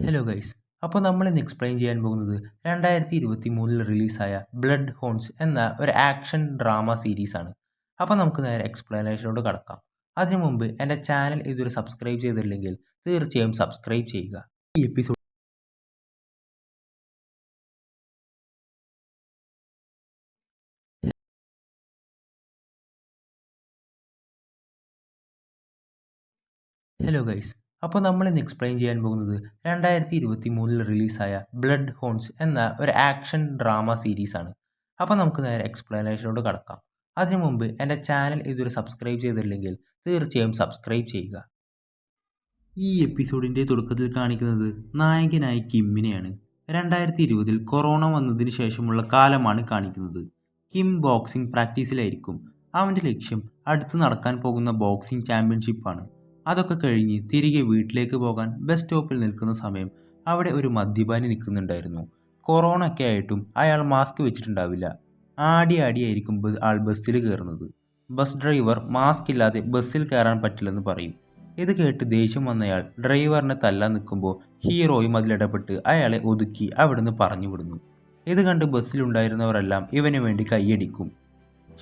Hello guys. അപ്പോൾ നമ്മൾ ഇന്ന് എക്സ്പ്ലെയിൻ ചെയ്യാൻ പോകുന്നത് 2023 റിലീസായ ബ്ലഡ് ഹോൺസ് എന്ന ഒരു ആക്ഷൻ ഡ്രാമ സീരീസാണ്. അപ്പോൾ നമുക്ക് നേരെ എക്സ്പ്ലനേഷനോട് കടക്കാം. അതിനു മുമ്പ് എൻ്റെ ചാനൽ ഇതുവരെ സബ്സ്ക്രൈബ് ചെയ്തിട്ടില്ലെങ്കിൽ തീർച്ചയായും സബ്സ്ക്രൈബ് ചെയ്യുക. ഈ എപ്പിസോഡ് ഹലോ ഗൈസ്. അപ്പോൾ നമ്മൾ ഇന്ന് എക്സ്പ്ലെയിൻ ചെയ്യാൻ പോകുന്നത് 2023 റിലീസായ ബ്ലഡ് ഹോൺസ് എന്ന ഒരു ആക്ഷൻ ഡ്രാമ സീരീസാണ്. അപ്പോൾ നമുക്ക് നേരെ എക്സ്പ്ലനേഷനോട് കടക്കാം. അതിനു മുമ്പ് എൻ്റെ ചാനൽ ഇതുവരെ സബ്സ്ക്രൈബ് ചെയ്തിട്ടില്ലെങ്കിൽ തീർച്ചയായും സബ്സ്ക്രൈബ് ചെയ്യുക. ഈ എപ്പിസോഡിൻ്റെ തുടക്കത്തിൽ കാണിക്കുന്നത് നായകനായ കിമ്മിനെയാണ്. 2020 കൊറോണ വന്നതിന് ശേഷമുള്ള കാലമാണ് കാണിക്കുന്നത്. കിം ബോക്സിംഗ് പ്രാക്ടീസിലായിരിക്കും. അവൻ്റെ ലക്ഷ്യം അടുത്ത് നടക്കാൻ പോകുന്ന ബോക്സിംഗ് ചാമ്പ്യൻഷിപ്പാണ്. അതൊക്കെ കഴിഞ്ഞ് തിരികെ വീട്ടിലേക്ക് പോകാൻ ബസ് സ്റ്റോപ്പിൽ നിൽക്കുന്ന സമയം അവിടെ ഒരു മദ്യപാനി നിൽക്കുന്നുണ്ടായിരുന്നു. കൊറോണ ഒക്കെ ആയിട്ടും അയാൾ മാസ്ക് വെച്ചിട്ടുണ്ടാവില്ല. ആടിയായിരിക്കും ആൾ ബസ്സിൽ കയറുന്നത്. ബസ് ഡ്രൈവർ മാസ്ക് ഇല്ലാതെ ബസ്സിൽ കയറാൻ പറ്റില്ലെന്ന് പറയും. ഇത് കേട്ട് ദേഷ്യം വന്നയാൾ ഡ്രൈവറിനെ തല്ലാൻ നിൽക്കുമ്പോൾ ഹീറോയും അതിലിടപെട്ട് അയാളെ ഒതുക്കി അവിടുന്ന് പറഞ്ഞു വിടുന്നു. ഇത് കണ്ട് ബസ്സിലുണ്ടായിരുന്നവരെല്ലാം ഇവന് വേണ്ടി കൈയടിക്കും.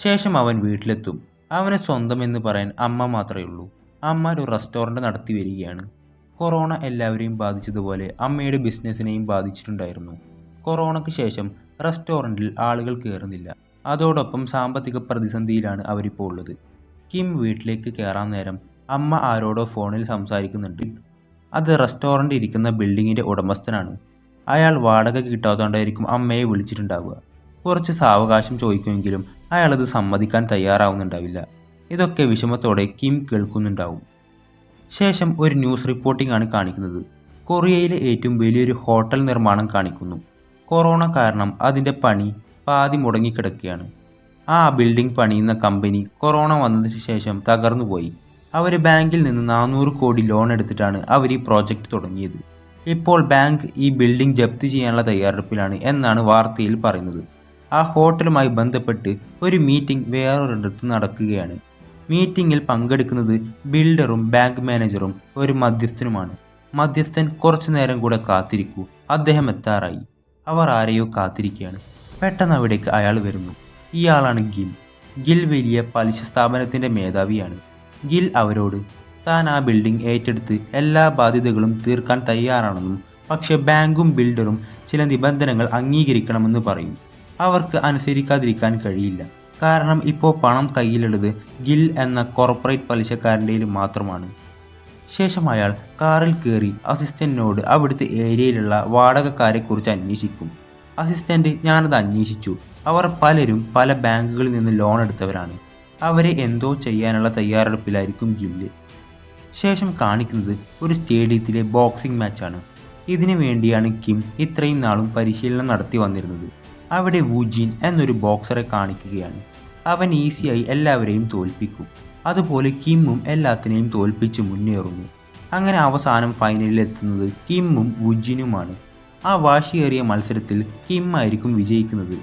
ശേഷം അവൻ വീട്ടിലെത്തും. അവന് സ്വന്തം എന്ന് പറയാൻ അമ്മ മാത്രമേ ഉള്ളൂ. അമ്മ ഒരു റെസ്റ്റോറൻറ്റ് നടത്തി വരികയാണ്. കൊറോണ എല്ലാവരെയും ബാധിച്ചതുപോലെ അമ്മയുടെ ബിസിനസ്സിനെയും ബാധിച്ചിട്ടുണ്ടായിരുന്നു. കൊറോണയ്ക്ക് ശേഷം റെസ്റ്റോറൻറ്റിൽ ആളുകൾ കയറുന്നില്ല. അതോടൊപ്പം സാമ്പത്തിക പ്രതിസന്ധിയിലാണ് അവരിപ്പോൾ ഉള്ളത്. കിം വീട്ടിലേക്ക് കയറാൻ നേരം അമ്മ ആരോടോ ഫോണിൽ സംസാരിക്കുന്നുണ്ട്. അത് റെസ്റ്റോറൻറ്റ് ഇരിക്കുന്ന ബിൽഡിങ്ങിൻ്റെ ഉടമസ്ഥനാണ്. അയാൾ വാടക കിട്ടാത്തതുകൊണ്ടായിരിക്കും അമ്മയെ വിളിച്ചിട്ടുണ്ടാവുക. കുറച്ച് സാവകാശം ചോദിക്കുമെങ്കിലും അയാളത് സമ്മതിക്കാൻ തയ്യാറാവുന്നുണ്ടാവില്ല. ഇതൊക്കെ വിഷമത്തോടെ കിം കേൾക്കുന്നുണ്ടാവും. ശേഷം ഒരു ന്യൂസ് റിപ്പോർട്ടിംഗ് ആണ് കാണിക്കുന്നത്. കൊറിയയിലെ ഏറ്റവും വലിയൊരു ഹോട്ടൽ നിർമ്മാണം കാണിക്കുന്നു. കൊറോണ കാരണം അതിൻ്റെ പണി പാതി മുടങ്ങിക്കിടക്കുകയാണ്. ആ ബിൽഡിംഗ് പണിയുന്ന കമ്പനി കൊറോണ വന്നതിന് ശേഷം തകർന്നുപോയി. അവർ ബാങ്കിൽ നിന്ന് 400 കോടി ലോൺ എടുത്തിട്ടാണ് അവർ ഈ പ്രോജക്റ്റ് തുടങ്ങിയത്. ഇപ്പോൾ ബാങ്ക് ഈ ബിൽഡിംഗ് ജപ്തി ചെയ്യാനുള്ള തയ്യാറെടുപ്പിലാണ് എന്നാണ് വാർത്തയിൽ പറയുന്നത്. ആ ഹോട്ടലുമായി ബന്ധപ്പെട്ട് ഒരു മീറ്റിംഗ് വേറൊരിടത്ത് നടക്കുകയാണ്. മീറ്റിങ്ങിൽ പങ്കെടുക്കുന്നത് ബിൽഡറും ബാങ്ക് മാനേജറും ഒരു മധ്യസ്ഥനുമാണ്. മധ്യസ്ഥൻ കുറച്ചു നേരം കൂടെ കാത്തിരിക്കൂ, അദ്ദേഹം എത്താറായി. അവർ ആരെയോ കാത്തിരിക്കുകയാണ്. പെട്ടെന്ന് അവിടേക്ക് അയാൾ വരുന്നു. ഇയാളാണ് ഗിൽ. ഗിൽ വലിയ പലിശ സ്ഥാപനത്തിൻ്റെ മേധാവിയാണ്. ഗിൽ അവരോട് താൻ ആ ബിൽഡിംഗ് ഏറ്റെടുത്ത് എല്ലാ ബാധ്യതകളും തീർക്കാൻ തയ്യാറാണെന്നും പക്ഷേ ബാങ്കും ബിൽഡറും ചില നിബന്ധനകൾ അംഗീകരിക്കണമെന്ന് പറയും. അവർക്ക് അനുസരിക്കാതിരിക്കാൻ കഴിയില്ല. കാരണം ഇപ്പോൾ പണം കയ്യിലുള്ളത് ഗിൽ എന്ന കോർപ്പറേറ്റ് പലിശക്കാരൻ്റെ മാത്രമാണ്. ശേഷം അയാൾ കാറിൽ കയറി അസിസ്റ്റൻറ്റിനോട് അവിടുത്തെ ഏരിയയിലുള്ള വാടകക്കാരെക്കുറിച്ച് അന്വേഷിക്കും. അസിസ്റ്റൻ്റ് ഞാനത് അന്വേഷിച്ചു, അവർ പലരും പല ബാങ്കുകളിൽ നിന്ന് ലോൺ എടുത്തവരാണ്. അവരെ എന്തോ ചെയ്യാനുള്ള തയ്യാറെടുപ്പിലായിരിക്കും ഗില്ല്. ശേഷം കാണിക്കുന്നത് ഒരു സ്റ്റേഡിയത്തിലെ ബോക്സിംഗ് മാച്ചാണ്. ഇതിനു വേണ്ടിയാണ് കിം ഇത്രയും നാളും പരിശീലനം നടത്തി വന്നിരുന്നത്. അവിടെ വുജിൻ എന്നൊരു ബോക്സറെ കാണിക്കുകയാണ്. അവൻ ഈസിയായി എല്ലാവരെയും തോൽപ്പിക്കും. അതുപോലെ കിമ്മും എല്ലാത്തിനെയും തോൽപ്പിച്ച് മുന്നേറുന്നു. അങ്ങനെ അവസാനം ഫൈനലിൽ എത്തുന്നത് കിമ്മും വുജിനുമാണ്. ആ വാശിയേറിയ മത്സരത്തിൽ കിം ആയിരിക്കും വിജയിക്കുന്നത്.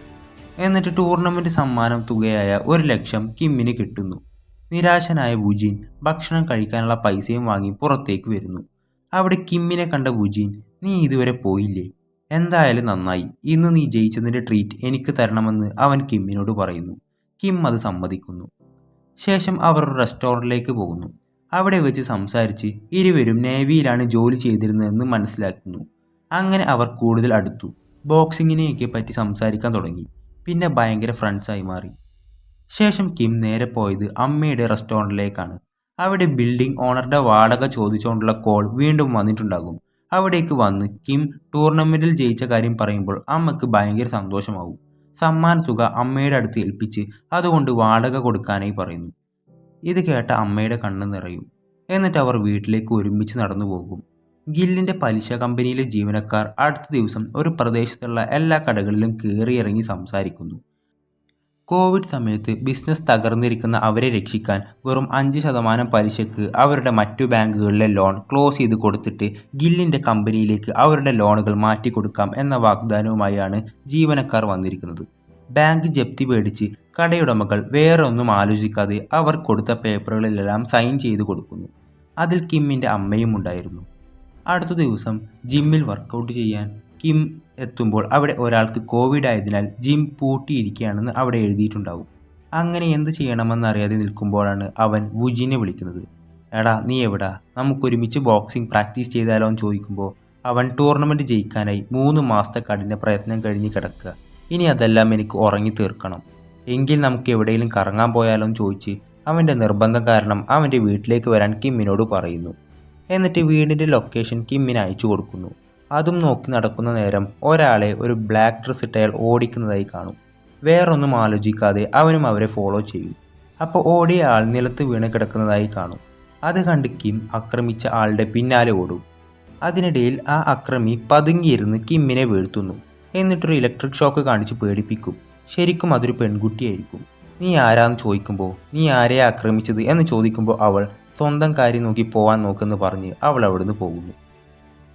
എന്നിട്ട് ടൂർണമെൻറ്റ് സമ്മാനം തുകയായ 1 ലക്ഷം കിമ്മിന് കിട്ടുന്നു. നിരാശനായ വുജിൻ ഭക്ഷണം കഴിക്കാനുള്ള പൈസയും വാങ്ങി പുറത്തേക്ക് വരുന്നു. അവിടെ കിമ്മിനെ കണ്ട വുജിൻ, നീ ഇതുവരെ പോയില്ലേ? എന്തായാലും നന്നായി, ഇന്ന് നീ ജയിച്ചതിൻ്റെ ട്രീറ്റ് എനിക്ക് തരണമെന്ന് അവൻ കിമ്മിനോട് പറയുന്നു. കിം അത് സമ്മതിക്കുന്നു. ശേഷം അവർ ഒരു റെസ്റ്റോറൻറ്റിലേക്ക് പോകുന്നു. അവിടെ വെച്ച് സംസാരിച്ച് ഇരുവരും നേവിയിലാണ് ജോലി ചെയ്തിരുന്നതെന്ന് മനസ്സിലാക്കുന്നു. അങ്ങനെ അവർ കൂടുതൽ അടുത്തു. ബോക്സിങ്ങിനെയൊക്കെ പറ്റി സംസാരിക്കാൻ തുടങ്ങി. പിന്നെ ഭയങ്കര ഫ്രണ്ട്സായി മാറി. ശേഷം കിം നേരെ പോയത് അമ്മയുടെ റെസ്റ്റോറൻറ്റിലേക്കാണ്. അവിടെ ബിൽഡിംഗ് ഓണറുടെ വാടക ചോദിച്ചുകൊണ്ടുള്ള കോൾ വീണ്ടും വന്നിട്ടുണ്ടാകും. അവിടേക്ക് വന്ന് കിം ടൂർണമെൻറ്റിൽ ജയിച്ച കാര്യം പറയുമ്പോൾ അമ്മയ്ക്ക് ഭയങ്കര സന്തോഷമാവും. സമ്മാന തുക അമ്മയുടെ അടുത്ത് ഏൽപ്പിച്ച് അതുകൊണ്ട് വാടക കൊടുക്കാനായി പറയുന്നു. ഇത് കേട്ട അമ്മയുടെ കണ്ണ് നിറയും. എന്നിട്ട് അവർ വീട്ടിലേക്ക് ഒരുമിച്ച് നടന്നു പോകും. ഗില്ലിൻ്റെ പലിശ കമ്പനിയിലെ ജീവനക്കാർ അടുത്ത ദിവസം ഒരു പ്രദേശത്തുള്ള എല്ലാ കടകളിലും കയറിയിറങ്ങി സംസാരിക്കുന്നു. കോവിഡ് സമയത്ത് ബിസിനസ് തകർന്നിരിക്കുന്ന അവരെ രക്ഷിക്കാൻ വെറും 5% പലിശക്ക് അവരുടെ മറ്റു ബാങ്കുകളിലെ ലോൺ ക്ലോസ് ചെയ്ത് കൊടുത്തിട്ട് ഗില്ലിൻ്റെ കമ്പനിയിലേക്ക് അവരുടെ ലോണുകൾ മാറ്റിക്കൊടുക്കാം എന്ന വാഗ്ദാനവുമായാണ് ജീവനക്കാർ വന്നിരിക്കുന്നത്. ബാങ്ക് ജപ്തി പേടിച്ച് കടയുടമകൾ വേറെ ഒന്നും ആലോചിക്കാതെ അവർ കൊടുത്ത പേപ്പറുകളിലെല്ലാം സൈൻ ചെയ്ത് കൊടുക്കുന്നു. അതിൽ കിമ്മിൻ്റെ അമ്മയും ഉണ്ടായിരുന്നു. അടുത്ത ദിവസം ജിമ്മിൽ വർക്കൗട്ട് ചെയ്യാൻ കിം എത്തുമ്പോൾ അവിടെ ഒരാൾക്ക് കോവിഡ് ആയതിനാൽ ജിം പൂട്ടിയിരിക്കുകയാണെന്ന് അവിടെ എഴുതിയിട്ടുണ്ടാവും. അങ്ങനെ എന്ത് ചെയ്യണമെന്നറിയാതെ നിൽക്കുമ്പോഴാണ് അവൻ വുജിനെ വിളിക്കുന്നത്. എടാ നീ എവിടാ, നമുക്കൊരുമിച്ച് ബോക്സിംഗ് പ്രാക്ടീസ് ചെയ്താലോ എന്ന് ചോദിക്കുമ്പോൾ അവൻ ടൂർണമെൻറ്റ് ജയിക്കാനായി 3 മാസത്തെ കഠിന പ്രയത്നം കഴിഞ്ഞ് കിടക്കുക. ഇനി അതെല്ലാം എനിക്ക് ഉറങ്ങി തീർക്കണം. എങ്കിൽ നമുക്ക് എവിടെയെങ്കിലും കറങ്ങാൻ പോയാലോ എന്ന് ചോദിച്ച് അവൻ്റെ നിർബന്ധം കാരണം അവൻ്റെ വീട്ടിലേക്ക് വരാൻ കിമ്മിനോട് പറയുന്നു. എന്നിട്ട് വീടിൻ്റെ ലൊക്കേഷൻ കിമ്മിന് അയച്ചു കൊടുക്കുന്നു. അതും നോക്കി നടക്കുന്ന നേരം ഒരാളെ ഒരു ബ്ലാക്ക് ഡ്രസ് ഇട്ടയാൾ ഓടിക്കുന്നതായി കാണും. വേറൊന്നും ആലോചിക്കാതെ അവനും അവരെ ഫോളോ ചെയ്യും. അപ്പോൾ ഓടിയ ആൾ നിലത്ത് വീണ് കിടക്കുന്നതായി കാണും. അത് കണ്ട് കിം ആക്രമിച്ച ആളുടെ പിന്നാലെ ഓടും. അതിനിടയിൽ ആ അക്രമി പതുങ്ങിയിരുന്ന് കിമ്മിനെ വീഴ്ത്തുന്നു. എന്നിട്ടൊരു ഇലക്ട്രിക് ഷോക്ക് കാണിച്ച് പേടിപ്പിക്കും. ശരിക്കും അതൊരു പെൺകുട്ടിയായിരിക്കും. നീ ആരാന്ന് ചോദിക്കുമ്പോൾ നീ ആരെയാ ആക്രമിച്ചത് എന്ന് ചോദിക്കുമ്പോൾ അവൾ സ്വന്തം കാര്യം നോക്കി പോവാൻ നോക്കെന്ന് പറഞ്ഞ് അവൾ അവിടുന്ന് പോകുന്നു.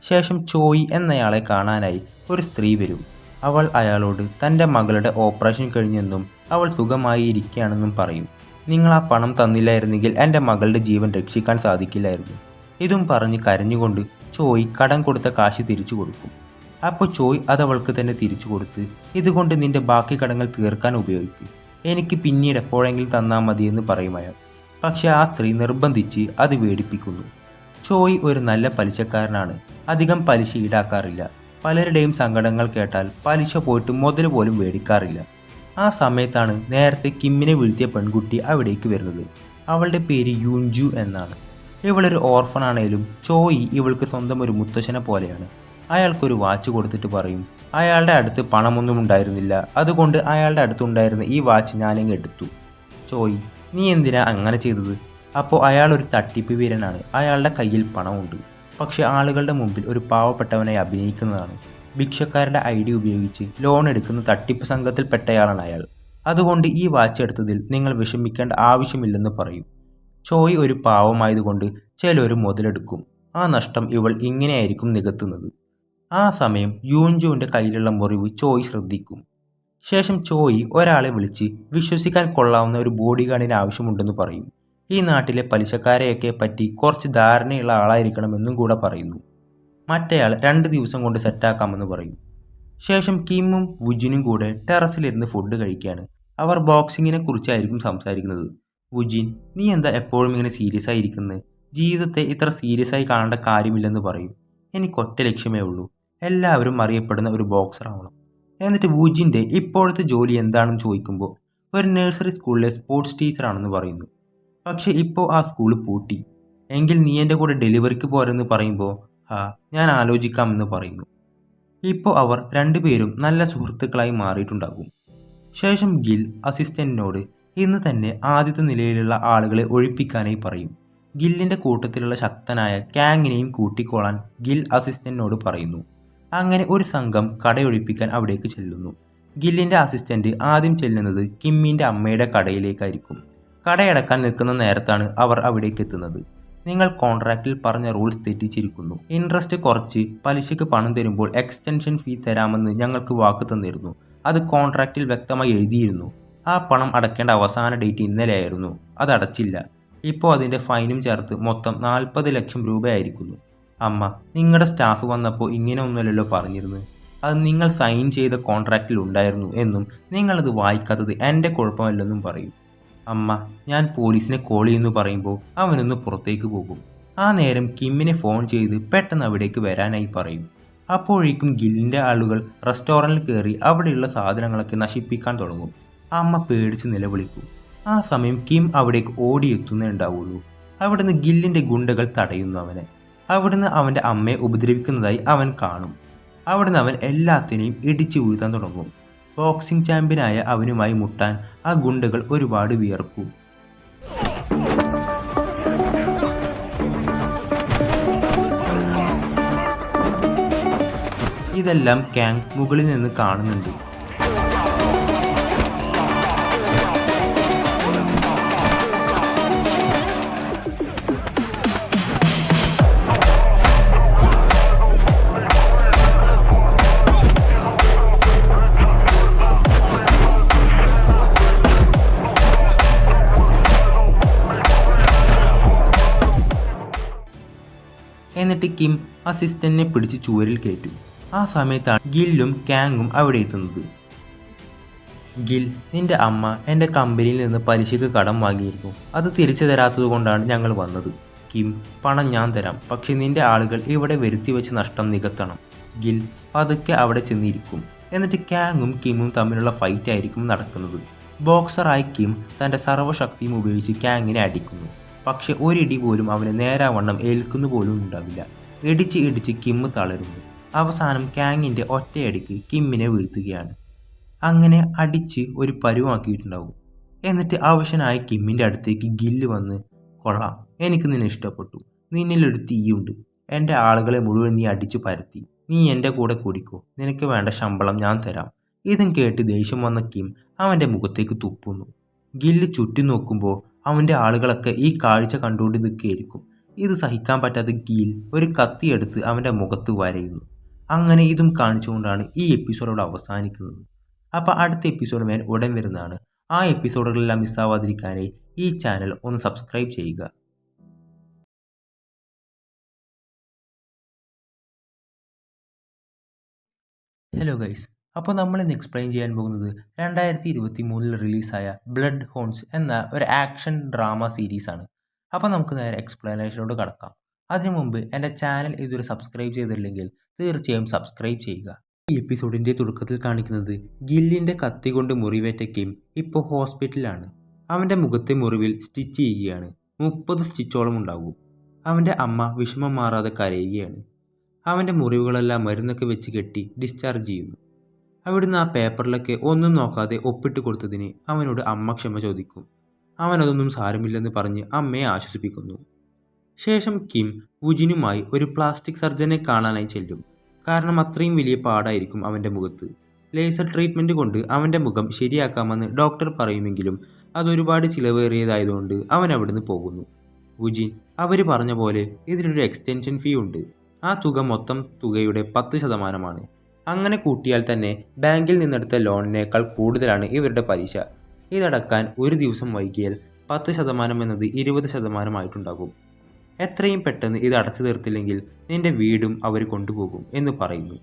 ശേഷം ചോയ് എന്നയാളെ കാണാനായി ഒരു സ്ത്രീ വരും. അവൾ അയാളോട് തൻ്റെ മകളുടെ ഓപ്പറേഷൻ കഴിഞ്ഞെന്നും അവൾ സുഖമായി ഇരിക്കുകയാണെന്നും പറയും. നിങ്ങൾ ആ പണം തന്നില്ലായിരുന്നെങ്കിൽ എൻ്റെ മകളുടെ ജീവൻ രക്ഷിക്കാൻ സാധിക്കില്ലായിരുന്നു. ഇതും പറഞ്ഞ് കരഞ്ഞുകൊണ്ട് ചോയ് കടം കൊടുത്ത കാശ് തിരിച്ചു കൊടുക്കും. അപ്പോൾ ചോയ് അതവൾക്ക് തന്നെ തിരിച്ചു കൊടുത്ത് ഇതുകൊണ്ട് നിന്റെ ബാക്കി കടങ്ങൾ തീർക്കാൻ ഉപയോഗിക്കും, എനിക്ക് പിന്നീട് എപ്പോഴെങ്കിലും തന്നാൽ മതിയെന്ന് പറയും അയാൾ. പക്ഷെ ആ സ്ത്രീ നിർബന്ധിച്ച് അത് വേടിപ്പിക്കുന്നു. ചോയ് ഒരു നല്ല പലിശക്കാരനാണ്. അധികം പലിശ ഈടാക്കാറില്ല. പലരുടെയും സങ്കടങ്ങൾ കേട്ടാൽ പലിശ പോയിട്ട് മുതൽ പോലും മേടിക്കാറില്ല. ആ സമയത്താണ് നേരത്തെ കിമ്മിനെ വീഴ്ത്തിയ പെൺകുട്ടി അവിടേക്ക് വരുന്നത്. അവളുടെ പേര് യൂൻജു എന്നാണ്. ഇവളൊരു ഓർഫൺ ആണേലും ചോയ് ഇവൾക്ക് സ്വന്തം ഒരു മുത്തശ്ശനെ പോലെയാണ്. അയാൾക്കൊരു വാച്ച് കൊടുത്തിട്ട് പറയും അയാളുടെ അടുത്ത് പണമൊന്നും ഉണ്ടായിരുന്നില്ല, അതുകൊണ്ട് അയാളുടെ അടുത്തുണ്ടായിരുന്ന ഈ വാച്ച് ഞാനങ്ങ് എടുത്തു. ചോയ് നീ എന്തിനാ അങ്ങനെ ചെയ്തത്? അപ്പോൾ അയാൾ ഒരു തട്ടിപ്പ് വീരനാണ്. അയാളുടെ കയ്യിൽ പണമുണ്ട്, പക്ഷെ ആളുകളുടെ മുമ്പിൽ ഒരു പാവപ്പെട്ടവനായി അഭിനയിക്കുന്നതാണ്. ഭിക്ഷക്കാരുടെ ഐഡി ഉപയോഗിച്ച് ലോൺ എടുക്കുന്ന തട്ടിപ്പ് സംഘത്തിൽപ്പെട്ടയാളാണ് അയാൾ. അതുകൊണ്ട് ഈ വാച്ച് എടുത്തതിൽ നിങ്ങൾ വിഷമിക്കേണ്ട ആവശ്യമില്ലെന്ന് പറയും. ചോയ് ഒരു പാവമായതുകൊണ്ട് ചിലർ മുതലെടുക്കും. ആ നഷ്ടം ഇവൾ ഇങ്ങനെയായിരിക്കും നികത്തുന്നത്. ആ സമയം യൂൻജുവിൻ്റെ കയ്യിലുള്ള മുറിവ് ചോയ് ശ്രദ്ധിക്കും. ശേഷം ചോയ് ഒരാളെ വിളിച്ച് വിശ്വസിക്കാൻ കൊള്ളാവുന്ന ഒരു ബോഡി ഗാർഡിന് ആവശ്യമുണ്ടെന്ന് പറയും. ഈ നാട്ടിലെ പലിശക്കാരെയൊക്കെ പറ്റി കുറച്ച് ധാരണയുള്ള ആളായിരിക്കണമെന്നും കൂടെ പറയുന്നു. മറ്റേയാൾ 2 ദിവസം കൊണ്ട് സെറ്റാക്കാമെന്ന് പറയും. ശേഷം കിമ്മും വുജിനും കൂടെ ടെറസിലിരുന്ന് ഫുഡ് കഴിക്കുകയാണ്. അവർ ബോക്സിങ്ങിനെ കുറിച്ചായിരിക്കും സംസാരിക്കുന്നത്. വുജിൻ നീ എന്താ എപ്പോഴും ഇങ്ങനെ സീരിയസ് ആയിരിക്കുന്നത്? ജീവിതത്തെ ഇത്ര സീരിയസ് ആയി കാണേണ്ട കാര്യമില്ലെന്ന് പറയും. എനിക്കൊറ്റ ലക്ഷ്യമേ ഉള്ളൂ, എല്ലാവരും അറിയപ്പെടുന്ന ഒരു ബോക്സർ ആവണം. എന്നിട്ട് വുജിൻ്റെ ഇപ്പോഴത്തെ ജോലി എന്താണെന്ന് ചോദിക്കുമ്പോൾ ഒരു നഴ്സറി സ്കൂളിലെ സ്പോർട്സ് ടീച്ചറാണെന്ന് പറയുന്നു. പക്ഷേ ഇപ്പോൾ ആ സ്കൂൾ പൂട്ടി. എങ്കിൽ നീ എൻ്റെ കൂടെ ഡെലിവറിക്ക് പോരെന്ന് പറയുമ്പോൾ ഞാൻ ആലോചിക്കാമെന്ന് പറയുന്നു. ഇപ്പോൾ അവർ 2 പേരും നല്ല സുഹൃത്തുക്കളായി മാറിയിട്ടുണ്ടാകും. ശേഷം ഗിൽ അസിസ്റ്റന്റിനോട് ഇന്ന് തന്നെ ആദ്യത്തെ നിലയിലുള്ള ആളുകളെ ഒഴിപ്പിക്കാനായി പറയും. ഗില്ലിൻ്റെ കൂട്ടത്തിലുള്ള ശക്തനായ കാങ്ങിനെയും കൂട്ടിക്കോളാൻ ഗിൽ അസിസ്റ്റന്റിനോട് പറയുന്നു. അങ്ങനെ ഒരു സംഘം കടയൊഴിപ്പിക്കാൻ അവിടേക്ക് ചെല്ലുന്നു. ഗില്ലിൻ്റെ അസിസ്റ്റന്റ് ആദ്യം ചെല്ലുന്നത് കിമ്മിൻ്റെ അമ്മയുടെ കടയിലേക്കായിരിക്കും. കടയടക്കാൻ നിൽക്കുന്ന നേരത്താണ് അവർ അവിടേക്ക് എത്തുന്നത്. നിങ്ങൾ കോൺട്രാക്റ്റിൽ പറഞ്ഞ റൂൾസ് തെറ്റിച്ചിരിക്കുന്നു. ഇൻട്രസ്റ്റ് കുറച്ച് പലിശയ്ക്ക് പണം തരുമ്പോൾ എക്സ്റ്റൻഷൻ ഫീ തരാമെന്ന് ഞങ്ങൾക്ക് വാക്ക് തന്നിരുന്നു. അത് കോൺട്രാക്റ്റിൽ വ്യക്തമായി എഴുതിയിരുന്നു. ആ പണം അടയ്ക്കേണ്ട അവസാന ഡേറ്റ് ഇന്നലെയായിരുന്നു. അത് അടച്ചില്ല. ഇപ്പോൾ അതിൻ്റെ ഫൈനും ചേർത്ത് മൊത്തം 40 ലക്ഷം രൂപയായിരിക്കുന്നു. അമ്മ നിങ്ങളുടെ സ്റ്റാഫ് വന്നപ്പോൾ ഇങ്ങനെ ഒന്നുമല്ലല്ലോ പറഞ്ഞിരുന്നത്. അത് നിങ്ങൾ സൈൻ ചെയ്ത കോൺട്രാക്റ്റിൽ ഉണ്ടായിരുന്നു എന്നും നിങ്ങളത് വായിക്കാത്തത് എൻ്റെ കുഴപ്പമല്ലെന്നും പറയും. അമ്മ ഞാൻ പോലീസിനെ കോൾ ചെയ്യുന്നു പറയുമ്പോൾ അവനൊന്ന് പുറത്തേക്ക് പോകും. ആ നേരം കിമ്മിനെ ഫോൺ ചെയ്ത് പെട്ടെന്ന് അവിടേക്ക് വരാനായി പറയും. അപ്പോഴേക്കും ഗില്ലിൻ്റെ ആളുകൾ റെസ്റ്റോറൻറ്റിൽ കയറി അവിടെയുള്ള സാധനങ്ങളൊക്കെ നശിപ്പിക്കാൻ തുടങ്ങും. അമ്മ പേടിച്ച് നിലവിളിക്കും. ആ സമയം കിം അവിടേക്ക് ഓടിയെത്തുന്നേ ഉണ്ടാവുള്ളൂ. അവിടുന്ന് ഗില്ലിൻ്റെ ഗുണ്ടകൾ തടയുന്നു അവനെ. അവിടുന്ന് അവൻ്റെ അമ്മയെ ഉപദ്രവിക്കുന്നതായി അവൻ കാണും. അവിടുന്ന് അവൻ എല്ലാത്തിനെയും ഇടിച്ചു വീഴ്ത്താൻ തുടങ്ങും. ബോക്സിംഗ് ചാമ്പ്യനായ അവനുമായി മുട്ടാൻ ആ ഗുണ്ടകൾ ഒരുപാട് വിയർക്കും. ഇതെല്ലാം കാങ് മുകളിൽ നിന്ന് കാണുന്നുണ്ട്. എന്നിട്ട് കിം അസിസ്റ്റന്റിനെ പിടിച്ച് ചുവരിൽ കയറ്റും. ആ സമയത്താണ് ഗില്ലും കാങ്ങും അവിടെ എത്തുന്നത്. ഗിൽ, നിന്റെ അമ്മ എൻ്റെ കമ്പനിയിൽ നിന്ന് പലിശയ്ക്ക് കടം വാങ്ങിയിരുന്നു. അത് തിരിച്ചു തരാത്തത് കൊണ്ടാണ് ഞങ്ങൾ വന്നത്. കിം, പണം ഞാൻ തരാം, പക്ഷെ നിന്റെ ആളുകൾ ഇവിടെ വരുത്തി വെച്ച് നഷ്ടം നികത്തണം. ഗിൽ പതുക്കെ അവിടെ ചെന്നിരിക്കും. എന്നിട്ട് കാങ്ങും കിമ്മും തമ്മിലുള്ള ഫൈറ്റ് ആയിരിക്കും നടക്കുന്നത്. ബോക്സറായി കിം തൻ്റെ സർവ്വശക്തിയും ഉപയോഗിച്ച് കാങ്ങിനെ അടിക്കുന്നു. പക്ഷെ ഒരിടി പോലും അവന് നേരാവണ്ണം ഏൽക്കുന്നു പോലും ഉണ്ടാവില്ല. ഇടിച്ച് ഇടിച്ച് കിം തളരുന്നു. അവസാനം കാങ്ങിൻ്റെ ഒറ്റയടിക്ക് കിമ്മിനെ വീഴ്ത്തുകയാണ്. അങ്ങനെ അടിച്ച് ഒരു പരുവാക്കിയിട്ടുണ്ടാവും. എന്നിട്ട് അവശനായ കിമ്മിൻ്റെ അടുത്തേക്ക് ഗില്ല് വന്ന്, കൊള്ളാം, എനിക്ക് നിന്നെ ഇഷ്ടപ്പെട്ടു. നിന്നിലൊരു തീയുണ്ട്. എൻ്റെ ആളുകളെ മുഴുവൻ നീ അടിച്ചു പരത്തി. നീ എൻ്റെ കൂടെ കൂടിക്കോ. നിനക്ക് വേണ്ട ശമ്പളം ഞാൻ തരാം. ഇതും കേട്ട് ദേഷ്യം വന്ന കിം അവൻ്റെ മുഖത്തേക്ക് തുപ്പുന്നു. ഗില്ല് ചുറ്റും നോക്കുമ്പോൾ അവൻ്റെ ആളുകളൊക്കെ ഈ കാഴ്ച കണ്ടുകൊണ്ട് നിൽക്കുകയായിരിക്കും. ഇത് സഹിക്കാൻ പറ്റാത്ത ഗിൽ ഒരു കത്തിയെടുത്ത് അവൻ്റെ മുഖത്ത് വരയുന്നു. അങ്ങനെ ഇതും കാണിച്ചുകൊണ്ടാണ് ഈ എപ്പിസോഡ് അവസാനിക്കുന്നത്. അപ്പോൾ അടുത്ത എപ്പിസോഡ് ഞാൻ ഉടൻ വരുന്നതാണ്. ആ എപ്പിസോഡുകളെല്ലാം മിസ്സാവാതിരിക്കാനായി ഈ ചാനൽ ഒന്ന് സബ്സ്ക്രൈബ് ചെയ്യുക. ഹലോ ഗൈസ്, അപ്പോൾ നമ്മളിന്ന് എക്സ്പ്ലെയിൻ ചെയ്യാൻ പോകുന്നത് 2023 റിലീസായ ബ്ലഡ് ഹോൺസ് എന്ന ഒരു ആക്ഷൻ ഡ്രാമ സീരീസാണ്. അപ്പോൾ നമുക്ക് നേരെ എക്സ്പ്ലനേഷനിലോട്ട് കടക്കാം. അതിനു മുമ്പ് എൻ്റെ ചാനൽ ഇതുവരെ സബ്സ്ക്രൈബ് ചെയ്തിട്ടില്ലെങ്കിൽ തീർച്ചയായും സബ്സ്ക്രൈബ് ചെയ്യുക. ഈ എപ്പിസോഡിൻ്റെ തുടക്കത്തിൽ കാണിക്കുന്നത് ഗില്ലിൻ്റെ കത്തി കൊണ്ട് മുറിവേറ്റ കിം ഇപ്പോൾ ഹോസ്പിറ്റലിലാണ്. അവൻ്റെ മുഖത്തെ മുറിവിൽ സ്റ്റിച്ച് ചെയ്യുകയാണ്. 30 സ്റ്റിച്ചോളം ഉണ്ടാകും. അവൻ്റെ അമ്മ വിഷമം മാറാതെ കരയുകയാണ്. അവൻ്റെ മുറിവുകളെല്ലാം മരുന്നൊക്കെ വെച്ച് കെട്ടി ഡിസ്ചാർജ് ചെയ്യുന്നു. അവിടുന്ന് ആ പേപ്പറിലൊക്കെ ഒന്നും നോക്കാതെ ഒപ്പിട്ട് കൊടുത്തതിന് അവനോട് അമ്മ ക്ഷമ ചോദിക്കും. അവനതൊന്നും സാരമില്ലെന്ന് പറഞ്ഞ് അമ്മയെ ആശ്വസിപ്പിക്കുന്നു. ശേഷം കിം വുജിനുമായി ഒരു പ്ലാസ്റ്റിക് സർജനെ കാണാനായി ചെല്ലും. കാരണം അത്രയും വലിയ പാടായിരിക്കും അവൻ്റെ മുഖത്ത്. ലേസർ ട്രീറ്റ്മെൻറ്റ് കൊണ്ട് അവൻ്റെ മുഖം ശരിയാക്കാമെന്ന് ഡോക്ടർ പറയുമെങ്കിലും അതൊരുപാട് ചിലവേറിയതായതുകൊണ്ട് അവൻ അവിടുന്ന് പോകുന്നു. വുജിൻ അവർ പറഞ്ഞ പോലെ ഇതിലൊരു എക്സ്റ്റൻഷൻ ഫീ ഉണ്ട്. ആ തുക മൊത്തം തുകയുടെ 10%. അങ്ങനെ കൂട്ടിയാൽ തന്നെ ബാങ്കിൽ നിന്നെടുത്ത ലോണിനേക്കാൾ കൂടുതലാണ് ഇവരുടെ പലിശ. ഇതടക്കാൻ ഒരു ദിവസം വൈകിയാൽ 10% എന്നത് 20% ആയിട്ടുണ്ടാകും. എത്രയും പെട്ടെന്ന് ഇത് അടച്ചു തീർത്തില്ലെങ്കിൽ നിന്റെ വീടും അവർ കൊണ്ടുപോകും എന്ന് പറയുന്നു.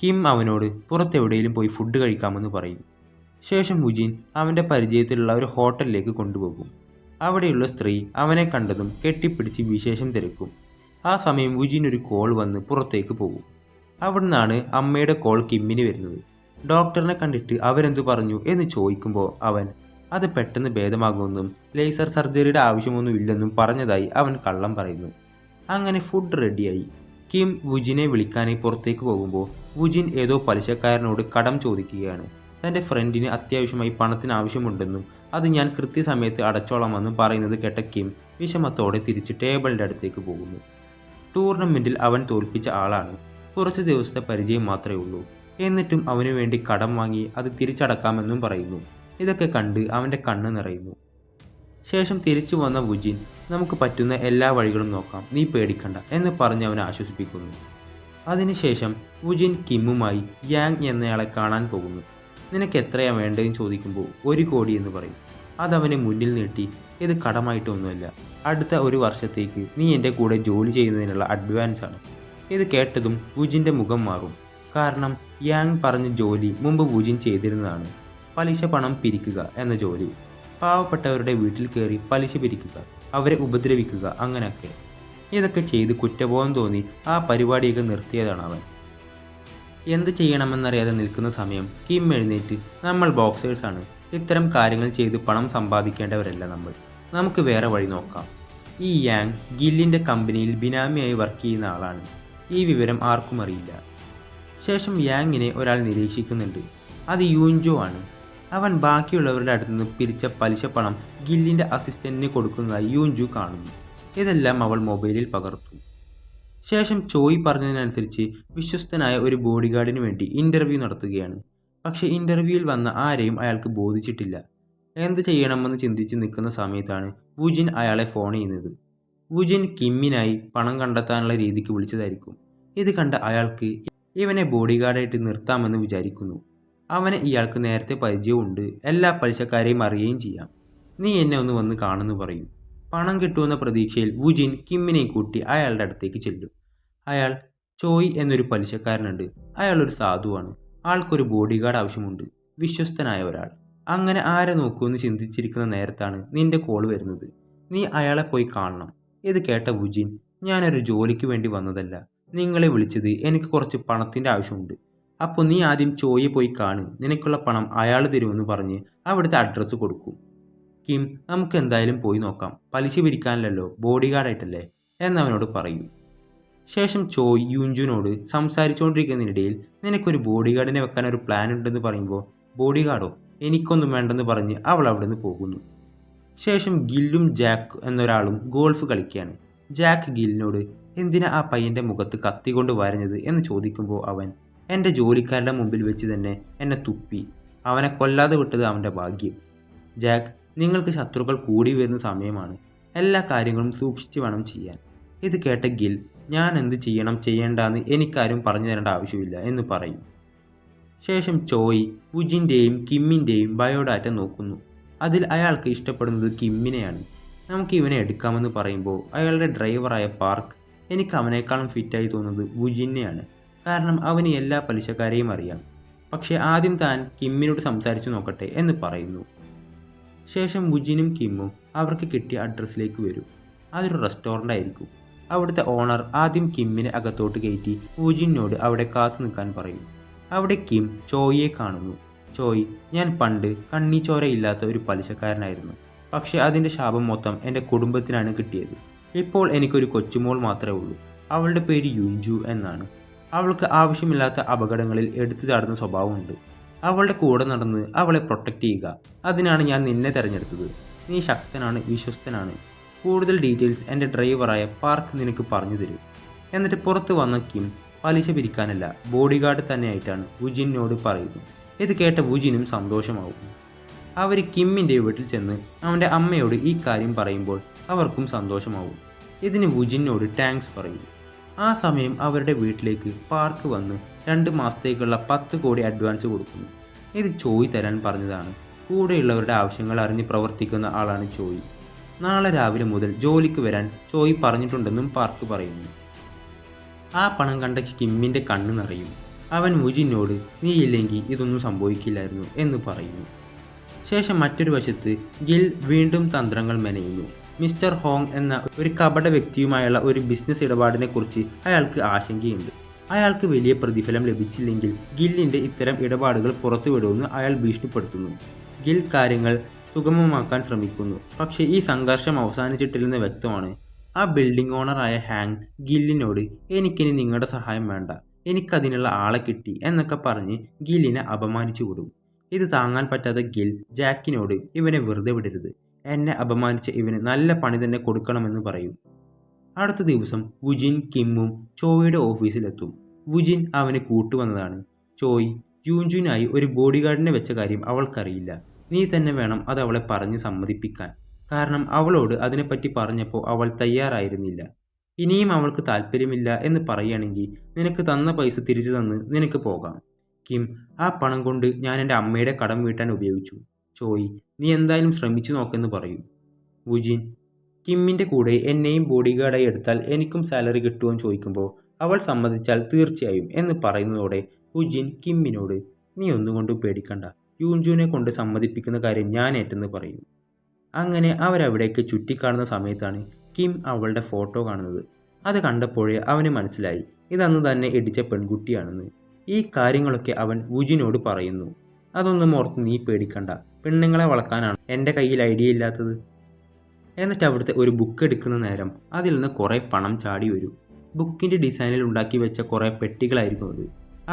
കിം അവനോട് പുറത്തെവിടെയും പോയി ഫുഡ് കഴിക്കാമെന്ന് പറയും. ശേഷം വുജിൻ അവൻ്റെ പരിചയത്തിലുള്ള ഒരു ഹോട്ടലിലേക്ക് കൊണ്ടുപോകും. അവിടെയുള്ള സ്ത്രീ അവനെ കണ്ടതും കെട്ടിപ്പിടിച്ച് വിശേഷം തിരക്കും. ആ സമയം വുജിൻ ഒരു കോൾ വന്ന് പുറത്തേക്ക് പോകും. അവിടുന്നാണ് അമ്മയുടെ കോൾ കിമ്മിന് വരുന്നത്. ഡോക്ടറിനെ കണ്ടിട്ട് അവരെന്തു പറഞ്ഞു എന്ന് ചോദിക്കുമ്പോൾ അവൻ അത് പെട്ടെന്ന് ഭേദമാകുമെന്നും ലേസർ സർജറിയുടെ ആവശ്യമൊന്നും ഇല്ലെന്നും പറഞ്ഞതായി അവൻ കള്ളം പറയുന്നു. അങ്ങനെ ഫുഡ് റെഡിയായി. കിം വുജിനെ വിളിക്കാനായി പുറത്തേക്ക് പോകുമ്പോൾ വുജിൻ ഏതോ പലിശക്കാരനോട് കടം ചോദിക്കുകയാണ്. തൻ്റെ ഫ്രണ്ടിന് അത്യാവശ്യമായി പണത്തിന് ആവശ്യമുണ്ടെന്നും അത് ഞാൻ കൃത്യസമയത്ത് അടച്ചോളാമെന്നും പറയുന്നത് കേട്ട കിം വിഷമത്തോടെ തിരിച്ച് ടേബിളിൻ്റെ അടുത്തേക്ക് പോകുന്നു. ടൂർണമെൻറ്റിൽ അവൻ തോൽപ്പിച്ച ആളാണ്. കുറച്ച് ദിവസത്തെ പരിചയം മാത്രമേ ഉള്ളൂ. എന്നിട്ടും അവനു വേണ്ടി കടം വാങ്ങി അത് തിരിച്ചടക്കാമെന്നും പറയുന്നു. ഇതൊക്കെ കണ്ട് അവൻ്റെ കണ്ണ് നിറയുന്നു. ശേഷം തിരിച്ചു വന്ന വുജിൻ നമുക്ക് പറ്റുന്ന എല്ലാ വഴികളും നോക്കാം, നീ പേടിക്കണ്ട എന്ന് പറഞ്ഞ് അവനെ ആശ്വസിപ്പിക്കുന്നു. അതിനുശേഷം വുജിൻ കിമ്മുമായി യാങ് എന്നയാളെ കാണാൻ പോകുന്നു. നിനക്ക് എത്രയാണ് വേണ്ടതെന്ന് ചോദിക്കുമ്പോൾ 1 കോടി എന്ന് പറയും. അതവനെ മുന്നിൽ നീട്ടി, ഇത് കടമായിട്ടൊന്നുമല്ല, അടുത്ത 1 വർഷത്തേക്ക് നീ എൻ്റെ കൂടെ ജോലി ചെയ്യുന്നതിനുള്ള അഡ്വാൻസാണ്. ഇത് കേട്ടതും വുജിൻ്റെ മുഖം മാറും. കാരണം യാങ് പറഞ്ഞ ജോലി മുമ്പ് വുജിൻ ചെയ്തിരുന്നതാണ്. പലിശ പണം പിരിക്കുക എന്ന ജോലി. പാവപ്പെട്ടവരുടെ വീട്ടിൽ കയറി പലിശ പിരിക്കുക, അവരെ ഉപദ്രവിക്കുക, അങ്ങനെയൊക്കെ. ഇതൊക്കെ ചെയ്ത് കുറ്റബോധം തോന്നി ആ പരിപാടിയൊക്കെ നിർത്തിയതാണ് അവൻ. എന്ത് ചെയ്യണമെന്നറിയാതെ നിൽക്കുന്ന സമയം കിം എഴുന്നേറ്റ്, നമ്മൾ ബോക്സേഴ്സാണ്, ഇത്തരം കാര്യങ്ങൾ ചെയ്ത് പണം സമ്പാദിക്കേണ്ടവരല്ല നമുക്ക് വേറെ വഴി നോക്കാം. ഈ യാങ് ഗില്ലിൻ്റെ കമ്പനിയിൽ ബിനാമിയായി വർക്ക് ചെയ്യുന്ന ആളാണ്. ഈ വിവരം ആർക്കും അറിയില്ല. ശേഷം യാങ്ങിനെ ഒരാൾ നിരീക്ഷിക്കുന്നുണ്ട്. അത് യൂൻജോ ആണ്. അവൻ ബാക്കിയുള്ളവരുടെ അടുത്ത് നിന്ന് പിരിച്ച പലിശ പണം ഗില്ലിൻ്റെ അസിസ്റ്റൻറ്റിന് കൊടുക്കുന്നതായി യൂൻജു കാണുന്നു. ഇതെല്ലാം അവൾ മൊബൈലിൽ പകർത്തു. ശേഷം ചോയ് പറഞ്ഞതിനനുസരിച്ച് വിശ്വസ്തനായ ഒരു ബോഡിഗാർഡിന് വേണ്ടി ഇൻ്റർവ്യൂ നടത്തുകയാണ്. പക്ഷേ ഇൻ്റർവ്യൂവിൽ വന്ന ആരെയും അയാൾക്ക് ബോധിച്ചിട്ടില്ല. എന്ത് ചെയ്യണമെന്ന് ചിന്തിച്ച് നിൽക്കുന്ന സമയത്താണ് വുജിൻ അയാളെ ഫോൺ ചെയ്യുന്നത്. വുജിൻ കിമ്മിനായി പണം കണ്ടെത്താനുള്ള രീതിക്ക് വിളിച്ചതായിരിക്കും. ഇത് കണ്ട അയാൾക്ക് ഇവനെ ബോഡിഗാർഡായിട്ട് നിർത്താമെന്ന് വിചാരിക്കുന്നു. അവനെ ഇയാൾക്ക് നേരത്തെ പരിചയമുണ്ട്, എല്ലാ പലിശക്കാരെയും അറിയുകയും ചെയ്യാം. നീ എന്നെ ഒന്ന് വന്ന് കാണുന്നു പറയും. പണം കിട്ടുമെന്ന പ്രതീക്ഷയിൽ വുജിൻ കിമ്മിനെ കൂട്ടി അയാളുടെ അടുത്തേക്ക് ചെല്ലും. അയാൾ ചോയ് എന്നൊരു പലിശക്കാരനുണ്ട്. അയാളൊരു സാധുവാണ്. ആൾക്കൊരു ബോഡി ഗാർഡ് ആവശ്യമുണ്ട്. വിശ്വസ്തനായ ഒരാൾ. അങ്ങനെ ആരെ നോക്കുമെന്ന് ചിന്തിച്ചിരിക്കുന്ന നേരത്താണ് നിന്റെ കോൾ വരുന്നത്. നീ അയാളെ പോയി കാണണം. ഇത് കേട്ട വുജിൻ, ഞാനൊരു ജോലിക്ക് വേണ്ടി വന്നതല്ല. നിങ്ങളെ വിളിച്ചത് എനിക്ക് കുറച്ച് പണത്തിൻ്റെ ആവശ്യമുണ്ട്. അപ്പോൾ നീ ആദ്യം ചോയെ പോയി കാണ്. നിനക്കുള്ള പണം അയാൾ തരുമെന്ന് പറഞ്ഞ് അവിടുത്തെ അഡ്രസ്സ് കൊടുക്കും. കിം, നമുക്ക് എന്തായാലും പോയി നോക്കാം. പലിശ പിരിക്കാനല്ലോ, ബോഡി ഗാർഡായിട്ടല്ലേ എന്നവനോട് പറയും. ശേഷം ചോയ് യുൻജുനോട് സംസാരിച്ചുകൊണ്ടിരിക്കുന്നതിനിടയിൽ നിനക്കൊരു ബോഡി ഗാർഡിനെ വെക്കാൻ ഒരു പ്ലാൻ ഉണ്ടെന്ന് പറയുമ്പോൾ, ബോഡി ഗാർഡോ, എനിക്കൊന്നും വേണ്ടെന്ന് പറഞ്ഞ് അവൾ അവിടെ നിന്ന് പോകുന്നു. ശേഷം ഗില്ലും ജാക്ക് എന്നൊരാളും ഗോൾഫ് കളിക്കുകയാണ്. ജാക്ക് ഗില്ലിനോട് എന്തിനാ ആ പയ്യൻ്റെ മുഖത്ത് കത്തികൊണ്ട് വരഞ്ഞത് എന്ന് ചോദിക്കുമ്പോൾ അവൻ, എൻ്റെ ജോലിക്കാരുടെ മുമ്പിൽ വെച്ച് തന്നെ എന്നെ തുപ്പി. അവനെ കൊല്ലാതെ വിട്ടത് അവൻ്റെ ഭാഗ്യം. ജാക്ക്, നിങ്ങൾക്ക് ശത്രുക്കൾ കൂടി വരുന്ന സമയമാണ്. എല്ലാ കാര്യങ്ങളും സൂക്ഷിച്ച് വേണം ചെയ്യാൻ. ഇത് കേട്ട ഗിൽ, ഞാൻ എന്ത് ചെയ്യണം ചെയ്യേണ്ടെന്ന് എനിക്കാരും പറഞ്ഞു തരേണ്ട ആവശ്യമില്ല എന്ന് പറയും. ശേഷം ചോയ് വുജിൻ്റെയും കിമ്മിൻ്റെയും ബയോഡാറ്റ നോക്കുന്നു. അതിൽ അയാൾക്ക് ഇഷ്ടപ്പെടുന്നത് കിമ്മിനെയാണ്. നമുക്ക് ഇവനെ എടുക്കാമെന്ന് പറയുമ്പോൾ അയാളുടെ ഡ്രൈവറായ പാർക്ക്, എനിക്ക് അവനേക്കാളും ഫിറ്റായി തോന്നുന്നത് വുജിനെയാണ്. കാരണം അവന് എല്ലാ പലിശക്കാരെയും അറിയാം. പക്ഷേ ആദ്യം താൻ കിമ്മിനോട് സംസാരിച്ചു നോക്കട്ടെ എന്ന് പറയുന്നു. ശേഷം വുജിനും കിമ്മും അവർക്ക് കിട്ടിയ അഡ്രസ്സിലേക്ക് വരും. അതൊരു റെസ്റ്റോറൻ്റ് ആയിരിക്കും. അവിടുത്തെ ഓണർ ആദ്യം കിമ്മിനെ അകത്തോട്ട് കയറ്റി വുജിനോട് അവിടെ കാത്തു നിൽക്കാൻ പറയും. അവിടെ കിം ചോയിയെ കാണുന്നു. ചോയ്, ഞാൻ പണ്ട് കണ്ണിച്ചോരയില്ലാത്ത ഒരു പലിശക്കാരനായിരുന്നു. പക്ഷേ അതിൻ്റെ ശാപം മൊത്തം എൻ്റെ കുടുംബത്തിനാണ് കിട്ടിയത്. ഇപ്പോൾ എനിക്കൊരു കൊച്ചുമോൾ മാത്രമേ ഉള്ളൂ. അവളുടെ പേര് യുൻജു എന്നാണ്. അവൾക്ക് ആവശ്യമില്ലാത്ത അപകടങ്ങളിൽ എടുത്തു ചാടുന്ന സ്വഭാവമുണ്ട്. അവളുടെ കൂടെ നടന്ന് അവളെ പ്രൊട്ടക്റ്റ് ചെയ്യുക, അതിനാണ് ഞാൻ നിന്നെ തിരഞ്ഞെടുത്തത്. നീ ശക്തനാണ്, വിശ്വസ്തനാണ്. കൂടുതൽ ഡീറ്റെയിൽസ് എൻ്റെ ഡ്രൈവറായ പാർക്ക് നിനക്ക് പറഞ്ഞു തരും. എന്നിട്ട് പുറത്ത് വന്ന കിം പലിശ പിരിക്കാനല്ല, ബോഡി ഗാർഡ് തന്നെയായിട്ടാണ് വുജിനോട് പറയുന്നു. ഇത് കേട്ട വുജിനും സന്തോഷമാവും. അവർ കിമ്മിൻ്റെ വീട്ടിൽ ചെന്ന് അവൻ്റെ അമ്മയോട് ഈ കാര്യം പറയുമ്പോൾ അവർക്കും സന്തോഷമാവും. ഇതിന് വുജിനോട് താങ്ക്സ് പറയും. ആ സമയം അവരുടെ വീട്ടിലേക്ക് പാർക്ക് വന്ന് 2 മാസത്തേക്കുള്ള 10 കോടി അഡ്വാൻസ് കൊടുക്കുന്നു. ഇത് ചോയ് തരാൻ പറഞ്ഞതാണ്. കൂടെയുള്ളവരുടെ ആവശ്യങ്ങൾ അറിഞ്ഞ് പ്രവർത്തിക്കുന്ന ആളാണ് ചോയ്. നാളെ രാവിലെ മുതൽ ജോലിക്ക് വരാൻ ചോയ് പറഞ്ഞിട്ടുണ്ടെന്നും പാർക്ക് പറയുന്നു. ആ പണം കണ്ട കിമ്മിൻ്റെ കണ്ണ് നിറയും. അവൻ വുജിനോട് നീയില്ലെങ്കിൽ ഇതൊന്നും സംഭവിക്കില്ലായിരുന്നു എന്ന് പറയുന്നു. ശേഷം മറ്റൊരു വശത്ത് ഗിൽ വീണ്ടും തന്ത്രങ്ങൾ മെനയുന്നു. മിസ്റ്റർ ഹോങ് എന്ന ഒരു കപട വ്യക്തിയുമായുള്ള ഒരു ബിസിനസ് ഇടപാടിനെക്കുറിച്ച് അയാൾക്ക് ആശങ്കയുണ്ട്. അയാൾക്ക് വലിയ പ്രതിഫലം ലഭിച്ചില്ലെങ്കിൽ ഗില്ലിൻ്റെ ഇത്തരം ഇടപാടുകൾ പുറത്തുവിടുമെന്ന് അയാൾ ഭീഷണിപ്പെടുത്തുന്നു. ഗിൽ കാര്യങ്ങൾ സുഗമമാക്കാൻ ശ്രമിക്കുന്നു. പക്ഷേ ഈ സംഘർഷം അവസാനിച്ചിട്ടില്ലെന്ന് വ്യക്തമാണ്. ആ ബിൽഡിംഗ് ഓണറായ ഹാങ് ഗില്ലിനോട് എനിക്കിനി നിങ്ങളുടെ സഹായം വേണ്ട, എനിക്കതിനുള്ള ആളെ കിട്ടി എന്നൊക്കെ പറഞ്ഞ് ഗില്ലിനെ അപമാനിച്ചു വിടും. ഇത് താങ്ങാൻ പറ്റാത്ത ഗിൽ ജാക്കിനോട് ഇവനെ വെറുതെ വിടരുത്, എന്നെ അപമാനിച്ച ഇവന് നല്ല പണി തന്നെ കൊടുക്കണമെന്ന് പറയും. അടുത്ത ദിവസം വുജിൻ കിമ്മും ചോയുടെ ഓഫീസിലെത്തും. വുജിൻ അവന് കൂട്ടുവന്നതാണ്. ചോയ് യൂൻജുനായി ഒരു ബോഡി ഗാർഡിനെ വെച്ച കാര്യം അവൾക്കറിയില്ല. നീ തന്നെ വേണം അത് അവളെ പറഞ്ഞ് സമ്മതിപ്പിക്കാൻ. കാരണം അവളോട് അതിനെപ്പറ്റി പറഞ്ഞപ്പോൾ അവൾ തയ്യാറായിരുന്നില്ല. ഇനിയും അവൾക്ക് താല്പര്യമില്ല എന്ന് പറയുകയാണെങ്കിൽ നിനക്ക് തന്ന പൈസ തിരിച്ചു തന്ന് നിനക്ക് പോകാം. കിം, ആ പണം കൊണ്ട് ഞാൻ എൻ്റെ അമ്മയുടെ കടം വീട്ടാൻ ഉപയോഗിച്ചു. ചോയ്, നീ എന്തായാലും ശ്രമിച്ചു നോക്കെന്ന് പറയും. വുജിൻ, കിമ്മിൻ്റെ കൂടെ എന്നെയും ബോഡി ഗാർഡായി എടുത്താൽ എനിക്കും സാലറി കിട്ടുമെന്ന് ചോദിക്കുമ്പോൾ അവൾ സമ്മതിച്ചാൽ തീർച്ചയായും എന്ന് പറയുന്നതോടെ വുജിൻ കിമ്മിനോട് നീ ഒന്നുകൊണ്ടും പേടിക്കണ്ട, യൂൻജുവിനെ കൊണ്ട് സമ്മതിപ്പിക്കുന്ന കാര്യം ഞാൻ ഏറ്റെന്ന് പറയും. അങ്ങനെ അവരവിടേക്ക് ചുറ്റിക്കാണുന്ന സമയത്താണ് കിം അവളുടെ ഫോട്ടോ കാണുന്നത്. അത് കണ്ടപ്പോഴേ അവന് മനസ്സിലായി ഇതന്ന് തന്നെ ഇടിച്ച പെൺകുട്ടിയാണെന്ന്. ഈ കാര്യങ്ങളൊക്കെ അവൻ വുജിനോട് പറയുന്നു. അതൊന്നും ഓർത്ത് നീ പേടിക്കണ്ട, പെണ്ണുങ്ങളെ വളക്കാനാണ് എൻ്റെ കയ്യിൽ ഐഡിയ ഇല്ലാത്തത്. എന്നിട്ട് അവിടുത്തെ ഒരു ബുക്ക് എടുക്കുന്ന നേരം അതിൽ നിന്ന് കുറേ പണം ചാടി വരും. ബുക്കിൻ്റെ ഡിസൈനിൽ ഉണ്ടാക്കി വെച്ച കുറേ പെട്ടികളായിരിക്കും അത്.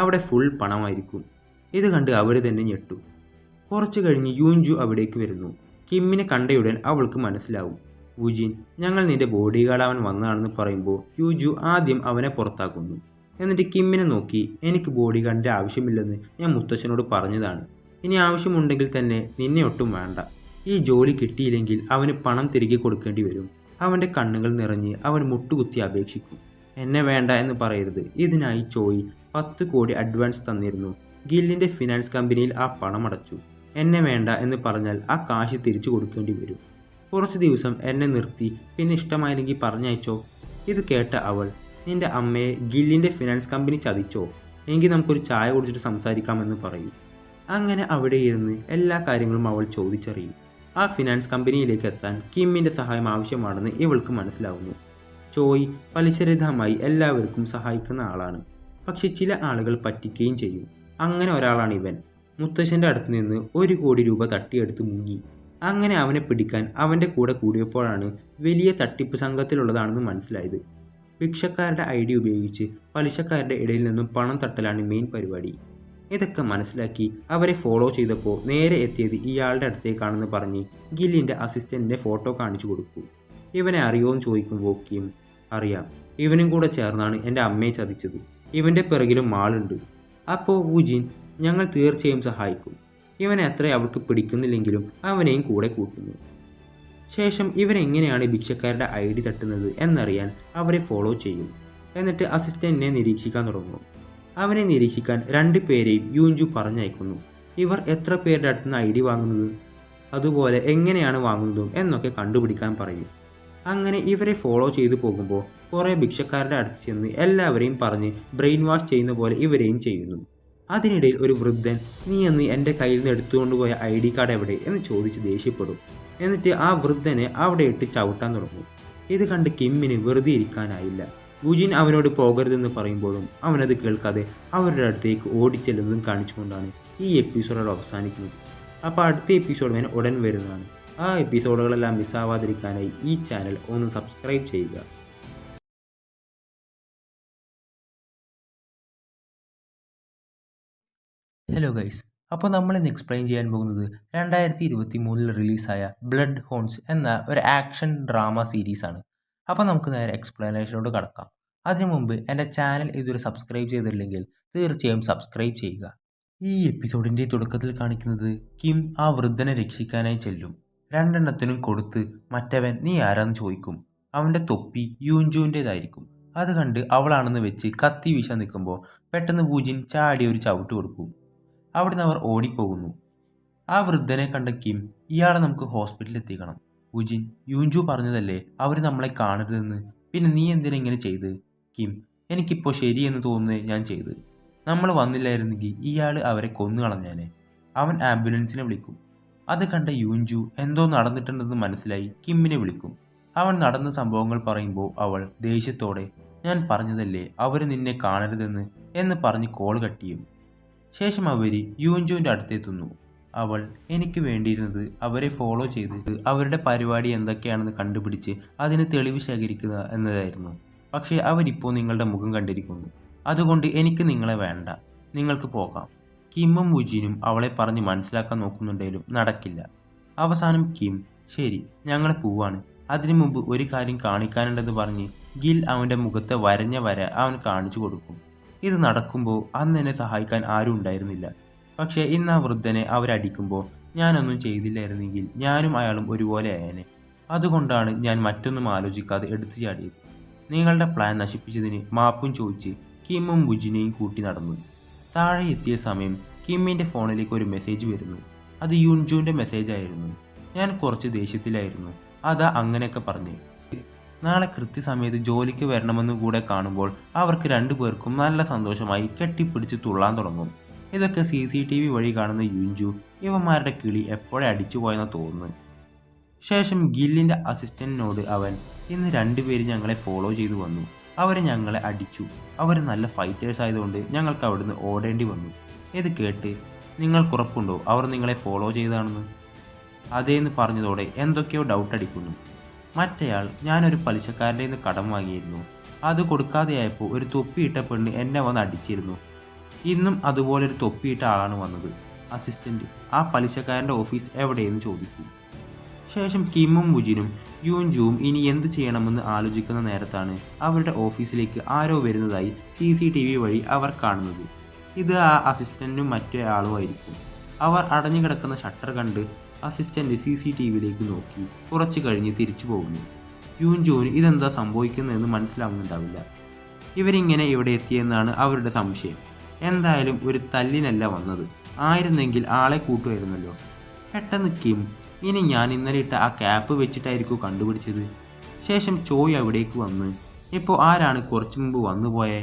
അവിടെ ഫുൾ പണമായിരിക്കും. ഇത് കണ്ട് അവർ തന്നെ ഞെട്ടു. കുറച്ച് കഴിഞ്ഞ് യൂൻജു അവിടേക്ക് വരുന്നു. കിമ്മിനെ കണ്ടയുടൻ അവൾക്ക് മനസ്സിലാവും. വുജിൻ, ഞങ്ങൾ നിന്റെ ബോഡി ഗാർഡാവാൻ വന്നതാണെന്ന് പറയുമ്പോൾ യൂജു ആദ്യം അവനെ പുറത്താക്കുന്നു. എന്നിട്ട് കിമ്മിനെ നോക്കി എനിക്ക് ബോഡി ഗാർഡിൻ്റെ ആവശ്യമില്ലെന്ന് ഞാൻ മുത്തശ്ശനോട് പറഞ്ഞതാണ്. ഇനി ആവശ്യമുണ്ടെങ്കിൽ തന്നെ നിന്നെ ഒട്ടും വേണ്ട. ഈ ജോലി കിട്ടിയില്ലെങ്കിൽ അവന് പണം തിരികെ കൊടുക്കേണ്ടി വരും. അവൻ്റെ കണ്ണുകൾ നിറഞ്ഞ് അവൻ മുട്ടുകുത്തി അപേക്ഷിക്കും. എന്നെ വേണ്ട എന്ന് പറയരുത്. ഇതിനായി ചോയ് 10 കോടി അഡ്വാൻസ് തന്നിരുന്നു. ഗില്ലിൻ്റെ ഫിനാൻസ് കമ്പനിയിൽ ആ പണം അടച്ചു. എന്നെ വേണ്ട എന്ന് പറഞ്ഞാൽ ആ കാശ് തിരിച്ചു കൊടുക്കേണ്ടി വരും. കുറച്ച് ദിവസം എന്നെ നിർത്തി, പിന്നെ ഇഷ്ടമായില്ലെങ്കിൽ പറഞ്ഞയച്ചോ. ഇത് കേട്ട അവൾ, നിന്റെ അമ്മയെ ഗില്ലിൻ്റെ ഫിനാൻസ് കമ്പനി ചതിച്ചോ? എങ്കിൽ നമുക്കൊരു ചായ കുടിച്ചിട്ട് സംസാരിക്കാമെന്ന് പറയും. അങ്ങനെ അവിടെ ഇരുന്ന് എല്ലാ കാര്യങ്ങളും അവൾ ചോദിച്ചറിയും. ആ ഫിനാൻസ് കമ്പനിയിലേക്ക് എത്താൻ കിമ്മിൻ്റെ സഹായം ആവശ്യമാണെന്ന് ഇവൾക്ക് മനസ്സിലാവുന്നു. ചോയ് പലിശരഹിതമായി എല്ലാവർക്കും സഹായിക്കുന്ന ആളാണ്. പക്ഷെ ചില ആളുകൾ പറ്റിക്കുകയും ചെയ്യും. അങ്ങനെ ഒരാളാണ് ഇവൻ. മുത്തശ്ശൻ്റെ അടുത്ത് നിന്ന് 1 കോടി രൂപ തട്ടിയെടുത്ത് മുങ്ങി. അങ്ങനെ അവനെ പിടിക്കാൻ അവൻ്റെ കൂടെ കൂടിയപ്പോഴാണ് വലിയ തട്ടിപ്പ് സംഘത്തിലുള്ളതാണെന്ന് മനസ്സിലായത്. ഭിക്ഷക്കാരുടെ ഐഡി ഉപയോഗിച്ച് പലിശക്കാരുടെ ഇടയിൽ നിന്നും പണം തട്ടലാണ് മെയിൻ പരിപാടി. ഇതൊക്കെ മനസ്സിലാക്കി അവരെ ഫോളോ ചെയ്തപ്പോൾ നേരെ എത്തിയത് ഇയാളുടെ അടുത്തേക്കാണെന്ന് പറഞ്ഞ് ഗില്ലിൻ്റെ അസിസ്റ്റൻറ്റിൻ്റെ ഫോട്ടോ കാണിച്ചു കൊടുക്കൂ. ഇവനെ അറിയുമോയെന്ന് ചോദിക്കുമ്പോൾ കിം അറിയാം, ഇവനും കൂടെ ചേർന്നാണ് എൻ്റെ അമ്മയെ ചതിച്ചത്. ഇവൻ്റെ പിറകിലും ആളുണ്ട്. അപ്പോൾ വുജിൻ ഞങ്ങൾ തീർച്ചയായും സഹായിക്കും. ഇവനെ അത്ര അവൾക്ക് പിടിക്കുന്നില്ലെങ്കിലും അവനെയും കൂടെ കൂട്ടുന്നു. ശേഷം ഇവരെങ്ങനെയാണ് ഭിക്ഷക്കാരുടെ ഐഡി തട്ടുന്നത് എന്നറിയാൻ അവരെ ഫോളോ ചെയ്യും. എന്നിട്ട് അസിസ്റ്റൻറ്റിനെ നിരീക്ഷിക്കാൻ തുടങ്ങും. അവനെ നിരീക്ഷിക്കാൻ 2 പേരെയും യൂൻജു പറഞ്ഞയക്കുന്നു. ഇവർ എത്ര പേരുടെ അടുത്തുനിന്ന് ഐഡി വാങ്ങുന്നത്, അതുപോലെ എങ്ങനെയാണ് വാങ്ങുന്നതും എന്നൊക്കെ കണ്ടുപിടിക്കാൻ പറയും. അങ്ങനെ ഇവരെ ഫോളോ ചെയ്തു പോകുമ്പോൾ കുറേ ഭിക്ഷക്കാരുടെ അടുത്ത് ചെന്ന് എല്ലാവരെയും പറഞ്ഞ് ബ്രെയിൻ വാഷ് ചെയ്യുന്ന പോലെ ഇവരെയും ചെയ്യുന്നു. അതിനിടയിൽ ഒരു വൃദ്ധൻ നീ അന്ന് എൻ്റെ കയ്യിൽ നിന്ന് എടുത്തുകൊണ്ടുപോയ ID കാർഡ് എവിടെ എന്ന് ചോദിച്ച് ദേഷ്യപ്പെടും. എന്നിട്ട് ആ വൃദ്ധനെ അവിടെ ഇട്ട് ചവിട്ടാൻ തുടങ്ങും. ഇത് കണ്ട് കിമ്മിന് വെറുതെ ഇരിക്കാനായില്ല. വുജിൻ അവനോട് പോകരുതെന്ന് പറയുമ്പോഴും അവനത് കേൾക്കാതെ അവരുടെ അടുത്തേക്ക് ഓടിച്ചെല്ലുന്നതും കാണിച്ചുകൊണ്ടാണ് ഈ എപ്പിസോഡ് അവസാനിക്കുന്നത്. അപ്പോൾ അടുത്ത എപ്പിസോഡ് ഉടൻ വരുന്നതാണ്. ആ എപ്പിസോഡുകളെല്ലാം മിസ്സാവാതിരിക്കാനായി ഈ ചാനൽ ഒന്ന് സബ്സ്ക്രൈബ് ചെയ്യുക. ഹലോ ഗൈസ്, അപ്പോൾ നമ്മളിന്ന് എക്സ്പ്ലെയിൻ ചെയ്യാൻ പോകുന്നത് 2023 റിലീസായ ബ്ലഡ് ഹോൺസ് എന്ന ഒരു ആക്ഷൻ ഡ്രാമ സീരീസാണ്. അപ്പോൾ നമുക്ക് നേരെ എക്സ്പ്ലനേഷനോട് കടക്കാം. അതിനു മുമ്പ് എൻ്റെ ചാനൽ ഇതുവരെ സബ്സ്ക്രൈബ് ചെയ്തിട്ടില്ലെങ്കിൽ തീർച്ചയായും സബ്സ്ക്രൈബ് ചെയ്യുക. ഈ എപ്പിസോഡിൻ്റെ തുടക്കത്തിൽ കാണിക്കുന്നത് കിം ആ വൃദ്ധനെ രക്ഷിക്കാനായി ചെല്ലും. 2 എണ്ണത്തിനും കൊടുത്ത് മറ്റവൻ നീ ആരാന്ന് ചോദിക്കും. അവൻ്റെ തൊപ്പി യൂൻജുവിൻ്റേതായിരിക്കും. അത് കണ്ട് അവളാണെന്ന് വെച്ച് കത്തി വീശാൻ നിൽക്കുമ്പോൾ പെട്ടെന്ന് വുജിൻ ചാടി ഒരു ചവിട്ട് കൊടുക്കും. അവിടുന്ന് അവർ ഓടിപ്പോകുന്നു. ആ വൃദ്ധനെ കണ്ട കിം ഇയാളെ നമുക്ക് ഹോസ്പിറ്റലിൽ എത്തിക്കണം. വുജിൻ യൂൻജു പറഞ്ഞതല്ലേ അവർ നമ്മളെ കാണരുതെന്ന്, പിന്നെ നീ എന്തിനാ ഇങ്ങനെ ചെയ്ത്? കിം എനിക്കിപ്പോൾ ശരിയെന്ന് തോന്നുന്നത് ഞാൻ ചെയ്ത്. നമ്മൾ വന്നില്ലായിരുന്നെങ്കിൽ ഇയാൾ അവരെ കൊന്നു കളഞ്ഞേനെ. അവൻ ആംബുലൻസിനെ വിളിക്കും. അത് കണ്ട യൂൻജു എന്തോ നടന്നിട്ടുണ്ടെന്ന് മനസ്സിലായി കിമ്മിനെ വിളിക്കും. അവൻ നടന്ന സംഭവങ്ങൾ പറയുമ്പോൾ അവൾ ദേഷ്യത്തോടെ ഞാൻ പറഞ്ഞതല്ലേ അവർ നിന്നെ കാണരുതെന്ന് എന്ന് പറഞ്ഞ് കോൾ കട്ട് ചെയ്യും. ശേഷം അവർ യൂൻജുവിൻ്റെ അടുത്തെത്തുന്നു. അവൾ എനിക്ക് വേണ്ടിയിരുന്നത് അവരെ ഫോളോ ചെയ്ത് അവരുടെ പരിപാടി എന്തൊക്കെയാണെന്ന് കണ്ടുപിടിച്ച് അതിന് തെളിവ് ശേഖരിക്കുക എന്നതായിരുന്നു. പക്ഷേ അവരിപ്പോൾ നിങ്ങളുടെ മുഖം കണ്ടിരിക്കുന്നു. അതുകൊണ്ട് എനിക്ക് നിങ്ങളെ വേണ്ട, നിങ്ങൾക്ക് പോകാം. കിമ്മും വുജിനും അവളെ പറഞ്ഞ് മനസ്സിലാക്കാൻ നോക്കുന്നുണ്ടെങ്കിലും നടക്കില്ല. അവസാനം കിം ശരി ഞങ്ങൾ പോവാണ്, അതിനു മുമ്പ് ഒരു കാര്യം കാണിക്കാനുണ്ടെന്ന് പറഞ്ഞ് ഗിൽ അവൻ്റെ മുഖത്തെ വരഞ്ഞ വര അവൻ കാണിച്ചു കൊടുക്കും. ഇത് നടക്കുമ്പോൾ അന്ന് എന്നെ സഹായിക്കാൻ ആരും ഉണ്ടായിരുന്നില്ല. പക്ഷേ ഇന്ന് ആ വൃദ്ധനെ അവരടിക്കുമ്പോൾ ഞാനൊന്നും ചെയ്തില്ലായിരുന്നെങ്കിൽ ഞാനും അയാളും ഒരുപോലെ ആയേനെ. അതുകൊണ്ടാണ് ഞാൻ മറ്റൊന്നും ആലോചിക്കാതെ എടുത്തു ചാടിയത്. നിങ്ങളുടെ പ്ലാൻ നശിപ്പിച്ചതിന് മാപ്പും ചോദിച്ച് കിമ്മും വുജിനെയും കൂട്ടി നടന്നു. താഴെ എത്തിയ സമയം കിമ്മിൻ്റെ ഫോണിലേക്ക് ഒരു മെസ്സേജ് വരുന്നു. അത് യൂൻജുവിൻ്റെ മെസ്സേജായിരുന്നു. ഞാൻ കുറച്ച് ദേഷ്യത്തിലായിരുന്നു, അതാ അങ്ങനെയൊക്കെ പറഞ്ഞു. നാളെ കൃത്യസമയത്ത് ജോലിക്ക് വരണമെന്ന് കൂടെ കാണുമ്പോൾ അവർക്ക് 2 പേർക്കും നല്ല സന്തോഷമായി കെട്ടിപ്പിടിച്ച് തുള്ളാൻ തുടങ്ങും. ഇതൊക്കെ CCTV വഴി കാണുന്ന യൂൻജു ഇവന്മാരുടെ കിളി എപ്പോഴേ അടിച്ചു പോയെന്ന് തോന്നുന്നു. ശേഷം ഗില്ലിൻ്റെ അസിസ്റ്റൻറ്റിനോട് അവൻ ഇന്ന് 2 പേര് ഞങ്ങളെ ഫോളോ ചെയ്തു വന്നു, അവർ ഞങ്ങളെ അടിച്ചു, അവർ നല്ല ഫൈറ്റേഴ്സ് ആയതുകൊണ്ട് ഞങ്ങൾക്ക് അവിടുന്ന് ഓടേണ്ടി വന്നു. ഇത് കേട്ട് നിങ്ങൾക്കുറപ്പുണ്ടോ അവർ നിങ്ങളെ ഫോളോ ചെയ്താണെന്ന്? അതേന്ന് പറഞ്ഞതോടെ എന്തൊക്കെയോ ഡൗട്ട് അടിക്കുന്നു. മറ്റേയാൾ ഞാനൊരു പലിശക്കാരൻ്റെ നിന്ന് കടം വാങ്ങിയിരുന്നു, അത് കൊടുക്കാതെയായപ്പോൾ ഒരു തൊപ്പിയിട്ട പെണ്ണ് എന്നെ വന്ന് അടിച്ചിരുന്നു. ഇന്നും അതുപോലൊരു തൊപ്പിയിട്ട ആളാണ് വന്നത്. അസിസ്റ്റൻറ്റ് ആ പലിശക്കാരൻ്റെ ഓഫീസ് എവിടെയെന്ന് ചോദിക്കും. ശേഷം കിമ്മും വുജിനും യൂൻജുവും ഇനി എന്ത് ചെയ്യണമെന്ന് ആലോചിക്കുന്ന നേരത്താണ് അവരുടെ ഓഫീസിലേക്ക് ആരോ വരുന്നതായി CCTV വഴി അവർ കാണുന്നത്. ഇത് ആ അസിസ്റ്റൻറ്റും മറ്റേ ആളുമായിരിക്കും. അവർ അടഞ്ഞു കിടക്കുന്ന ഷട്ടർ കണ്ട് അസിസ്റ്റൻറ്റ് CCTVയിലേക്ക് നോക്കി കുറച്ച് കഴിഞ്ഞ് തിരിച്ചു പോകുന്നു. യൂൻജുവിന് ഇതെന്താ സംഭവിക്കുന്നതെന്ന് മനസ്സിലാവുന്നുണ്ടാവില്ല. ഇവരിങ്ങനെ ഇവിടെ എത്തിയെന്നാണ് അവരുടെ സംശയം. എന്തായാലും ഒരു തല്ലിനല്ല വന്നത്, ആയിരുന്നെങ്കിൽ ആളെ കൂട്ടുമായിരുന്നല്ലോ. പെട്ടെന്ന് കിം ഇനി ഞാൻ ഇന്നലെ ഇട്ട ആ ക്യാപ്പ് വെച്ചിട്ടായിരിക്കും കണ്ടുപിടിച്ചത്. ശേഷം ചോയ് അവിടേക്ക് വന്ന് ഇപ്പോൾ ആരാണ് കുറച്ചു മുമ്പ് വന്നുപോയേ?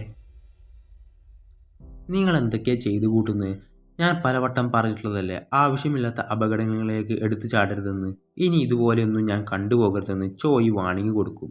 നിങ്ങൾ എന്തൊക്കെയാ ചെയ്തു കൂട്ടുന്നത്? ഞാൻ പലവട്ടം പറഞ്ഞിട്ടുള്ളതല്ലേ ആവശ്യമില്ലാത്ത അപകടങ്ങളിലേക്ക് എടുത്തു ചാടരുതെന്ന്. ഇനി ഇതുപോലെയൊന്നും ഞാൻ കണ്ടുപോകരുതെന്ന് ചോയ് വാണിംഗ് കൊടുക്കും.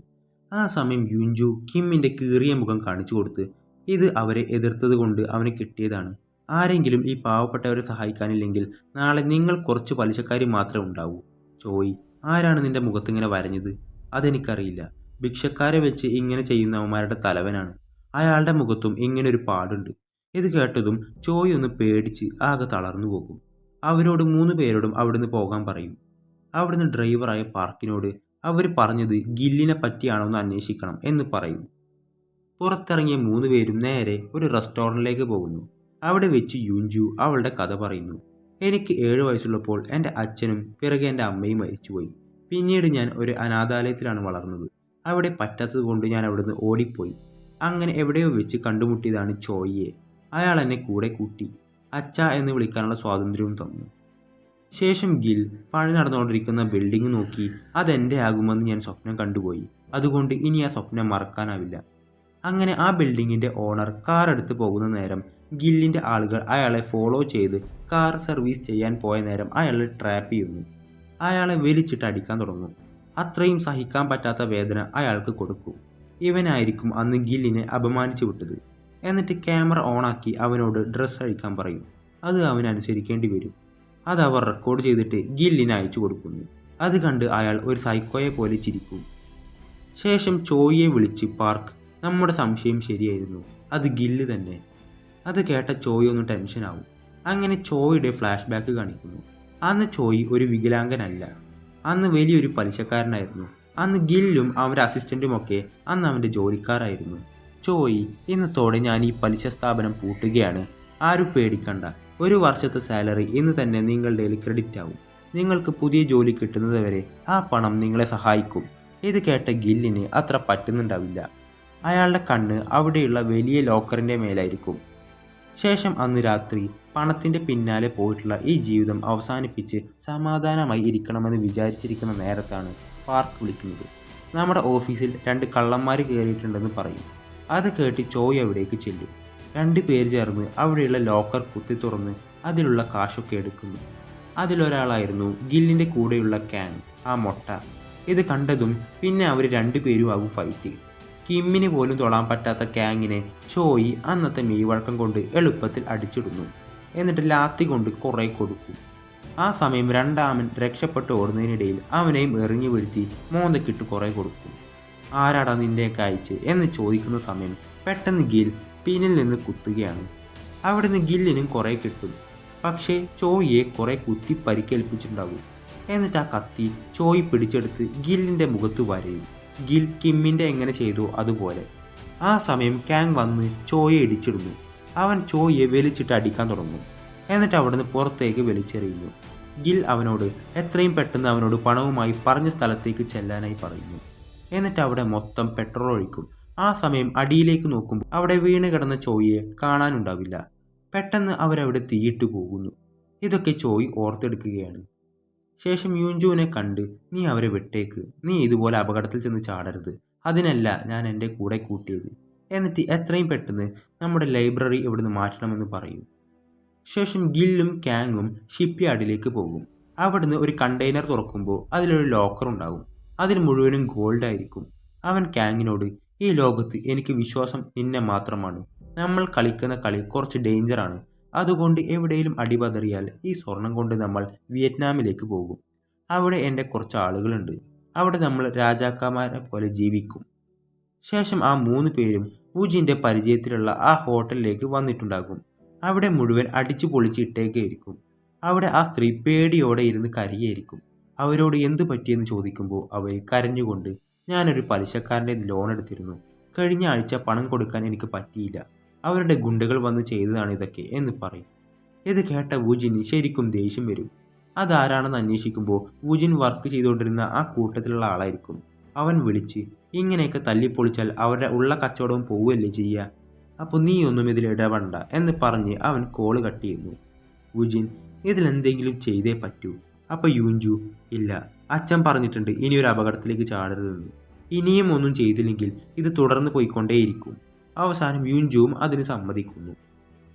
ആ സമയം യുൻജു കിമ്മിൻ്റെ കീറിയ മുഖം കാണിച്ചു കൊടുത്ത് ഇത് അവരെ എതിർത്തത് കൊണ്ട് അവന് കിട്ടിയതാണ്. ആരെങ്കിലും ഈ പാവപ്പെട്ടവരെ സഹായിക്കാനില്ലെങ്കിൽ നാളെ നിങ്ങൾ കുറച്ച് പലിശക്കാർ മാത്രമേ ഉണ്ടാവൂ. ചോയ്, ആരാണ് നിന്റെ മുഖത്തിങ്ങനെ വരഞ്ഞത്? അതെനിക്കറിയില്ല. ഭിക്ഷക്കാരെ വെച്ച് ഇങ്ങനെ ചെയ്യുന്നവന്മാരുടെ തലവനാണ്. അയാളുടെ മുഖത്തും ഇങ്ങനൊരു പാടുണ്ട്. ഇത് കേട്ടതും ചോയ് ഒന്ന് പേടിച്ച് ആകെ തളർന്നു പോകും. അവരോട് 3 പേരോടും അവിടുന്ന് പോകാൻ പറയും. അവിടുന്ന് ഡ്രൈവറായ പാർക്കിനോട് അവർ പറഞ്ഞത് ഗില്ലിനെ പറ്റിയാണോന്ന് അന്വേഷിക്കണം എന്ന് പറയും. പുറത്തിറങ്ങിയ 3 പേരും നേരെ ഒരു റെസ്റ്റോറൻറ്റിലേക്ക് പോകുന്നു. അവിടെ വെച്ച് യുൻജു അവളുടെ കഥ പറയുന്നു. എനിക്ക് 7 വയസ്സുള്ളപ്പോൾ എൻ്റെ അച്ഛനും പിറകെ എൻ്റെ അമ്മയും മരിച്ചുപോയി. പിന്നീട് ഞാൻ ഒരു അനാഥാലയത്തിലാണ് വളർന്നത്. അവിടെ പറ്റാത്തത് കൊണ്ട് ഞാൻ അവിടുന്ന് ഓടിപ്പോയി. അങ്ങനെ എവിടെയോ വെച്ച് കണ്ടുമുട്ടിയതാണ് ചോയിയെ. അയാൾ എന്നെ കൂടെ കൂട്ടി അച്ഛ എന്ന് വിളിക്കാനുള്ള സ്വാതന്ത്ര്യവും തന്നു. ശേഷം ഗിൽ പണി നടന്നുകൊണ്ടിരിക്കുന്ന ബിൽഡിംഗ് നോക്കി അതെൻ്റെ ആകുമെന്ന് ഞാൻ സ്വപ്നം കണ്ടുപോയി. അതുകൊണ്ട് ഇനി ആ സ്വപ്നം മറക്കാനാവില്ല. അങ്ങനെ ആ ബിൽഡിങ്ങിൻ്റെ ഓണർ കാർ എടുത്ത് പോകുന്ന നേരം ഗില്ലിൻ്റെ ആളുകൾ അയാളെ ഫോളോ ചെയ്ത് കാർ സർവീസ് ചെയ്യാൻ പോയ നേരം അയാളെ ട്രാപ്പ് ചെയ്യുന്നു. അയാളെ വലിച്ചിട്ട് അടിക്കാൻ തുടങ്ങും. അത്രയും സഹിക്കാൻ പറ്റാത്ത വേദന അയാൾക്ക് കൊടുക്കും. ഇവനായിരിക്കും അന്ന് ഗില്ലിനെ അപമാനിച്ചു വിട്ടത്. എന്നിട്ട് ക്യാമറ ഓണാക്കി അവനോട് ഡ്രസ്സ് അഴിക്കാൻ പറയും. അത് അവൻ അനുസരിക്കേണ്ടി വരും. അത് അവർ റെക്കോർഡ് ചെയ്തിട്ട് ഗില്ലിന് അയച്ചു കൊടുക്കുന്നു. അത് കണ്ട് അയാൾ ഒരു സൈക്കോയെ പോലെ ചിരിക്കും. ശേഷം ചോയിയെ വിളിച്ച് പാർക്ക്, നമ്മുടെ സംശയം ശരിയായിരുന്നു, അത് ഗില്ല് തന്നെ. അത് കേട്ട ചോയ് ഒന്ന് ടെൻഷനാവും. അങ്ങനെ ചോയുടെ ഫ്ലാഷ് ബാക്ക് കാണിക്കുന്നു. അന്ന് ചോയ് ഒരു വികലാംഗനല്ല. അന്ന് വലിയൊരു പലിശക്കാരനായിരുന്നു. അന്ന് ഗില്ലും അവൻ്റെ അസിസ്റ്റൻറ്റുമൊക്കെ അന്ന് അവൻ്റെ ജോലിക്കാരായിരുന്നു. ചോയ്, ഇന്നത്തോടെ ഞാൻ ഈ പലിശ സ്ഥാപനം പൂട്ടുകയാണ്. ആരും പേടിക്കണ്ട. 1 വർഷത്തെ സാലറി ഇന്ന് തന്നെ നിങ്ങളുടെ ക്രെഡിറ്റ് ആവും. നിങ്ങൾക്ക് പുതിയ ജോലി കിട്ടുന്നതുവരെ ആ പണം നിങ്ങളെ സഹായിക്കും. ഇത് കേട്ട ഗില്ലിന് അത്ര പറ്റുന്നുണ്ടാവില്ല. അയാളുടെ കണ്ണ് അവിടെയുള്ള വലിയ ലോക്കറിൻ്റെ മേലായിരിക്കും. ശേഷം അന്ന് രാത്രി പണത്തിൻ്റെ പിന്നാലെ പോയിട്ടുള്ള ഈ ജീവിതം അവസാനിപ്പിച്ച് സമാധാനമായി ഇരിക്കണമെന്ന് വിചാരിച്ചിരിക്കുന്ന നേരത്താണ് പാർക്ക് വിളിക്കുന്നത്. നമ്മുടെ ഓഫീസിൽ 2 കള്ളന്മാർ കയറിയിട്ടുണ്ടെന്ന് പറയും. അത് കേട്ട് ചോയ് അവിടേക്ക് ചെല്ലും. 2 പേര് ചേർന്ന് അവിടെയുള്ള ലോക്കർ കുത്തി തുറന്ന് അതിലുള്ള കാശൊക്കെ എടുക്കുന്നു. അതിലൊരാളായിരുന്നു ഗില്ലിൻ്റെ കൂടെയുള്ള കാങ്, ആ മൊട്ട. ഇത് കണ്ടതും പിന്നെ അവർ 2 പേരും ആകും ഫൈറ്റ്. കിമ്മിന് പോലും തൊടാൻ പറ്റാത്ത കാങ്ങിനെ ചോയ് അന്നത്തെ മെയ്വഴക്കം കൊണ്ട് എളുപ്പത്തിൽ അടിച്ചിടുന്നു. എന്നിട്ട് ലാത്തി കൊണ്ട് കുറേ കൊടുക്കും. ആ സമയം രണ്ടാമൻ രക്ഷപ്പെട്ട് ഓടുന്നതിനിടയിൽ അവനെയും എറിഞ്ഞു വീഴ്ത്തി മോന്തക്കിട്ട് കുറേ കൊടുക്കും. ആരാടാ നിൻ്റെയൊക്കെ അയച്ച് എന്ന് ചോദിക്കുന്ന സമയം പെട്ടെന്ന് ഗിൽ പിന്നിൽ നിന്ന് കുത്തുകയാണ്. അവിടുന്ന് ഗില്ലിനും കുറേ കിട്ടും. പക്ഷേ ചോയിയെ കുറേ കുത്തി പരിക്കേൽപ്പിച്ചിട്ടുണ്ടാകും. എന്നിട്ട് ആ കത്തി ചോയ് പിടിച്ചെടുത്ത് ഗില്ലിൻ്റെ മുഖത്ത് വരയും. ഗിൽ കിമ്മിൻ്റെ എങ്ങനെ ചെയ്തു അതുപോലെ. ആ സമയം കാങ് വന്ന് ചോയെ ഇടിച്ചിടുന്നു. അവൻ ചോയെ വലിച്ചിട്ട് അടിക്കാൻ തുടങ്ങും. എന്നിട്ട് അവിടുന്ന് പുറത്തേക്ക് വലിച്ചെറിയുന്നു. ഗിൽ അവനോട് എത്രയും പെട്ടെന്ന് അവനോട് പണവുമായി പറഞ്ഞ സ്ഥലത്തേക്ക് ചെല്ലാനായി പറയുന്നു. എന്നിട്ട് അവിടെ മൊത്തം പെട്രോൾ ഒഴിക്കും. ആ സമയം അടിയിലേക്ക് നോക്കുമ്പോൾ അവിടെ വീണ് കിടന്ന ചോയെ കാണാനുണ്ടാവില്ല. പെട്ടെന്ന് അവരവിടെ തീയിട്ട് പോകുന്നു. ഇതൊക്കെ ചോയ് ഓർത്തെടുക്കുകയാണ്. ശേഷം യുൻജുവിനെ കണ്ട്, നീ അവരെ വിട്ടേക്ക്, നീ ഇതുപോലെ അപകടത്തിൽ ചെന്ന് ചാടരുത്, അതിനല്ല ഞാൻ എൻ്റെ കൂടെ കൂട്ടിയത്. എന്നിട്ട് എത്രയും പെട്ടെന്ന് നമ്മുടെ ലൈബ്രറി ഇവിടുന്ന് മാറ്റണമെന്ന് പറയും. ശേഷം ഗില്ലും കാങ്ങും ഷിപ്പ് യാർഡിലേക്ക് പോകും. അവിടുന്ന് ഒരു കണ്ടെയ്നർ തുറക്കുമ്പോൾ അതിലൊരു ലോക്കർ ഉണ്ടാകും. അതിൽ മുഴുവനും ഗോൾഡ് ആയിരിക്കും. അവൻ കാങ്ങിനോട്, ഈ ലോകത്ത് എനിക്ക് വിശ്വാസം നിന്നെ മാത്രമാണ്. നമ്മൾ കളിക്കുന്ന കളി കുറച്ച് ഡേഞ്ചറാണ്. അതുകൊണ്ട് എവിടെയും അടിപതറിയാൽ ഈ സ്വർണം കൊണ്ട് നമ്മൾ വിയറ്റ്നാമിലേക്ക് പോകും. അവിടെ എൻ്റെ കുറച്ച് ആളുകളുണ്ട്. അവിടെ നമ്മൾ രാജാക്കന്മാരെ പോലെ ജീവിക്കും. ശേഷം ആ 3 പേരും വുജിൻ്റെ പരിചയത്തിലുള്ള ആ ഹോട്ടലിലേക്ക് വന്നിട്ടുണ്ടാകും. അവിടെ മുഴുവൻ അടിച്ചു പൊളിച്ച് ഇട്ടേക്കായിരിക്കും. അവിടെ ആ സ്ത്രീ പേടിയോടെ ഇരുന്ന് കരയായിരിക്കും. അവരോട് എന്തു പറ്റിയെന്ന് ചോദിക്കുമ്പോൾ അവർ കരഞ്ഞുകൊണ്ട്, ഞാനൊരു പലിശക്കാരൻ്റെ ലോൺ എടുത്തിരുന്നു. കഴിഞ്ഞ ആഴ്ച പണം കൊടുക്കാൻ എനിക്ക് പറ്റിയില്ല. അവരുടെ ഗുണ്ടകൾ വന്ന് ചെയ്തതാണ് ഇതൊക്കെ എന്ന് പറയും. ഇത് കേട്ട വുജിന് ശരിക്കും ദേഷ്യം വരും. അതാരാണെന്ന് അന്വേഷിക്കുമ്പോൾ വുജിൻ വർക്ക് ചെയ്തുകൊണ്ടിരുന്ന ആ കൂട്ടത്തിലുള്ള ആളായിരിക്കും. അവൻ വിളിച്ച്, ഇങ്ങനെയൊക്കെ തല്ലിപ്പൊളിച്ചാൽ അവരുടെ ഉള്ള കച്ചവടവും പോവുകയല്ലേ ചെയ്യുക, അപ്പോൾ നീ ഒന്നും ഇതിൽ ഇടപെടണ്ട എന്ന് പറഞ്ഞ് അവൻ കോള് കട്ട് ചെയ്യുന്നു. വുജിൻ, ഇതിലെന്തെങ്കിലും ചെയ്തേ പറ്റൂ. അപ്പോൾ യുൻജു, ഇല്ല, അച്ഛൻ പറഞ്ഞിട്ടുണ്ട് ഇനിയൊരു അപകടത്തിലേക്ക് ചാടരുതെന്ന്. ഇനിയും ഒന്നും ചെയ്തില്ലെങ്കിൽ ഇത് തുടർന്ന് പോയിക്കൊണ്ടേയിരിക്കും. അവസാനം യുൻജുവും അതിന് സമ്മതിക്കുന്നു.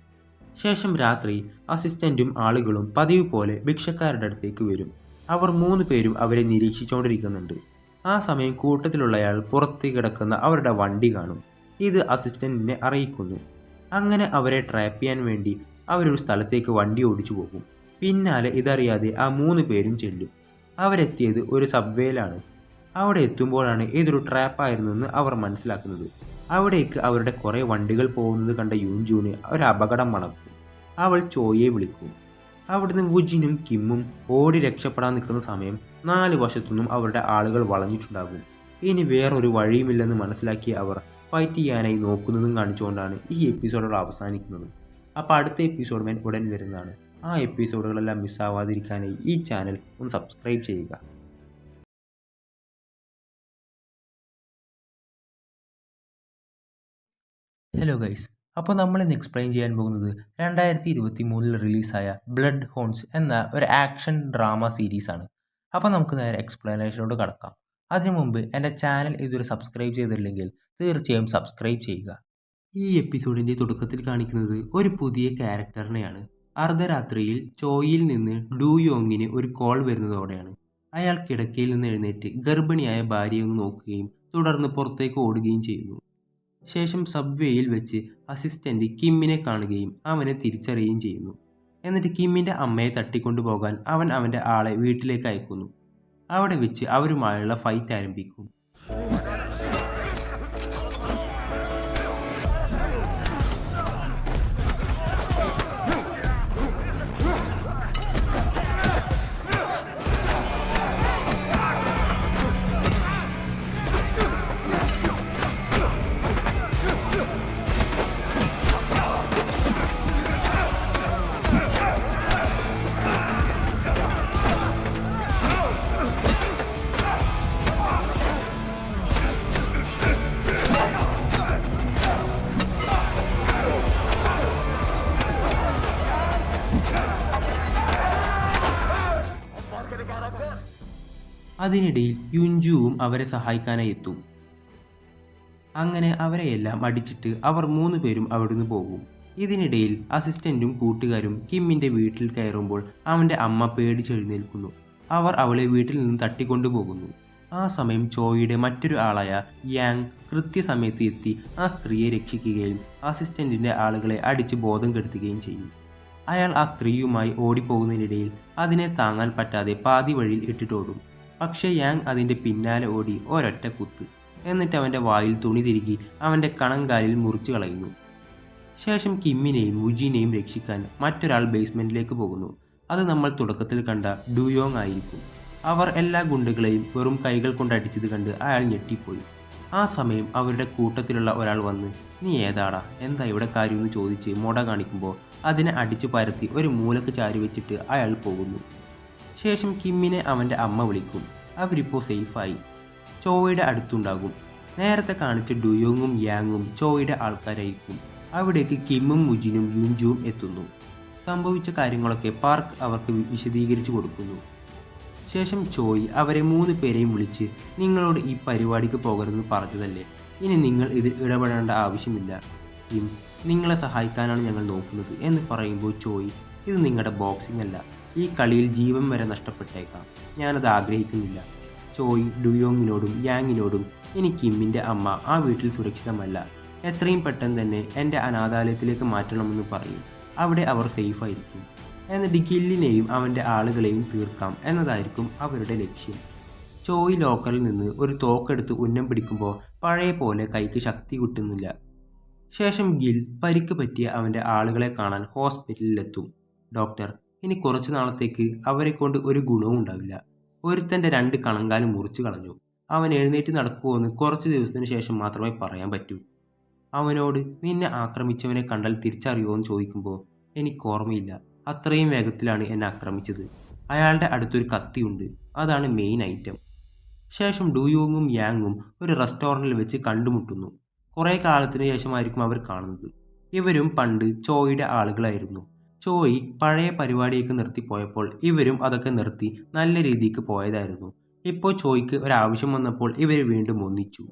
ശേഷം രാത്രി അസിസ്റ്റന്റും ആളുകളും പതിവ് പോലെ ഭിക്ഷക്കാരുടെ അടുത്തേക്ക് വരും. അവർ 3 പേരും അവരെ നിരീക്ഷിച്ചുകൊണ്ടിരിക്കുന്നുണ്ട്. ആ സമയം കൂട്ടത്തിലുള്ളയാൾ പുറത്ത് കിടക്കുന്ന അവരുടെ വണ്ടി കാണും. ഇത് അസിസ്റ്റന്റിനെ അറിയിക്കുന്നു. അങ്ങനെ അവരെ ട്രാപ്പ് ചെയ്യാൻ വേണ്ടി അവരൊരു സ്ഥലത്തേക്ക് വണ്ടി ഓടിച്ചു പോകും. പിന്നാലെ ഇതറിയാതെ ആ 3 പേരും ചെല്ലും. അവരെത്തിയത് ഒരു സബ്വേയിലാണ്. അവിടെ എത്തുമ്പോഴാണ് ഇതൊരു ട്രാപ്പായിരുന്നെന്ന് അവർ മനസ്സിലാക്കുന്നത്. അവിടേക്ക് അവരുടെ കുറേ വണ്ടികൾ പോകുന്നത് കണ്ട യുൻജുവിന് ഒരു അപകടം മണക്കും. അവൾ ചോയെ വിളിക്കും. അവിടുന്ന് വുജിനും കിമ്മും ഓടി രക്ഷപ്പെടാൻ നിൽക്കുന്ന സമയം 4 വശത്തുനിന്നും അവരുടെ ആളുകൾ വളഞ്ഞിട്ടുണ്ടാകും. ഇനി വേറൊരു വഴിയുമില്ലെന്ന് മനസ്സിലാക്കിയ അവർ ഫൈറ്റ് ചെയ്യാനായി നോക്കുന്നതും കാണിച്ചുകൊണ്ടാണ് ഈ എപ്പിസോഡുകൾ അവസാനിക്കുന്നത്. അപ്പോൾ അടുത്ത എപ്പിസോഡ് ഉടൻ വരുന്നതാണ്. ആ എപ്പിസോഡുകളെല്ലാം മിസ്സാവാതിരിക്കാനായി ഈ ചാനൽ ഒന്ന് സബ്സ്ക്രൈബ് ചെയ്യുക. ഹലോ ഗൈസ്, അപ്പോൾ നമ്മളിന്ന് എക്സ്പ്ലെയിൻ ചെയ്യാൻ പോകുന്നത് 2023 റിലീസായ ബ്ലഡ് ഹോൺസ് എന്ന ഒരു ആക്ഷൻ ഡ്രാമ സീരീസാണ്. അപ്പോൾ നമുക്ക് നേരെ എക്സ്പ്ലനേഷനോട് കടക്കാം. അതിനു മുമ്പ് എൻ്റെ ചാനൽ ഇതുവരെ സബ്സ്ക്രൈബ് ചെയ്തിട്ടില്ലെങ്കിൽ തീർച്ചയായും സബ്സ്ക്രൈബ് ചെയ്യുക. ഈ എപ്പിസോഡിൻ്റെ തുടക്കത്തിൽ കാണിക്കുന്നത് ഒരു പുതിയ ക്യാരക്ടറിനെയാണ്. അർദ്ധരാത്രിയിൽ ചോയിൽ നിന്ന് ഡുയോങ്ങിന് ഒരു കോൾ വരുന്നതോടെയാണ്. അയാൾ കിടക്കയിൽ നിന്ന് എഴുന്നേറ്റ് ഗർഭിണിയായ ഭാര്യയെ ഒന്ന് നോക്കുകയും തുടർന്ന് പുറത്തേക്ക് ഓടുകയും ചെയ്യുന്നു. ശേഷം സബ്വേയിൽ വെച്ച് അസിസ്റ്റന്റ് കിമ്മിനെ കാണുകയും അവനെ തിരിച്ചറിയുകയും ചെയ്യുന്നു. എന്നിട്ട് കിമ്മിൻ്റെ അമ്മയെ തട്ടിക്കൊണ്ടുപോകാൻ അവൻ അവൻ്റെ ആളെ വീട്ടിലേക്ക് അയക്കുന്നു. അവിടെ വെച്ച് അവരുമായുള്ള ഫൈറ്റ് ആരംഭിക്കും. അതിനിടയിൽ യുൻജുവും അവരെ സഹായിക്കാനായി എത്തും. അങ്ങനെ അവരെയെല്ലാം അടിച്ചിട്ട് അവർ 3 പേരും അവിടുന്ന് പോകും. ഇതിനിടയിൽ അസിസ്റ്റന്റും കൂട്ടുകാരും കിമ്മിൻ്റെ വീട്ടിൽ കയറുമ്പോൾ അവൻ്റെ അമ്മ പേടിച്ചെഴുന്നേൽക്കുന്നു. അവർ അവളെ വീട്ടിൽ നിന്ന് തട്ടിക്കൊണ്ടുപോകുന്നു. ആ സമയം ചോയുടെ മറ്റൊരു ആളായ യാങ് കൃത്യസമയത്ത് എത്തി ആ സ്ത്രീയെ രക്ഷിക്കുകയും അസിസ്റ്റന്റിൻ്റെ ആളുകളെ അടിച്ച് ബോധം കെടുത്തുകയും ചെയ്യും. അയാൾ ആ സ്ത്രീയുമായി ഓടിപ്പോകുന്നതിനിടയിൽ അതിനെ താങ്ങാൻ പറ്റാതെ പാതി വഴിയിൽ ഇട്ടിട്ടോടും. പക്ഷേ യാങ് അതിൻ്റെ പിന്നാലെ ഓടി ഒരൊറ്റ കുത്ത്. എന്നിട്ട് അവൻ്റെ വായിൽ തുണി തിരുകി അവൻ്റെ കണങ്കാലിൽ മുറിച്ചു കളയുന്നു. ശേഷം കിമ്മിനെയും വുജിനെയും രക്ഷിക്കാൻ മറ്റൊരാൾ ബേസ്മെൻറ്റിലേക്ക് പോകുന്നു. അത് നമ്മൾ തുടക്കത്തിൽ കണ്ട ഡുയോങ് ആയിരിക്കും. അവർ എല്ലാ ഗുണ്ടകളെയും വെറും കൈകൾ കൊണ്ട് അടിച്ചത് കണ്ട് അയാൾ ഞെട്ടിപ്പോയി. ആ സമയം അവരുടെ കൂട്ടത്തിലുള്ള ഒരാൾ വന്ന് "നീ ഏതാടാ, എന്താ ഇവിടെ കാര്യമെന്ന് ചോദിച്ച് മൊട കാണിക്കുമ്പോൾ അതിനെ അടിച്ചു പരത്തി ഒരു മൂലക്ക് ചാരി വെച്ചിട്ട് അയാൾ പോകുന്നു. ശേഷം കിമ്മിനെ അവൻ്റെ അമ്മ വിളിക്കും. അവരിപ്പോൾ സേഫായി ചോയുടെ അടുത്തുണ്ടാകും. നേരത്തെ കാണിച്ച ഡുയോങ്ങും യാങ്ങും ചോയുടെ ആൾക്കാരായിരിക്കും. അവിടേക്ക് കിമ്മും വുജിനും യുൻജുവും എത്തുന്നു. സംഭവിച്ച കാര്യങ്ങളൊക്കെ പാർക്ക് അവർക്ക് വിശദീകരിച്ചു കൊടുക്കുന്നു. ശേഷം ചോയ് അവരെ 3 പേരെയും വിളിച്ച് "നിങ്ങളോട് ഈ പരിപാടിക്ക് പോകരുതെന്ന് പറഞ്ഞതല്ലേ, ഇനി നിങ്ങൾ ഇതിൽ ഇടപെടേണ്ട ആവശ്യമില്ല. കിം, നിങ്ങളെ സഹായിക്കാനാണ് ഞങ്ങൾ നോക്കുന്നത്" എന്ന് പറയുമ്പോൾ ചോയ് "ഇത് നിങ്ങളുടെ ബോക്സിംഗ് അല്ല. ഈ കളിയിൽ ജീവൻ വരെ നഷ്ടപ്പെട്ടേക്കാം. ഞാനത് ആഗ്രഹിക്കുന്നില്ല." ചോയ് ഡുയോങ്ങിനോടും യാങ്ങിനോടും "ഇനി കിമ്മിൻ്റെ അമ്മ ആ വീട്ടിൽ സുരക്ഷിതമല്ല. എത്രയും പെട്ടെന്ന് തന്നെ എൻ്റെ അനാഥാലയത്തിലേക്ക് മാറ്റണമെന്ന് പറയും. അവിടെ അവർ സേഫായിരിക്കും. എന്നിട്ട് ഗില്ലിനെയും അവൻ്റെ ആളുകളെയും തീർക്കാം എന്നതായിരിക്കും അവരുടെ ലക്ഷ്യം." ചോയ് ലോക്കറിൽ നിന്ന് ഒരു തോക്കെടുത്ത് ഉന്നം പിടിക്കുമ്പോൾ പഴയ പോലെ കൈക്ക് ശക്തി കിട്ടുന്നില്ല. ശേഷം ഗിൽ പരിക്ക് പറ്റിയ അവൻ്റെ ആളുകളെ കാണാൻ ഹോസ്പിറ്റലിലെത്തും. "ഡോക്ടർ, ഇനി കുറച്ചു നാളത്തേക്ക് അവരെ കൊണ്ട് ഒരു ഗുണവും ഉണ്ടാവില്ല. ഒരുത്തൻ്റെ 2 കണങ്കാലും മുറിച്ചു കളഞ്ഞു. അവൻ എഴുന്നേറ്റ് നടക്കുമോയെന്ന് കുറച്ച് ദിവസത്തിന് ശേഷം മാത്രമേ പറയാൻ പറ്റൂ. അവനോട് നിന്നെ ആക്രമിച്ചവനെ കണ്ടാൽ തിരിച്ചറിയുമോ എന്ന് ചോദിക്കുമ്പോൾ എനിക്ക് ഓർമ്മയില്ല. അത്രയും വേഗത്തിലാണ് എന്നെ ആക്രമിച്ചത്. അയാളുടെ അടുത്തൊരു കത്തിയുണ്ട്. അതാണ് മെയിൻ ഐറ്റം." ശേഷം ഡുയോങ്ങും യാങ്ങും ഒരു റെസ്റ്റോറൻറ്റിൽ വെച്ച് കണ്ടുമുട്ടുന്നു. കുറേ കാലത്തിന് ശേഷമായിരിക്കും അവർ കാണുന്നത്. ഇവരും പണ്ട് ചോയുടെ ആളുകളായിരുന്നു. ചോയ് പഴയ പരിപാടിയൊക്കെ നിർത്തിപ്പോയപ്പോൾ ഇവരും അതൊക്കെ നിർത്തി നല്ല രീതിക്ക് പോയതായിരുന്നു. ഇപ്പോൾ ചോയ്ക്ക് ഒരാവശ്യം വന്നപ്പോൾ ഇവർ വീണ്ടും ഒന്നിച്ചു.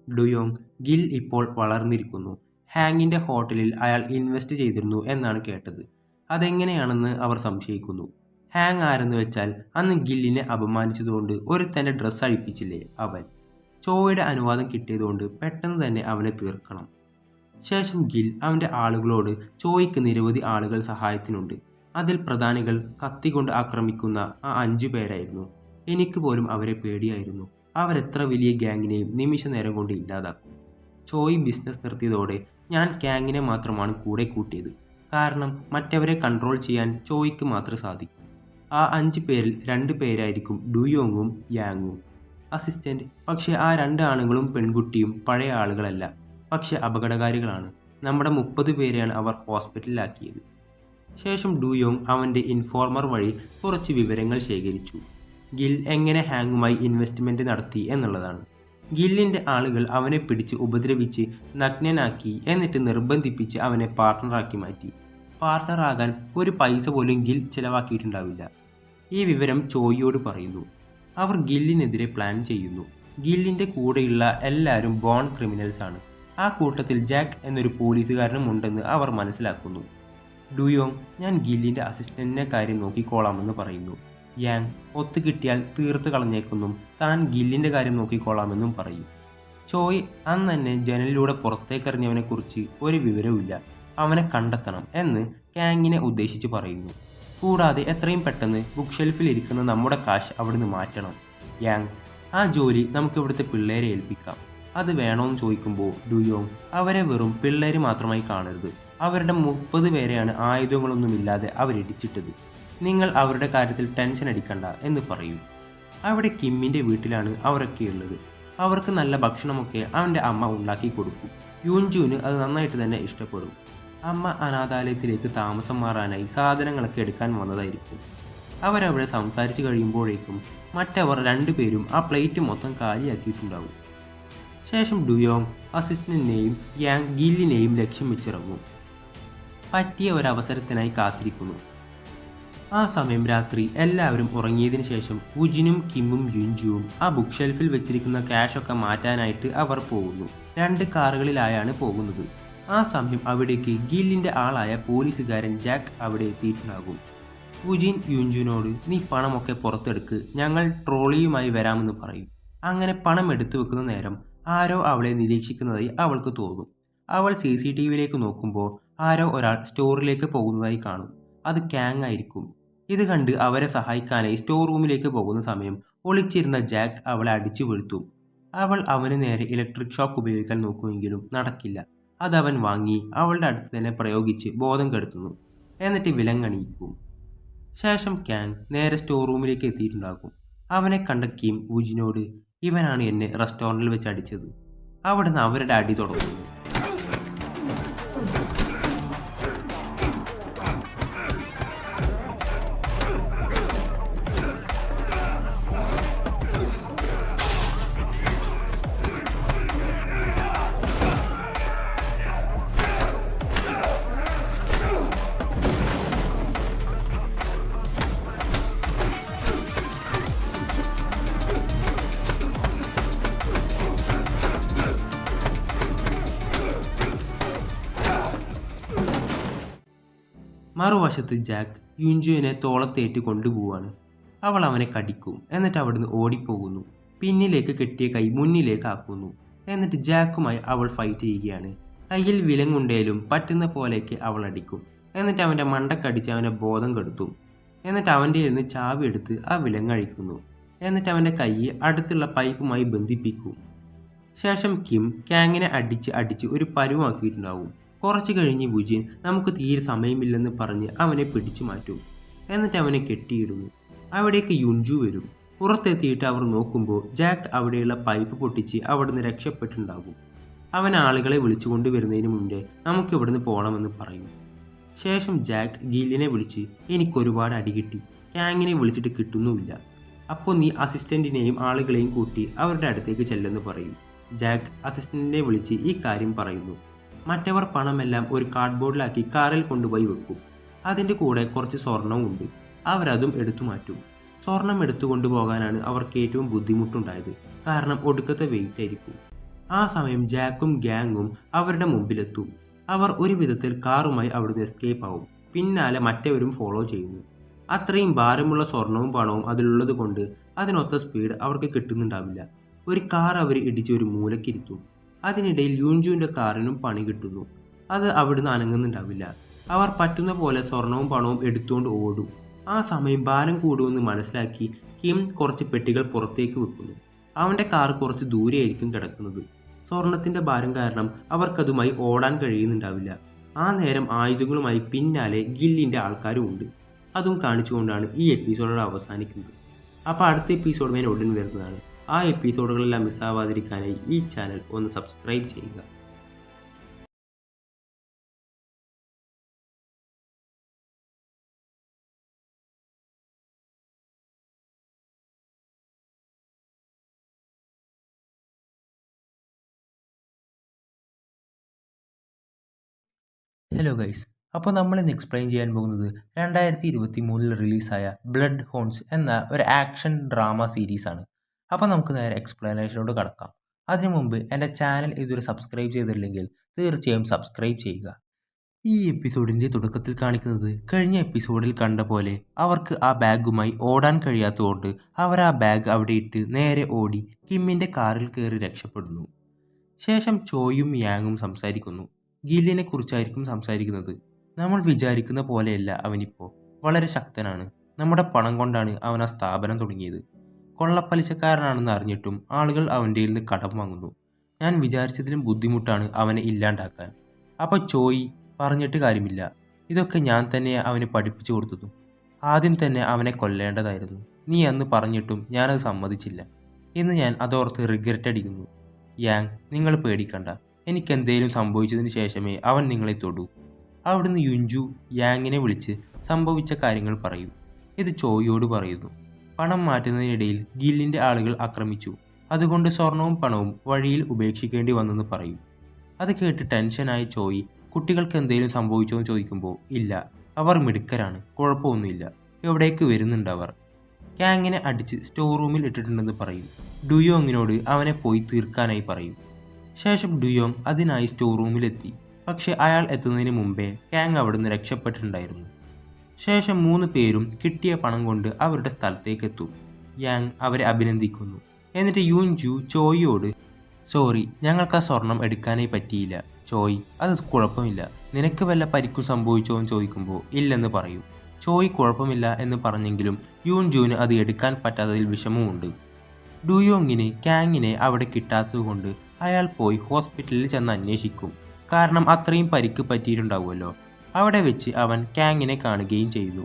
ഡുയോങ്, ഗിൽ ഇപ്പോൾ വളർന്നിരിക്കുന്നു. ഹാങ്ങിൻ്റെ ഹോട്ടലിൽ അയാൾ ഇൻവെസ്റ്റ് ചെയ്തിരുന്നു എന്നാണ് കേട്ടത്. അതെങ്ങനെയാണെന്ന് അവർ സംശയിക്കുന്നു. ഹാങ് ആരെന്ന് വെച്ചാൽ അന്ന് ഗില്ലിനെ അപമാനിച്ചതുകൊണ്ട് ഒരുത്തൻ്റെ ഡ്രസ്സ് അഴിപ്പിച്ചില്ലേ അവൻ. ചോയുടെ അനുവാദം കിട്ടിയതുകൊണ്ട് പെട്ടെന്ന് തന്നെ അവനെ തീർക്കണം. ശേഷം ഗിൽ അവൻ്റെ ആളുകളോട് ചോയ്ക്ക് നിരവധി ആളുകൾ സഹായത്തിനുണ്ട്. അതിൽ പ്രധാനികൾ കത്തികൊണ്ട് ആക്രമിക്കുന്ന ആ 5 പേരായിരുന്നു. എനിക്ക് പോലും അവരെ പേടിയായിരുന്നു. അവരെത്ര വലിയ ഗ്യാങ്ങിനെയും നിമിഷ നേരം കൊണ്ട് ഇല്ലാതാക്കും. ചോയ് ബിസിനസ് നിർത്തിയതോടെ ഞാൻ ഗ്യാങ്ങിനെ മാത്രമാണ് കൂടെ കൂട്ടിയത്. കാരണം മറ്റവരെ കൺട്രോൾ ചെയ്യാൻ ചോയ്ക്ക് മാത്രമേ സാധിക്കൂ. ആ 5 പേരിൽ 2 പേരായിരിക്കും ഡുയോങ്ങും യാങ്ങും അസിസ്റ്റന്റ്. പക്ഷേ ആ 2 ആണുങ്ങളും പെൺകുട്ടിയും പഴയ ആളുകളല്ല, പക്ഷെ അപകടകാരികളാണ്. നമ്മുടെ 30 പേരെയാണ് അവർ ഹോസ്പിറ്റലിലാക്കിയത്. ശേഷം ഡുയോങ് അവൻ്റെ ഇൻഫോർമർ വഴി കുറച്ച് വിവരങ്ങൾ ശേഖരിച്ചു. ഗിൽ എങ്ങനെ ഹാങ്ങുമായി ഇൻവെസ്റ്റ്മെൻറ്റ് നടത്തി എന്നുള്ളതാണ്. ഗില്ലിൻ്റെ ആളുകൾ അവനെ പിടിച്ച് ഉപദ്രവിച്ച് നഗ്നനാക്കി, എന്നിട്ട് നിർബന്ധിപ്പിച്ച് അവനെ പാർട്ട്ണറാക്കി മാറ്റി. പാർട്ട്ണറാകാൻ ഒരു പൈസ പോലും ഗിൽ ചിലവാക്കിയിട്ടുണ്ടാവില്ല. ഈ വിവരം ചോയിയോട് പറയുന്നു. അവർ ഗില്ലിനെതിരെ പ്ലാൻ ചെയ്യുന്നു. ഗില്ലിൻ്റെ കൂടെയുള്ള എല്ലാവരും ബോൺ ക്രിമിനൽസാണ്. ആ കൂട്ടത്തിൽ ജാക്ക് എന്നൊരു പോലീസുകാരനും ഉണ്ടെന്ന് അവർ മനസ്സിലാക്കുന്നു. ഡുയോങ്, ഞാൻ ഗില്ലിൻ്റെ അസിസ്റ്റന്റിനെ കാര്യം നോക്കിക്കോളാമെന്ന് പറയുന്നു. യാങ്, ഒത്തു കിട്ടിയാൽ തീർത്ത് കളഞ്ഞേക്കെന്നും താൻ ഗില്ലിൻ്റെ കാര്യം നോക്കിക്കോളാമെന്നും പറയും. ചോയ് അന്ന് തന്നെ ജനലിലൂടെ പുറത്തേക്കെറിഞ്ഞവനെക്കുറിച്ച് ഒരു വിവരവുമില്ല, അവനെ കണ്ടെത്തണം എന്ന് കാങ്ങിനെ ഉദ്ദേശിച്ച് പറയുന്നു. കൂടാതെ എത്രയും പെട്ടെന്ന് ബുക്ക് ഷെൽഫിൽ ഇരിക്കുന്ന നമ്മുടെ കാശ് അവിടുന്ന് മാറ്റണം. യാങ്, ആ ജോലി നമുക്ക് ഇവിടുത്തെ പിള്ളേരെ ഏൽപ്പിക്കാം. അത് വേണമെന്ന് ചോദിക്കുമ്പോൾ ഡുയോങ്, അവരെ വെറും പിള്ളേർ മാത്രമായി കാണരുത്. അവരുടെ 30 പേരെയാണ് ആയുധങ്ങളൊന്നുമില്ലാതെ അവരിടിച്ചിട്ടത്. നിങ്ങൾ അവരുടെ കാര്യത്തിൽ ടെൻഷൻ അടിക്കണ്ട എന്ന് പറയും. അവിടെ കിമ്മിൻ്റെ വീട്ടിലാണ് അവരൊക്കെയുള്ളത്. അവർക്ക് നല്ല ഭക്ഷണമൊക്കെ അവൻ്റെ അമ്മ ഉണ്ടാക്കി കൊടുക്കും. യൂൻജുവിന് അത് നന്നായിട്ട് തന്നെ ഇഷ്ടപ്പെടും. അമ്മ അനാഥാലയത്തിലേക്ക് താമസം മാറാനായി സാധനങ്ങളൊക്കെ എടുക്കാൻ വന്നതായിരിക്കും. അവരവിടെ സംസാരിച്ച് കഴിയുമ്പോഴേക്കും മറ്റവർ 2 പേരും ആ പ്ലേറ്റ് മൊത്തം കാലിയാക്കിയിട്ടുണ്ടാവും. ശേഷം ഡുയോങ് അസിസ്റ്റന്റിനെയും യാങ് ഗില്ലിനെയും ലക്ഷ്യം വെച്ചിറങ്ങും. പറ്റിയ ഒരവസരത്തിനായി കാത്തിരിക്കുന്നു. ആ സമയം രാത്രി എല്ലാവരും ഉറങ്ങിയതിന് ശേഷം വുജിനും കിമ്മും യുൻജുവും ആ ബുക്ക് ഷെൽഫിൽ വെച്ചിരിക്കുന്ന ക്യാഷൊക്കെ മാറ്റാനായിട്ട് അവർ പോകുന്നു. 2 കാറുകളിലായാണ് പോകുന്നത്. ആ സമയം അവിടേക്ക് ഗില്ലിൻ്റെ ആളായ പോലീസുകാരൻ ജാക്ക് അവിടെ എത്തിയിട്ടുണ്ടാകും. വുജിൻ യുൻജുവിനോട്, നീ പണമൊക്കെ പുറത്തെടുക്ക്, ഞങ്ങൾ ട്രോളിയുമായി വരാമെന്ന് പറയും. അങ്ങനെ പണം എടുത്തു വെക്കുന്ന നേരം ആരോ അവളെ നിരീക്ഷിക്കുന്നതായി അവൾക്ക് തോന്നും. അവൾ CCTVയിലേക്ക് നോക്കുമ്പോൾ ആരോ ഒരാൾ സ്റ്റോറിലേക്ക് പോകുന്നതായി കാണും. അത് കാങ് ആയിരിക്കും. ഇത് കണ്ട് അവരെ സഹായിക്കാനായി സ്റ്റോർ റൂമിലേക്ക് പോകുന്ന സമയം ഒളിച്ചിരുന്ന ജാക്ക് അവളെ അടിച്ചു വീഴ്ത്തും. അവൾ അവന് നേരെ ഇലക്ട്രിക് ഷോക്ക് ഉപയോഗിക്കാൻ നോക്കുമെങ്കിലും നടക്കില്ല. അതവൻ വാങ്ങി അവളുടെ അടുത്ത് തന്നെ പ്രയോഗിച്ച് ബോധം കെടുത്തുന്നു. എന്നിട്ട് വിലങ്ങണിയിക്കും. ശേഷം കാങ് നേരെ സ്റ്റോർ റൂമിലേക്ക് എത്തിയിട്ടുണ്ടാകും. അവനെ കണ്ട കിം വുജിനോട്, ഇവനാണ് എന്നെ റെസ്റ്റോറൻറ്റിൽ വെച്ച് അടിച്ചത്. അവിടുന്ന് അവരുടെ അടി തുടങ്ങുന്നു. മറുവശത്ത് ജാക്ക് യുൻജുവിനെ തോളത്തേറ്റ് കൊണ്ടുപോവാണ്. അവൾ അവനെ കടിക്കും. എന്നിട്ട് അവിടുന്ന് ഓടിപ്പോകുന്നു. പിന്നിലേക്ക് കെട്ടിയ കൈ മുന്നിലേക്ക് ആക്കുന്നു. എന്നിട്ട് ജാക്കുമായി അവൾ ഫൈറ്റ് ചെയ്യുകയാണ്. കയ്യിൽ വിലങ്ങുണ്ടേലും പറ്റുന്ന പോലെയൊക്കെ അവൾ അടിക്കും. എന്നിട്ട് അവൻ്റെ മണ്ടക്കടിച്ച് അവനെ ബോധം കെടുത്തും. എന്നിട്ട് അവൻ്റെ നിന്ന് ചാവി എടുത്ത് ആ വിലങ്ങഴിക്കുന്നു. എന്നിട്ട് അവൻ്റെ കൈ അടുത്തുള്ള പൈപ്പുമായി ബന്ധിപ്പിക്കും. ശേഷം കിം കാങ്ങിനെ അടിച്ച് ഒരു പരുവാക്കിയിട്ടുണ്ടാവും. കുറച്ച് കഴിഞ്ഞ് വുജിൻ നമുക്ക് തീരെ സമയമില്ലെന്ന് പറഞ്ഞ് അവനെ പിടിച്ചു മാറ്റും. എന്നിട്ട് അവനെ കെട്ടിയിടുന്നു. അവിടേക്ക് യുൻജു വരും. പുറത്തെത്തിയിട്ട് അവർ നോക്കുമ്പോൾ ജാക്ക് അവിടെയുള്ള പൈപ്പ് പൊട്ടിച്ച് അവിടുന്ന് രക്ഷപ്പെട്ടിട്ടുണ്ടാകും. അവൻ ആളുകളെ വിളിച്ചു കൊണ്ടുവരുന്നതിന് മുന്നേ നമുക്ക് ഇവിടുന്ന് പോകണമെന്ന് പറയും. ശേഷം ജാക്ക് ഗില്ലിനെ വിളിച്ച്, എനിക്കൊരുപാട് അടി കിട്ടി, കാങ്ങിനെ വിളിച്ചിട്ട് കിട്ടുന്നുമില്ല. അപ്പോൾ നീ അസിസ്റ്റൻറ്റിനെയും ആളുകളെയും കൂട്ടി അവരുടെ അടുത്തേക്ക് ചെല്ലെന്ന് പറയും. ജാക്ക് അസിസ്റ്റൻറ്റിനെ വിളിച്ച് ഈ കാര്യം പറയുന്നു. മറ്റവർ പണമെല്ലാം ഒരു കാർഡ്ബോർഡിലാക്കി കാറിൽ കൊണ്ടുപോയി വെക്കും. അതിൻ്റെ കൂടെ കുറച്ച് സ്വർണവും ഉണ്ട്. അവരതും എടുത്തു മാറ്റും. സ്വർണം എടുത്തുകൊണ്ടു പോകാനാണ് അവർക്ക് ഏറ്റവും ബുദ്ധിമുട്ടുണ്ടായത്. കാരണം ഒടുക്കത്തെ വെയിറ്റ് ആയിരിക്കും. ആ സമയം ജാക്കും ഗ്യാങ്ങും അവരുടെ മുമ്പിലെത്തും. അവർ ഒരു വിധത്തിൽ കാറുമായി അവിടുന്ന് എസ്കേപ്പ് ആവും. പിന്നാലെ മറ്റവരും ഫോളോ ചെയ്യുന്നു. അത്രയും ഭാരമുള്ള സ്വർണവും പണവും അതിലുള്ളത് കൊണ്ട് അതിനൊത്ത സ്പീഡ് അവർക്ക് കിട്ടുന്നുണ്ടാവില്ല. ഒരു കാർ അവർ ഇടിച്ച് ഒരു മൂലക്കിരുത്തും. അതിനിടയിൽ യൂൻജുവിൻ്റെ കാറിനും പണി കിട്ടുന്നു. അത് അവിടുന്ന് അനങ്ങുന്നുണ്ടാവില്ല. അവർ പറ്റുന്ന പോലെ സ്വർണവും പണവും എടുത്തുകൊണ്ട് ഓടും. ആ സമയം ഭാരം കൂടുമെന്ന് മനസ്സിലാക്കി കിം കുറച്ച് പെട്ടികൾ പുറത്തേക്ക് വെക്കുന്നു. അവൻ്റെ കാർ കുറച്ച് ദൂരെയായിരിക്കും കിടക്കുന്നത്. സ്വർണത്തിൻ്റെ ഭാരം കാരണം അവർക്കതുമായി ഓടാൻ കഴിയുന്നുണ്ടാവില്ല. ആ നേരം ആയുധങ്ങളുമായി പിന്നാലെ ഗില്ലിൻ്റെ ആൾക്കാരും ഉണ്ട്. അതും കാണിച്ചുകൊണ്ടാണ് ഈ എപ്പിസോഡ് അവസാനിക്കുന്നത്. അപ്പോൾ അടുത്ത എപ്പിസോഡ് ഞാൻ ഉടൻ വരുന്നതാണ്. ആ എപ്പിസോഡുകളെല്ലാം മിസ്സാവാതിരിക്കാനായി ഈ ചാനൽ ഒന്ന് സബ്സ്ക്രൈബ് ചെയ്യുക. ഹലോ ഗൈസ്, അപ്പോൾ നമ്മളിന്ന് എക്സ്പ്ലെയിൻ ചെയ്യാൻ പോകുന്നത് 2023 റിലീസായ ബ്ലഡ് ഹോൺസ് എന്ന ഒരു ആക്ഷൻ ഡ്രാമ സീരീസാണ്. അപ്പോൾ നമുക്ക് നേരെ എക്സ്പ്ലനേഷനോട് കടക്കാം. അതിനു മുമ്പ് എൻ്റെ ചാനൽ ഇതുവരെ സബ്സ്ക്രൈബ് ചെയ്തിട്ടില്ലെങ്കിൽ തീർച്ചയായും സബ്സ്ക്രൈബ് ചെയ്യുക. ഈ എപ്പിസോഡിൻ്റെ തുടക്കത്തിൽ കാണിക്കുന്നത് കഴിഞ്ഞ എപ്പിസോഡിൽ കണ്ട പോലെ അവർക്ക് ആ ബാഗുമായി ഓടാൻ കഴിയാത്തതുകൊണ്ട് അവർ ആ ബാഗ് അവിടെ ഇട്ട് നേരെ ഓടി കിമ്മിൻ്റെ കാറിൽ കയറി രക്ഷപ്പെടുന്നു. ശേഷം ചോയും യാങ്ങും സംസാരിക്കുന്നു. ഗില്ലിനെ കുറിച്ചായിരിക്കും സംസാരിക്കുന്നത്. നമ്മൾ വിചാരിക്കുന്ന പോലെയല്ല അവനിപ്പോൾ. വളരെ ശക്തനാണ്. നമ്മുടെ പണം കൊണ്ടാണ് അവൻ ആ സ്ഥാപനം തുടങ്ങിയത്. കൊള്ളപ്പലിശക്കാരനാണെന്ന് അറിഞ്ഞിട്ടും ആളുകൾ അവൻ്റെ നിന്ന് കടം വാങ്ങുന്നു. ഞാൻ വിചാരിച്ചതിലും ബുദ്ധിമുട്ടാണ് അവനെ ഇല്ലാണ്ടാക്കാൻ. അപ്പോൾ ചോയ് പറഞ്ഞിട്ട് കാര്യമില്ല. ഇതൊക്കെ ഞാൻ തന്നെ അവന് പഠിപ്പിച്ചു കൊടുത്തതും. ആദ്യം തന്നെ അവനെ കൊല്ലേണ്ടതായിരുന്നു. നീ അന്ന് പറഞ്ഞിട്ടും ഞാനത് സമ്മതിച്ചില്ല. ഇന്ന് ഞാൻ അതോർത്ത് റിഗ്രറ്റ് അടിക്കുന്നു. യാങ്, നിങ്ങൾ പേടിക്കണ്ട. എനിക്കെന്തേലും സംഭവിച്ചതിന് ശേഷമേ അവൻ നിങ്ങളെ തൊടൂ. അവിടുന്ന് യുൻജു യാങ്ങിനെ വിളിച്ച് സംഭവിച്ച കാര്യങ്ങൾ പറയും. ഇത് ചോയിയോട് പറയുന്നു. പണം മാറ്റുന്നതിനിടയിൽ ഗില്ലിൻ്റെ ആളുകൾ ആക്രമിച്ചു. അതുകൊണ്ട് സ്വർണവും പണവും വഴിയിൽ ഉപേക്ഷിക്കേണ്ടി വന്നെന്ന് പറയും. അത് കേട്ട് ടെൻഷനായ ചോയി കുട്ടികൾക്ക് എന്തെങ്കിലും സംഭവിച്ചോ എന്ന് ചോദിക്കുമ്പോൾ ഇല്ല, അവർ മിടുക്കരാണ്, കുഴപ്പമൊന്നുമില്ല, എവിടേക്ക് വരുന്നുണ്ടവർ. യാങ്ങിനെ അടിച്ച് സ്റ്റോർ റൂമിൽ ഇട്ടിട്ടുണ്ടെന്ന് പറയും. ഡുയോങ്ങിനോട് അവനെ പോയി തീർക്കാനായി പറയും. ശേഷം ഡുയോങ് അതിനായി സ്റ്റോർ റൂമിലെത്തി. പക്ഷെ അയാൾ എത്തുന്നതിന് മുമ്പേ കാങ് അവിടുന്ന് രക്ഷപ്പെട്ടിട്ടുണ്ടായിരുന്നു. ശേഷം 3 പേരും കിട്ടിയ പണം കൊണ്ട് അവരുടെ സ്ഥലത്തേക്ക് എത്തും. യാങ് അവരെ അഭിനന്ദിക്കുന്നു. എന്നിട്ട് യൂൻജു ചോയിയോട് സോറി, ഞങ്ങൾക്ക് ആ സ്വർണം എടുക്കാനേ പറ്റിയില്ല. ചോയ്, അത് കുഴപ്പമില്ല, നിനക്ക് വല്ല പരിക്കും സംഭവിച്ചോ എന്ന് ചോദിക്കുമ്പോൾ ഇല്ലെന്ന് പറയും. ചോയ് കുഴപ്പമില്ല എന്ന് പറഞ്ഞെങ്കിലും യൂൻജുവിന് അത് എടുക്കാൻ പറ്റാത്തതിൽ വിഷമമുണ്ട്. ഡുയോങ്ങിന് കാങ്ങിനെ അവിടെ കിട്ടാത്തതുകൊണ്ട് അയാൾ പോയി ഹോസ്പിറ്റലിൽ ചെന്ന് അന്വേഷിക്കും. കാരണം അത്രയും പരിക്ക് പറ്റിയിട്ടുണ്ടാവുമല്ലോ. അവിടെ വെച്ച് അവൻ കാങ്ങിനെ കാണുകയും ചെയ്തു.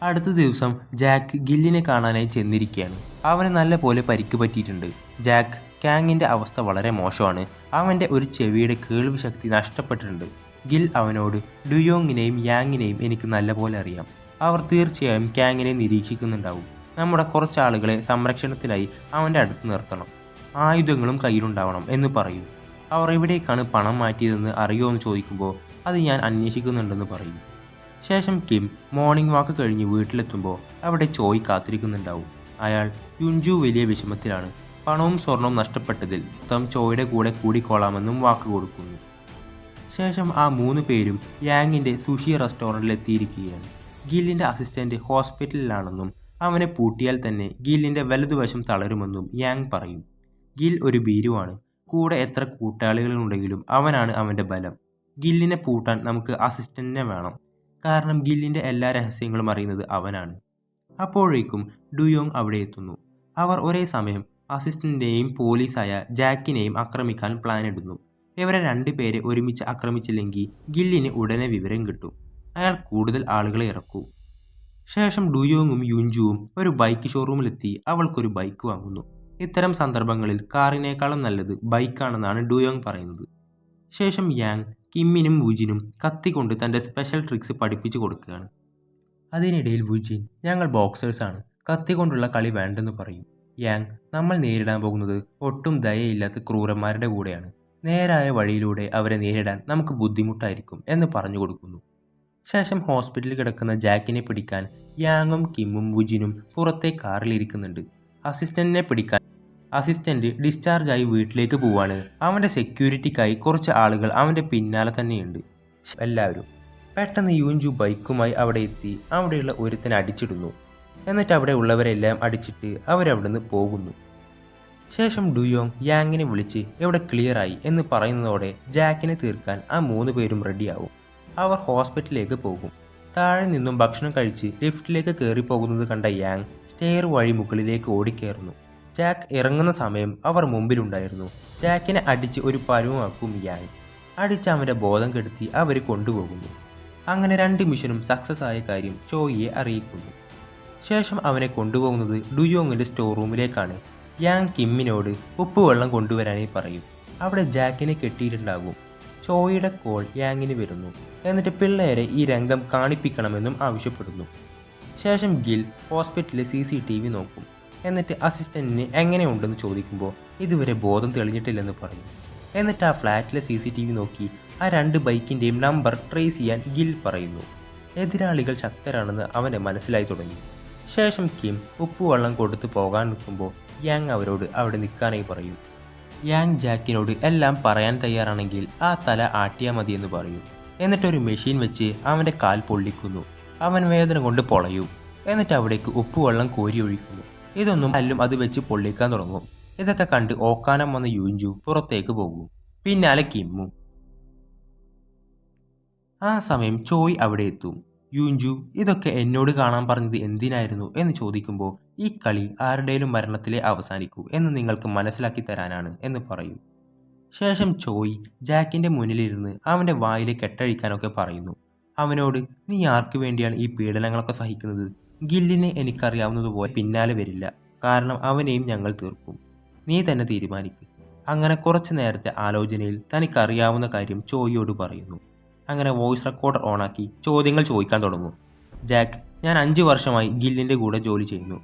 അടുത്ത ദിവസം ജാക്ക് ഗില്ലിനെ കാണാനായി ചെന്നിരിക്കുകയാണ്. അവന് നല്ല പോലെ പരിക്ക് പറ്റിയിട്ടുണ്ട്. ജാക്ക്, കാങ്ങിൻ്റെ അവസ്ഥ വളരെ മോശമാണ്. അവൻ്റെ ഒരു ചെവിയുടെ കേൾവി ശക്തി നഷ്ടപ്പെട്ടിട്ടുണ്ട്. ഗിൽ അവനോട് ഡുയോങ്ങിനെയും യാങ്ങിനെയും എനിക്ക് നല്ലപോലെ അറിയാം. അവർ തീർച്ചയായും കാങ്ങിനെ നിരീക്ഷിക്കുന്നുണ്ടാവും. നമ്മുടെ കുറച്ച് ആളുകളെ സംരക്ഷണത്തിനായി അവൻ്റെ അടുത്ത് നിർത്തണം. ആയുധങ്ങളും കയ്യിലുണ്ടാവണം എന്ന് പറയും. അവർ എവിടേക്കാണ് പണം മാറ്റിയതെന്ന് അറിയുമോ എന്ന് ചോദിക്കുമ്പോൾ അത് ഞാൻ അന്വേഷിക്കുന്നുണ്ടെന്ന് പറയും. ശേഷം കിം മോർണിംഗ് വാക്ക് കഴിഞ്ഞ് വീട്ടിലെത്തുമ്പോൾ അവിടെ ചോയ് കാത്തിരിക്കുന്നുണ്ടാവും. അയാൾ യുൻജു വലിയ വിഷമത്തിലാണ്. പണവും സ്വർണവും നഷ്ടപ്പെട്ടതിൽ ചോയുടെ കൂടെ കൂടിക്കോളാമെന്നും വാക്ക് കൊടുക്കുന്നു. ശേഷം ആ 3 പേരും യാങ്ങിൻ്റെ സുഷി റെസ്റ്റോറൻറ്റിൽ എത്തിയിരിക്കുകയാണ്. ഗില്ലിൻ്റെ അസിസ്റ്റൻ്റ് ഹോസ്പിറ്റലിലാണെന്നും അവനെ പൂട്ടിയാൽ തന്നെ ഗില്ലിൻ്റെ വലതുവശം തളരുമെന്നും യാങ് പറയും. ഗിൽ ഒരു ഭീരുവാണ്. കൂടെ എത്ര കൂട്ടാളികളുണ്ടെങ്കിലും അവനാണ് അവൻ്റെ ബലം. ഗില്ലിനെ പൂട്ടാൻ നമുക്ക് അസിസ്റ്റന്റിനെ വേണം. കാരണം ഗില്ലിൻ്റെ എല്ലാ രഹസ്യങ്ങളും അറിയുന്നത് അവനാണ്. അപ്പോഴേക്കും ഡുയോങ് അവിടെ എത്തുന്നു. അവർ ഒരേ സമയം അസിസ്റ്റന്റിനെയും പോലീസായ ജാക്കിനെയും ആക്രമിക്കാൻ പ്ലാൻ ഇടുന്നു. ഇവരെ 2 പേരെ ഒരുമിച്ച് ആക്രമിച്ചില്ലെങ്കിൽ ഗില്ലിന് ഉടനെ വിവരം കിട്ടും. അയാൾ കൂടുതൽ ആളുകളെ ഇറക്കും. ശേഷം ഡുയോങ്ങും യുൻജുവും ഒരു ബൈക്ക് ഷോറൂമിലെത്തി അവൾക്കൊരു ബൈക്ക് വാങ്ങുന്നു. ഇത്തരം സന്ദർഭങ്ങളിൽ കാറിനേക്കാളും നല്ലത് ബൈക്കാണെന്നാണ് ഡുയോങ് പറയുന്നത്. ശേഷം യാങ് കിമ്മിനും വുജിനും കത്തിക്കൊണ്ട് തൻ്റെ സ്പെഷ്യൽ ട്രിക്സ് പഠിപ്പിച്ചു കൊടുക്കുകയാണ്. അതിനിടയിൽ വുജിൻ, ഞങ്ങൾ ബോക്സേഴ്സാണ്, കത്തി കൊണ്ടുള്ള കളി വേണ്ടെന്ന് പറയും. യാങ്, നമ്മൾ നേരിടാൻ പോകുന്നത് ഒട്ടും ദയയില്ലാത്ത ക്രൂരന്മാരുടെ കൂടെയാണ്. നേരായ വഴിയിലൂടെ അവരെ നേരിടാൻ നമുക്ക് ബുദ്ധിമുട്ടായിരിക്കും എന്ന് പറഞ്ഞു കൊടുക്കുന്നു. ശേഷം ഹോസ്പിറ്റലിൽ കിടക്കുന്ന ജാക്കിനെ പിടിക്കാൻ യാങ്ങും കിമ്മും വുജിനും പുറത്തെ കാറിലിരിക്കുന്നുണ്ട്. അസിസ്റ്റന്റിനെ പിടിക്കാൻ അസിസ്റ്റന്റ് ഡിസ്ചാർജായി വീട്ടിലേക്ക് പോവാണ്. അവൻ്റെ സെക്യൂരിറ്റിക്കായി കുറച്ച് ആളുകൾ അവൻ്റെ പിന്നാലെ തന്നെയുണ്ട്. എല്ലാവരും പെട്ടെന്ന് യൂൻജു ബൈക്കുമായി അവിടെ എത്തി അവിടെയുള്ള ഒരുത്തനെ അടിച്ചിടുന്നു. എന്നിട്ട് അവിടെ ഉള്ളവരെല്ലാം അടിച്ചിട്ട് അവരവിടുന്ന് പോകുന്നു. ശേഷം ഡുയോങ് യാങ്ങിനെ വിളിച്ച് ഇവിടെ ക്ലിയറായി എന്ന് പറയുന്നതോടെ ജാക്കിനെ തീർക്കാൻ ആ 3 പേരും റെഡിയാവും. അവർ ഹോസ്പിറ്റലിലേക്ക് പോകും. താഴെ നിന്നും ഭക്ഷണം കഴിച്ച് ലിഫ്റ്റിലേക്ക് കയറി പോകുന്നത് കണ്ട യാങ് സ്റ്റെയർ വഴി മുകളിലേക്ക് ഓടിക്കയറുന്നു. ജാക്ക് ഇറങ്ങുന്ന സമയം അവർ മുമ്പിലുണ്ടായിരുന്നു. ജാക്കിനെ അടിച്ച് ഒരു പരുവമാക്കും യാങ്. അടിച്ച് അവൻ്റെ ബോധം കെടുത്തി അവർ കൊണ്ടുപോകുന്നു. അങ്ങനെ 2 മിഷനും സക്സസ് ആയ കാര്യം ചോയിയെ അറിയിക്കുന്നു. ശേഷം അവനെ കൊണ്ടുപോകുന്നത് ഡുയോങ്ങിൻ്റെ സ്റ്റോർ റൂമിലേക്കാണ്. യാങ് കിമ്മിനോട് ഉപ്പുവെള്ളം കൊണ്ടുവരാനായി പറയും. അവിടെ ജാക്കിനെ കെട്ടിയിട്ടുണ്ടാകും. ചോയിയുടെ കോൾ യാങ്ങിന് വരുന്നു. എന്നിട്ട് പിള്ളേരെ ഈ രംഗം കാണിപ്പിക്കണമെന്നും ആവശ്യപ്പെടുന്നു. ശേഷം ഗിൽ ഹോസ്പിറ്റലിലെ CCTV നോക്കും. എന്നിട്ട് അസിസ്റ്റന്റിന് എങ്ങനെയുണ്ടെന്ന് ചോദിക്കുമ്പോൾ ഇതുവരെ ബോധം തെളിഞ്ഞിട്ടില്ലെന്ന് പറയും. എന്നിട്ട് ആ ഫ്ലാറ്റിലെ CCTV നോക്കി ആ 2 ബൈക്കിൻ്റെയും നമ്പർ ട്രേസ് ചെയ്യാൻ ഗിൽ പറയുന്നു. എതിരാളികൾ ശക്തരാണെന്ന് അവനെ മനസ്സിലായി തുടങ്ങി. ശേഷം കിം ഉപ്പുവെള്ളം കൊടുത്ത് പോകാൻ നിൽക്കുമ്പോൾ യാങ് അവരോട് അവിടെ നിൽക്കാനായി പറയും. യാങ് ജാക്കിനോട് എല്ലാം പറയാൻ തയ്യാറാണെങ്കിൽ ആ തല ആട്ടിയാൽ മതിയെന്ന് പറയും. എന്നിട്ടൊരു മെഷീൻ വെച്ച് അവൻ്റെ കാൽ പൊള്ളിക്കുന്നു. അവൻ വേദന കൊണ്ട് പൊളയും. എന്നിട്ട് അവിടേക്ക് ഉപ്പുവെള്ളം കോരി ഒഴിക്കുന്നു. ഇതൊന്നും അല്ലും അത് വെച്ച് പൊള്ളിക്കാൻ തുടങ്ങും. ഇതൊക്കെ കണ്ട് ഓക്കാനം വന്ന യൂൻജു പുറത്തേക്ക് പോകും. പിന്നാലെ കിമ്മും. ആ സമയം ചോയ് അവിടെ എത്തും. യൂൻജു ഇതൊക്കെ എന്നോട് കാണാൻ പറഞ്ഞത് എന്തിനായിരുന്നു എന്ന് ചോദിക്കുമ്പോൾ ഈ കളി ആരുടെയും മരണത്തിലെ അവസാനിക്കൂ എന്ന് നിങ്ങൾക്ക് മനസ്സിലാക്കി തരാനാണ് എന്ന് പറയും. ശേഷം ചോയ് ജാക്കിൻ്റെ മുന്നിലിരുന്ന് അവൻ്റെ വായിലെ കെട്ടഴിക്കാനൊക്കെ പറയുന്നു. അവനോട് നീ ആർക്കു വേണ്ടിയാണ് ഈ പീഡനങ്ങളൊക്കെ സഹിക്കുന്നത്? ഗില്ലിനെ എനിക്കറിയാവുന്നതുപോലെ പിന്നാലെ വരില്ല. കാരണം അവനെയും ഞങ്ങൾ തീർക്കും. നീ തന്നെ തീരുമാനിക്കും. അങ്ങനെ കുറച്ച് നേരത്തെ ആലോചനയിൽ തനിക്കറിയാവുന്ന കാര്യം ചോയിയോട് പറയുന്നു. അങ്ങനെ വോയിസ് റെക്കോർഡർ ഓണാക്കി ചോദ്യങ്ങൾ ചോദിക്കാൻ തുടങ്ങും. ജാക്ക്, ഞാൻ 5 വർഷമായി ഗില്ലിൻ്റെ കൂടെ ജോലി ചെയ്യുന്നു.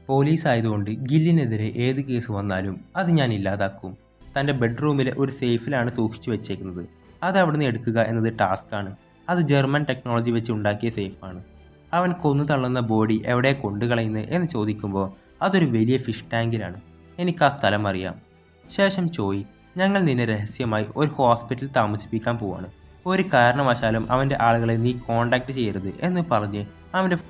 പോലീസ് ആയതുകൊണ്ട് ഗില്ലിനെതിരെ ഏത് കേസ് വന്നാലും അത് ഞാൻ ഇല്ലാതാക്കും. തൻ്റെ ബെഡ്റൂമിലെ ഒരു സേഫിലാണ് സൂക്ഷിച്ചു വെച്ചേക്കുന്നത്. അത് അവിടുന്ന് എടുക്കുക എന്നത് ടാസ്ക്കാണ്. അത് ജർമ്മൻ ടെക്നോളജി വെച്ച് ഉണ്ടാക്കിയ സേഫാണ്. അവൻ കൊന്നു തള്ളുന്ന ബോഡി എവിടെ കൊണ്ടുകളയുന്നത് എന്ന് ചോദിക്കുമ്പോൾ അതൊരു വലിയ ഫിഷ് ടാങ്കിലാണ്. എനിക്ക് ആ സ്ഥലം അറിയാം. ശേഷം ചോയ്, ഞങ്ങൾ നിന്നെ രഹസ്യമായി ഒരു ഹോസ്പിറ്റലിൽ താമസിപ്പിക്കാൻ പോവാണ്. ഒരു കാരണവശാലും അവൻ്റെ ആളുകളെ നീ കോണ്ടാക്ട് ചെയ്യരുത് എന്ന് പറഞ്ഞ്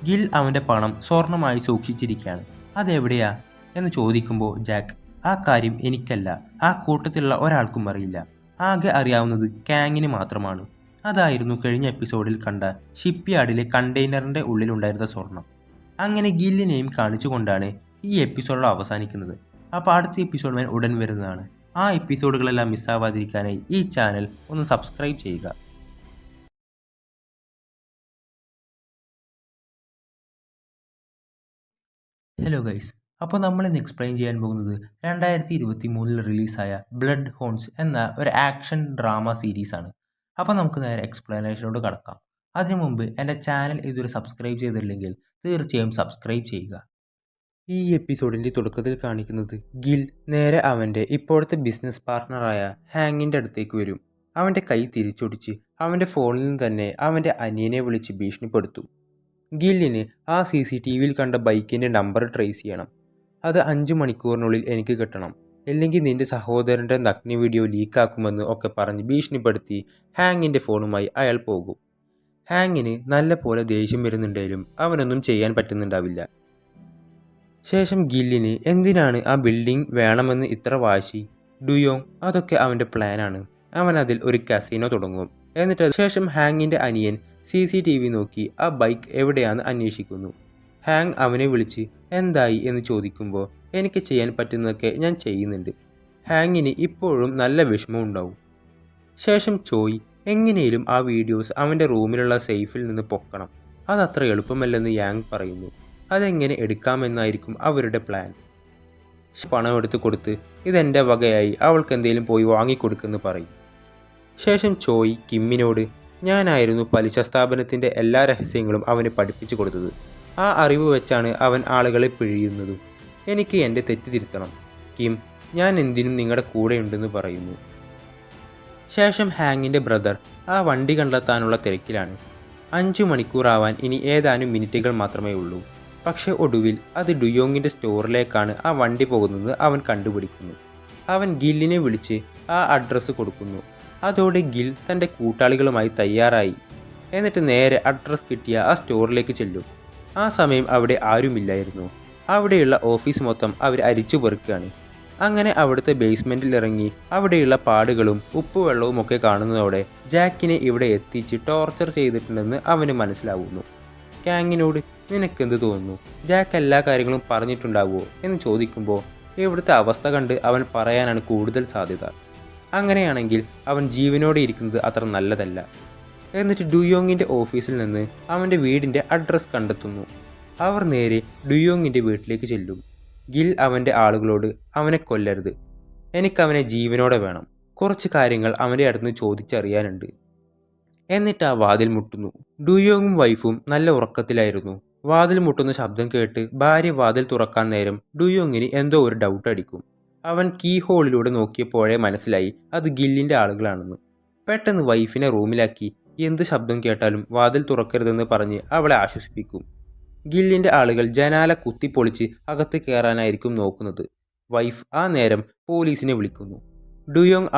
ഗിൽ അവൻ്റെ പണം സ്വർണമായി സൂക്ഷിച്ചിരിക്കുകയാണ്. അതെവിടെയാ എന്ന് ചോദിക്കുമ്പോൾ ജാക്ക്, ആ കാര്യം എനിക്കല്ല, ആ കൂട്ടത്തിലുള്ള ഒരാൾക്കും അറിയില്ല. ആകെ അറിയാവുന്നത് കാങ്ങിന് മാത്രമാണ്. അതായിരുന്നു കഴിഞ്ഞ എപ്പിസോഡിൽ കണ്ട ഷിപ്പ് യാർഡിലെ കണ്ടെയ്നറിൻ്റെ ഉള്ളിലുണ്ടായിരുന്ന സ്വർണം. അങ്ങനെ ഗില്ലിനെയും കാണിച്ചുകൊണ്ടാണ് ഈ എപ്പിസോഡ് അവസാനിക്കുന്നത്. അപ്പോൾ അടുത്ത എപ്പിസോഡ് ഉടൻ വരുന്നതാണ്. ആ എപ്പിസോഡുകളെല്ലാം മിസ്സാവാതിരിക്കാനായി ഈ ചാനൽ ഒന്ന് സബ്സ്ക്രൈബ് ചെയ്യുക. ഹലോ ഗൈസ്, അപ്പോൾ നമ്മളിന്ന് എക്സ്പ്ലെയിൻ ചെയ്യാൻ പോകുന്നത് 2023 റിലീസായ ബ്ലഡ് ഹോൺസ് എന്ന ഒരു ആക്ഷൻ ഡ്രാമ സീരീസാണ്. അപ്പോൾ നമുക്ക് നേരെ എക്സ്പ്ലനേഷനോട് കടക്കാം. അതിനു മുമ്പ് എൻ്റെ ചാനൽ ഇതുവരെ സബ്സ്ക്രൈബ് ചെയ്തില്ലെങ്കിൽ തീർച്ചയായും സബ്സ്ക്രൈബ് ചെയ്യുക. ഈ എപ്പിസോഡിൻ്റെ തുടക്കത്തിൽ കാണിക്കുന്നത് ഗിൽ നേരെ അവൻ്റെ ഇപ്പോഴത്തെ ബിസിനസ് പാർട്ട്ണറായ ഹാങ്ങിൻ്റെ അടുത്തേക്ക് വരും. അവൻ്റെ കൈ തിരിച്ചൊടിച്ച് അവൻ്റെ ഫോണിൽ നിന്ന് തന്നെ അവൻ്റെ അനിയനെ വിളിച്ച് ഭീഷണിപ്പെടുത്തും. ഗില്ലിന് ആ CCTVയിൽ കണ്ട ബൈക്കിൻ്റെ നമ്പർ ട്രേസ് ചെയ്യണം. അത് 5 മണിക്കൂറിനുള്ളിൽ എനിക്ക് കിട്ടണം, അല്ലെങ്കിൽ നിൻ്റെ സഹോദരൻ്റെ നഗ്ന വീഡിയോ ലീക്കാക്കുമെന്ന് ഒക്കെ പറഞ്ഞ് ഭീഷണിപ്പെടുത്തി ഹാങ്ങിൻ്റെ ഫോണുമായി അയാൾ പോകും. ഹാങ്ങിന് നല്ല പോലെ ദേഷ്യം വരുന്നുണ്ടെങ്കിലും അവനൊന്നും ചെയ്യാൻ പറ്റുന്നുണ്ടാവില്ല. ശേഷം ഗില്ലിന് എന്തിനാണ് ആ ബിൽഡിംഗ് വേണമെന്ന് ഇത്ര വാശി? ഡുയോങ്, അതൊക്കെ അവൻ്റെ പ്ലാനാണ്. അവൻ അതിൽ ഒരു കസിനോ തുടങ്ങും. എന്നിട്ട് ശേഷം ഹാങ്ങിൻ്റെ അനിയൻ CCTV നോക്കി ആ ബൈക്ക് എവിടെയാണെന്ന് അന്വേഷിക്കുന്നു. ഹാങ് അവനെ വിളിച്ച് എന്തായി എന്ന് ചോദിക്കുമ്പോൾ എനിക്ക് ചെയ്യാൻ പറ്റുന്നതൊക്കെ ഞാൻ ചെയ്യുന്നുണ്ട്. ഹാങ്ങിന് ഇപ്പോഴും നല്ല വിഷമം ഉണ്ടാവും. ശേഷം ചോയ്, എങ്ങനെയും ആ വീഡിയോസ് അവൻ്റെ റൂമിലുള്ള സേഫിൽ നിന്ന് പൊക്കണം. അതത്ര എളുപ്പമല്ലെന്ന് യാങ് പറയുന്നു. അതെങ്ങനെ എടുക്കാമെന്നായിരിക്കും അവരുടെ പ്ലാൻ. പണം എടുത്ത് കൊടുത്ത് ഇതെൻ്റെ വകയായി അവൾക്ക് എന്തെങ്കിലും പോയി വാങ്ങിക്കൊടുക്കുമെന്ന് പറയും. ശേഷം ചോയ് കിമ്മിനോട്, ഞാനായിരുന്നു പലിശ സ്ഥാപനത്തിൻ്റെ എല്ലാ രഹസ്യങ്ങളും അവന് പഠിപ്പിച്ചു കൊടുത്തത്. ആ അറിവ് വെച്ചാണ് അവൻ ആളുകളെ പിഴിയുന്നതും. എനിക്ക് എൻ്റെ തെറ്റ് തിരുത്തണം. കിം, ഞാൻ എന്തിനും നിങ്ങളുടെ കൂടെയുണ്ടെന്ന് പറയുന്നു. ശേഷം ഹാങ്ങിൻ്റെ ബ്രദർ ആ വണ്ടി കണ്ടെത്താനുള്ള തിരക്കിലാണ്. 5 മണിക്കൂറാവാൻ ഇനി ഏതാനും മിനിറ്റുകൾ മാത്രമേ ഉള്ളൂ. പക്ഷെ ഒടുവിൽ അത് ഡുയോങ്ങിൻ്റെ സ്റ്റോറിലേക്കാണ് ആ വണ്ടി പോകുന്നത് അവൻ കണ്ടുപിടിക്കുന്നു. അവൻ ഗില്ലിനെ വിളിച്ച് ആ അഡ്രസ്സ് കൊടുക്കുന്നു. അതോടെ ഗിൽ തൻ്റെ കൂട്ടാളികളുമായി തയ്യാറായി. എന്നിട്ട് നേരെ അഡ്രസ്സ് കിട്ടിയ ആ സ്റ്റോറിലേക്ക് ചെല്ലും. ആ സമയം അവിടെ ആരുമില്ലായിരുന്നു. അവിടെയുള്ള ഓഫീസ് മൊത്തം അവർ അരിച്ചു പെറുക്കുകയാണ്. അങ്ങനെ അവിടുത്തെ ബേസ്മെൻറ്റിൽ ഇറങ്ങി അവിടെയുള്ള പാടുകളും ഉപ്പുവെള്ളവും ഒക്കെ കാണുന്നതോടെ ജാക്കിനെ ഇവിടെ എത്തിച്ച് ടോർച്ചർ ചെയ്തിട്ടുണ്ടെന്ന് അവന് മനസ്സിലാവുന്നു. കാങ്ങിനോട് നിനക്കെന്ത് തോന്നുന്നു, ജാക്ക് എല്ലാ കാര്യങ്ങളും പറഞ്ഞിട്ടുണ്ടാവുമോ എന്ന് ചോദിക്കുമ്പോൾ ഇവിടുത്തെ അവസ്ഥ കണ്ട് അവൻ പറയാനാണ് കൂടുതൽ സാധ്യത. അങ്ങനെയാണെങ്കിൽ അവൻ ജീവനോടെ ഇരിക്കുന്നത് അത്ര നല്ലതല്ല. എന്നിട്ട് ഡുയോങ്ങിൻ്റെ ഓഫീസിൽ നിന്ന് അവൻ്റെ വീടിൻ്റെ അഡ്രസ്സ് കണ്ടെത്തുന്നു. അവർ നേരെ ഡുയോങ്ങിൻ്റെ വീട്ടിലേക്ക് ചെല്ലും. ഗിൽ അവൻ്റെ ആളുകളോട് അവനെ കൊല്ലരുത്, എനിക്കവനെ ജീവനോടെ വേണം, കുറച്ച് കാര്യങ്ങൾ അവൻ്റെ അടുത്ത് ചോദിച്ചറിയാനുണ്ട്. എന്നിട്ട് ആ വാതിൽ മുട്ടുന്നു. ഡുയോങ്ങും വൈഫും നല്ല ഉറക്കത്തിലായിരുന്നു. വാതിൽ മുട്ടുന്ന ശബ്ദം കേട്ട് ഭാര്യ വാതിൽ തുറക്കാൻ നേരം ഡുയോങ്ങിന് എന്തോ ഒരു ഡൗട്ട് അടിക്കും. അവൻ കീ ഹോളിലൂടെ നോക്കിയപ്പോഴേ മനസ്സിലായി അത് ഗില്ലിൻ്റെ ആളുകളാണെന്ന്. പെട്ടെന്ന് വൈഫിനെ റൂമിലാക്കി എന്ത് ശബ്ദം കേട്ടാലും വാതിൽ തുറക്കരുതെന്ന് പറഞ്ഞ് അവളെ ആശ്വസിപ്പിക്കും. ഗില്ലിൻ്റെ ആളുകൾ ജനാല കുത്തിപ്പൊളിച്ച് അകത്ത് കയറാനായിരിക്കും നോക്കുന്നത്. വൈഫ് ആ നേരം പോലീസിനെ വിളിക്കുന്നു. ഡുയോങ്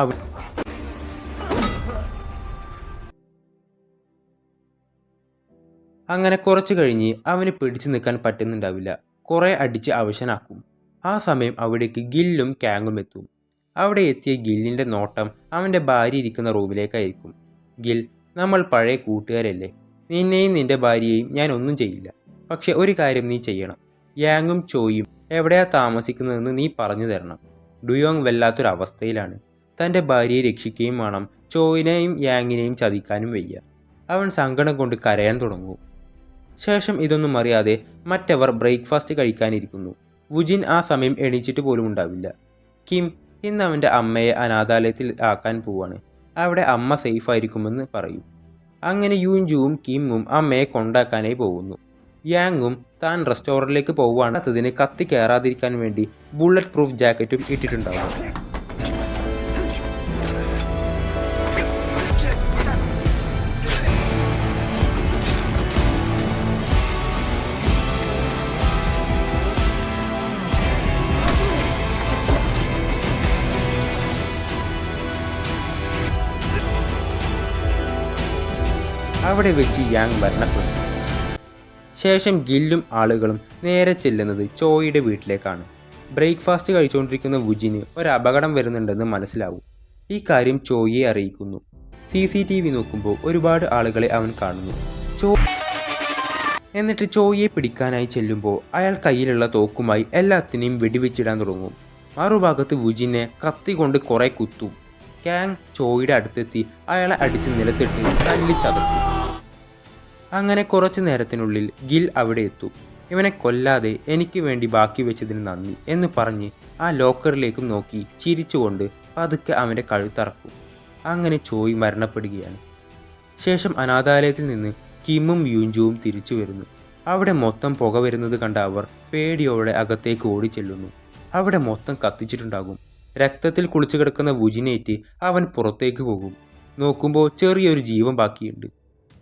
അങ്ങനെ കുറച്ച് കഴിഞ്ഞ് അവന് പിടിച്ചു നിൽക്കാൻ പറ്റുന്നുണ്ടാവില്ല. കുറേ അടിച്ച് അവശനാക്കും. ആ സമയം അവിടേക്ക് ഗില്ലും കാങ്ങും എത്തും. അവിടെ എത്തിയ ഗില്ലിൻ്റെ നോട്ടം അവൻ്റെ ഭാര്യ ഇരിക്കുന്ന റൂമിലേക്കായിരിക്കും. ഗിൽ, നമ്മൾ പഴയ കൂട്ടുകാരല്ലേ, നിന്നെയും നിൻ്റെ ഭാര്യയെയും ഞാൻ ഒന്നും ചെയ്യില്ല. പക്ഷെ ഒരു കാര്യം നീ ചെയ്യണം. യാങ്ങും ചോയും എവിടെയാ താമസിക്കുന്നതെന്ന് നീ പറഞ്ഞു തരണം. ഡുയോങ് വല്ലാത്തൊരവസ്ഥയിലാണ്. തൻ്റെ ഭാര്യയെ രക്ഷിക്കുകയും വേണം, ചോയിനെയും യാങ്ങിനെയും ചതിക്കാനും വയ്യ. അവൻ സങ്കടം കൊണ്ട് കരയാൻ തുടങ്ങും. ശേഷം ഇതൊന്നും അറിയാതെ മറ്റവർ ബ്രേക്ക്ഫാസ്റ്റ് കഴിക്കാനിരിക്കുന്നു. വുജിൻ ആ സമയം എണീച്ചിട്ട് പോലും ഉണ്ടാവില്ല. കിം ഇന്ന് അവൻ്റെ അമ്മയെ അനാഥാലയത്തിൽ ആക്കാൻ പോവാണ്, അവിടെ അമ്മ സേഫ് ആയിരിക്കുമെന്ന് പറയും. അങ്ങനെ യൂൻജുവും കിമ്മും അമ്മയെ കൊണ്ടാക്കാനായി പോകുന്നു. യാങ്ങും താൻ റെസ്റ്റോറൻറ്റിലേക്ക് പോകുവാണതിന് കത്തി കയറാതിരിക്കാൻ വേണ്ടി ബുള്ളറ്റ് പ്രൂഫ് ജാക്കറ്റും ഇട്ടിട്ടുണ്ടാവും. അവിടെ വെച്ച് യാങ് മരണപ്പെടും. ശേഷം ഗില്ലും ആളുകളും നേരെ ചെല്ലുന്നത് ചോയുടെ വീട്ടിലേക്കാണ്. ബ്രേക്ക്ഫാസ്റ്റ് കഴിച്ചുകൊണ്ടിരിക്കുന്ന വുജിന് ഒരു അപകടം വരുന്നുണ്ടെന്ന് മനസ്സിലാവും. ഈ കാര്യം ചോയെ അറിയിക്കുന്നു. CCTV നോക്കുമ്പോൾ ഒരുപാട് ആളുകളെ അവൻ കാണുന്നു. എന്നിട്ട് ചോയെ പിടിക്കാനായി ചെല്ലുമ്പോൾ അയാൾ കയ്യിലുള്ള തോക്കുമായി എല്ലാത്തിനെയും വെടിവെച്ചിടാൻ തുടങ്ങും. മറുഭാഗത്ത് വുജിനെ കത്തി കൊണ്ട് കുറെ കുത്തും. കാങ് ചോയുടെ അടുത്തെത്തി അയാളെ അടിച്ച് നിലത്തിട്ട് തല്ലിച്ചതക്കും. അങ്ങനെ കുറച്ചു നേരത്തിനുള്ളിൽ ഗിൽ അവിടെ എത്തും. ഇവനെ കൊല്ലാതെ എനിക്ക് വേണ്ടി ബാക്കി വെച്ചതിന് നന്ദി എന്ന് പറഞ്ഞ് ആ ലോക്കറിലേക്ക് നോക്കി ചിരിച്ചുകൊണ്ട് പതുക്കെ അവൻ്റെ കഴുത്തറക്കും. അങ്ങനെ ചോയ് മരണപ്പെടുകയാണ്. ശേഷം അനാഥാലയത്തിൽ നിന്ന് കിമ്മും യൂൻജുവും തിരിച്ചു വരുന്നു. അവിടെ മൊത്തം പുക വരുന്നത് കണ്ട അവർ പേടിയോടെ അകത്തേക്ക് ഓടിച്ചെല്ലുന്നു. അവിടെ മൊത്തം കത്തിച്ചിട്ടുണ്ടാകും. രക്തത്തിൽ കുളിച്ചു കിടക്കുന്ന വുജിനേറ്റ് അവൻ പുറത്തേക്ക് പോകും. നോക്കുമ്പോൾ ചെറിയൊരു ജീവൻ ബാക്കിയുണ്ട്.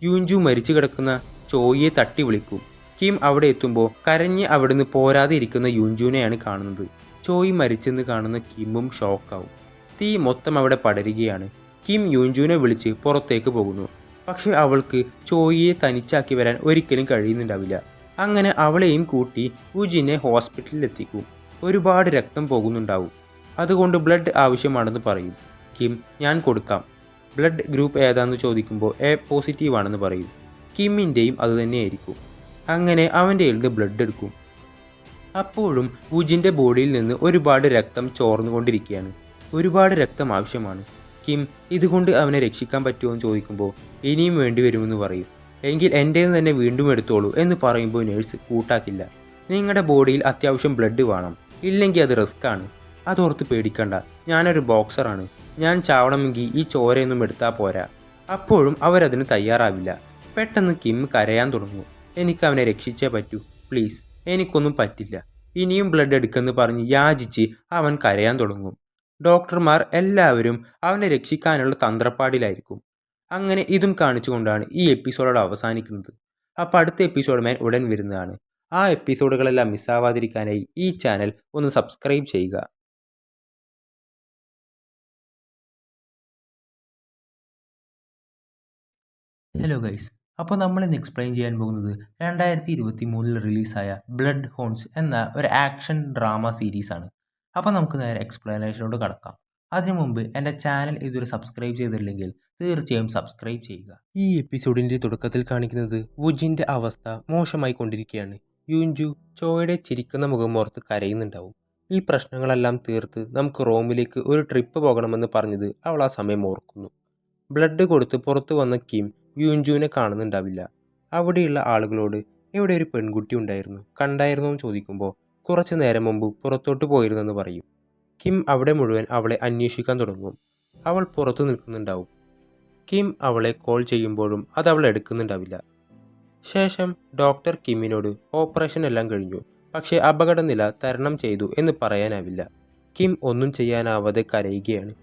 യൂൻജു മരിച്ചു കിടക്കുന്ന ചോയെ തട്ടി വിളിക്കും. കിം അവിടെ എത്തുമ്പോൾ കരഞ്ഞ് അവിടുന്ന് പോരാതെ ഇരിക്കുന്ന യൂൻജുവിനെയാണ് കാണുന്നത്. ചോയ് മരിച്ചെന്ന് കാണുന്ന കിമ്മും ഷോക്കാവും. തീ മൊത്തം അവിടെ പടരുകയാണ്. കിം യൂൻജുവിനെ വിളിച്ച് പുറത്തേക്ക് പോകുന്നു. പക്ഷെ അവൾക്ക് ചോയിയെ തനിച്ചാക്കി വരാൻ ഒരിക്കലും കഴിയുന്നുണ്ടാവില്ല. അങ്ങനെ അവളെയും കൂട്ടി വുജിനെ ഹോസ്പിറ്റലിൽ എത്തിക്കും. ഒരുപാട് രക്തം പോകുന്നുണ്ടാവും. അതുകൊണ്ട് ബ്ലഡ് ആവശ്യമാണെന്ന് പറയും. കിം, ഞാൻ കൊടുക്കാം. ബ്ലഡ് ഗ്രൂപ്പ് ഏതാണെന്ന് ചോദിക്കുമ്പോൾ A പോസിറ്റീവ് ആണെന്ന് പറയും. കിമ്മിൻ്റെയും അതുതന്നെയായിരിക്കും. അങ്ങനെ അവൻ്റെ നിന്ന് ബ്ലഡ് എടുക്കും. അപ്പോഴും വുജിൻ്റെ ബോഡിയിൽ നിന്ന് ഒരുപാട് രക്തം ചോർന്നുകൊണ്ടിരിക്കുകയാണ്. ഒരുപാട് രക്തം ആവശ്യമാണ്. കിം ഇതുകൊണ്ട് അവനെ രക്ഷിക്കാൻ പറ്റുമോ എന്ന് ചോദിക്കുമ്പോൾ ഇനിയും വേണ്ടി വരുമെന്ന് പറയും. എങ്കിൽ എൻ്റേന്ന് തന്നെ വീണ്ടും എടുത്തോളൂ എന്ന് പറയുമ്പോൾ നേഴ്സ് കൂട്ടാക്കില്ല. നിങ്ങളുടെ ബോഡിയിൽ അത്യാവശ്യം ബ്ലഡ് വേണം, ഇല്ലെങ്കിൽ അത് റിസ്ക് ആണ്. അതോർത്ത് പേടിക്കണ്ട, ഞാനൊരു ബോക്സറാണ്, ഞാൻ ചാവണമെങ്കിൽ ഈ ചോരയൊന്നും എടുത്താൽ പോരാ. അപ്പോഴും അവരതിന് തയ്യാറാവില്ല. പെട്ടെന്ന് കിം കരയാൻ തുടങ്ങും. എനിക്ക് അവനെ രക്ഷിച്ചേ പറ്റൂ, പ്ലീസ്, എനിക്കൊന്നും പറ്റില്ല, ഇനിയും ബ്ലഡ് എടുക്കെന്ന് പറഞ്ഞ് യാചിച്ച് അവൻ കരയാൻ തുടങ്ങും. ഡോക്ടർമാർ എല്ലാവരും അവനെ രക്ഷിക്കാനുള്ള തന്ത്രപ്പാടിലായിരിക്കും. അങ്ങനെ ഇതും കാണിച്ചുകൊണ്ടാണ് ഈ എപ്പിസോഡോട് അവസാനിക്കുന്നത്. അപ്പോൾ അടുത്ത എപ്പിസോഡുമായി ഉടൻ വരുന്നതാണ്. ആ എപ്പിസോഡുകളെല്ലാം മിസ്സാവാതിരിക്കാനായി ഈ ചാനൽ ഒന്ന് സബ്സ്ക്രൈബ് ചെയ്യുക. ഹലോ ഗൈസ്, അപ്പോൾ നമ്മളിന്ന് എക്സ്പ്ലെയിൻ ചെയ്യാൻ പോകുന്നത് 2023 റിലീസായ ബ്ലഡ് ഹോൺസ് എന്ന ഒരു ആക്ഷൻ ഡ്രാമ സീരീസാണ്. അപ്പോൾ നമുക്ക് നേരെ എക്സ്പ്ലനേഷനോട് കടക്കാം. അതിനു മുമ്പ് എൻ്റെ ചാനൽ ഇതുവരെ സബ്സ്ക്രൈബ് ചെയ്തിട്ടില്ലെങ്കിൽ തീർച്ചയായും സബ്സ്ക്രൈബ് ചെയ്യുക. ഈ എപ്പിസോഡിൻ്റെ തുടക്കത്തിൽ കാണിക്കുന്നത് വുജിൻ്റെ അവസ്ഥ മോശമായി കൊണ്ടിരിക്കുകയാണ്. യുൻജു ചോയുടെ ചിരിക്കുന്ന മുഖമോർത്ത് കരയുന്നുണ്ടാവും. ഈ പ്രശ്നങ്ങളെല്ലാം തീർത്ത് നമുക്ക് റോമിലേക്ക് ഒരു ട്രിപ്പ് പോകണമെന്ന് പറഞ്ഞത് അവൾ ആ സമയം ഓർക്കുന്നു. ബ്ലഡ് കൊടുത്ത് പുറത്തു വന്ന കിം യുൻജുവിനെ കാണുന്നുണ്ടാവില്ല. അവിടെയുള്ള ആളുകളോട് ഇവിടെ ഒരു പെൺകുട്ടി ഉണ്ടായിരുന്നു, കണ്ടായിരുന്നോ എന്ന് ചോദിക്കുമ്പോൾ കുറച്ചു നേരം മുമ്പ് പുറത്തോട്ട് പോയിരുന്നെന്ന് പറയും. കിം അവിടെ മുഴുവൻ അവളെ അന്വേഷിക്കാൻ തുടങ്ങും. അവൾ പുറത്തു നിൽക്കുന്നുണ്ടാവും. കിം അവളെ കോൾ ചെയ്യുമ്പോഴും അത് അവൾ എടുക്കുന്നുണ്ടാവില്ല. ശേഷം ഡോക്ടർ കിമ്മിനോട് ഓപ്പറേഷൻ എല്ലാം കഴിഞ്ഞു, പക്ഷേ അപകടനില തരണം ചെയ്തു എന്ന് പറയാനാവില്ല. കിം ഒന്നും ചെയ്യാനാവാതെ കരയുകയാണ്.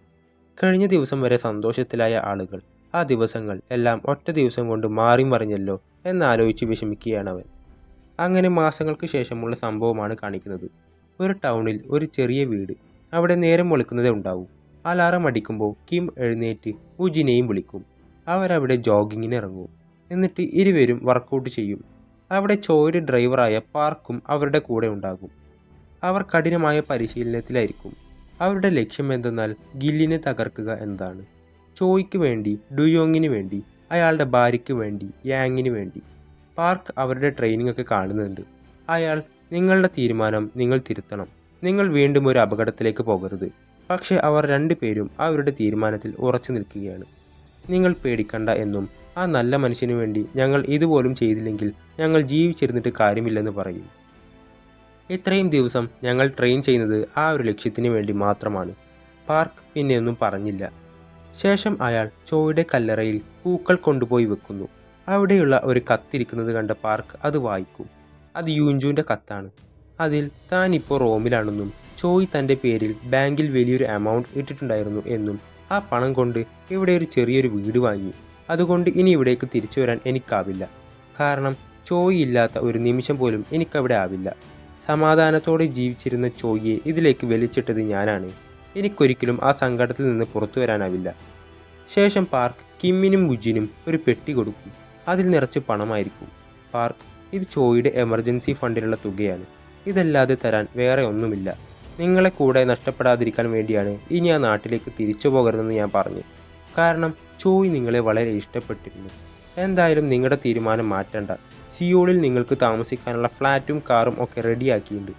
കഴിഞ്ഞ ദിവസം വരെ സന്തോഷത്തിലായ ആളുകൾ ആ ദിവസങ്ങൾ എല്ലാം ഒറ്റ ദിവസം കൊണ്ട് മാറി മറിഞ്ഞല്ലോ എന്നാലോചിച്ച് വിഷമിക്കുകയാണവൻ. അങ്ങനെ മാസങ്ങൾക്ക് ശേഷമുള്ള സംഭവമാണ് കാണിക്കുന്നത്. ഒരു ടൗണിൽ ഒരു ചെറിയ വീട്. അവിടെ നേരം വെളുക്കുന്നതേ ഉണ്ടാവൂ. അലാറം അടിക്കുമ്പോൾ കിം എഴുന്നേറ്റ് ഉജിനെയും വിളിക്കും. അവരവിടെ ജോഗിങ്ങിന് ഇറങ്ങും. എന്നിട്ട് ഇരുവരും വർക്കൗട്ട് ചെയ്യും. അവിടെ ചോയുടെ ഡ്രൈവറായ പാർക്കും അവരുടെ കൂടെ ഉണ്ടാകും. അവർ കഠിനമായ പരിശീലനത്തിലായിരിക്കും. അവരുടെ ലക്ഷ്യം എന്തെന്നാൽ ഗില്ലിനെ തകർക്കുക എന്നതാണ്. ചോയ്ക്ക് വേണ്ടി, ഡുയോങ്ങിന് വേണ്ടി, അയാളുടെ ഭാര്യയ്ക്ക് വേണ്ടി, യാങ്ങിന് വേണ്ടി. പാർക്ക് അവരുടെ ട്രെയിനിങ് ഒക്കെ കാണുന്നുണ്ട്. അയാൾ, നിങ്ങളുടെ തീരുമാനം നിങ്ങൾ തിരുത്തണം, നിങ്ങൾ വീണ്ടും ഒരു അപകടത്തിലേക്ക് പോകരുത്. പക്ഷേ അവർ രണ്ടുപേരും അവരുടെ തീരുമാനത്തിൽ ഉറച്ചു നിൽക്കുകയാണ്. നിങ്ങൾ പേടിക്കണ്ട എന്നും ആ നല്ല മനുഷ്യന് വേണ്ടി ഞങ്ങൾ ഇതുപോലും ചെയ്തില്ലെങ്കിൽ ഞങ്ങൾ ജീവിച്ചിരുന്നിട്ട് കാര്യമില്ലെന്ന് പറയും. ഇത്രയും ദിവസം ഞങ്ങൾ ട്രെയിൻ ചെയ്യുന്നത് ആ ഒരു ലക്ഷ്യത്തിന് വേണ്ടി മാത്രമാണ്. പാർക്ക് പിന്നെയൊന്നും പറഞ്ഞില്ല. ശേഷം അയാൾ ചോയുടെ കല്ലറയിൽ പൂക്കൾ കൊണ്ടുപോയി വെക്കുന്നു. അവിടെയുള്ള ഒരു കത്തിരിക്കുന്നത് കണ്ട പാർക്ക് അത് വായിക്കും. അത് യുൻജുവിൻ്റെ കത്താണ്. അതിൽ താൻ ഇപ്പോൾ റോമിലാണെന്നും ചോയ് തൻ്റെ പേരിൽ ബാങ്കിൽ വലിയൊരു എമൗണ്ട് ഇട്ടിട്ടുണ്ടായിരുന്നു എന്നും ആ പണം കൊണ്ട് ഇവിടെ ഒരു ചെറിയൊരു വീട് വാങ്ങി. അതുകൊണ്ട് ഇനി ഇവിടേക്ക് തിരിച്ചു വരാൻ എനിക്കാവില്ല. കാരണം ചോയ് ഇല്ലാത്ത ഒരു നിമിഷം പോലും എനിക്കവിടെ ആവില്ല. സമാധാനത്തോടെ ജീവിച്ചിരുന്ന ചോയിയെ ഇതിലേക്ക് വലിച്ചിട്ടത് ഞാനാണ്. എനിക്കൊരിക്കലും ആ സങ്കടത്തിൽ നിന്ന് പുറത്തു വരാനാവില്ല. ശേഷം പാർക്ക് കിമ്മിനും വുജിനും ഒരു പെട്ടി കൊടുക്കും. അതിൽ നിറച്ച് പണമായിരിക്കും. പാർക്ക്, ഇത് ചോയുടെ എമർജൻസി ഫണ്ടിനുള്ള തുകയാണ്. ഇതല്ലാതെ തരാൻ വേറെ ഒന്നുമില്ല. നിങ്ങളെ കൂടെ നഷ്ടപ്പെടാതിരിക്കാൻ വേണ്ടിയാണ് ഇനി ആ നാട്ടിലേക്ക് തിരിച്ചു പോകരുതെന്ന് ഞാൻ പറഞ്ഞു. കാരണം ചോയ് നിങ്ങളെ വളരെ ഇഷ്ടപ്പെട്ടിരുന്നു. എന്തായാലും നിങ്ങളുടെ തീരുമാനം മാറ്റണ്ട. സിയോളിൽ നിങ്ങൾക്ക് താമസിക്കാനുള്ള ഫ്ലാറ്റും കാറും ഒക്കെ റെഡിയാക്കിയിട്ടുണ്ട്.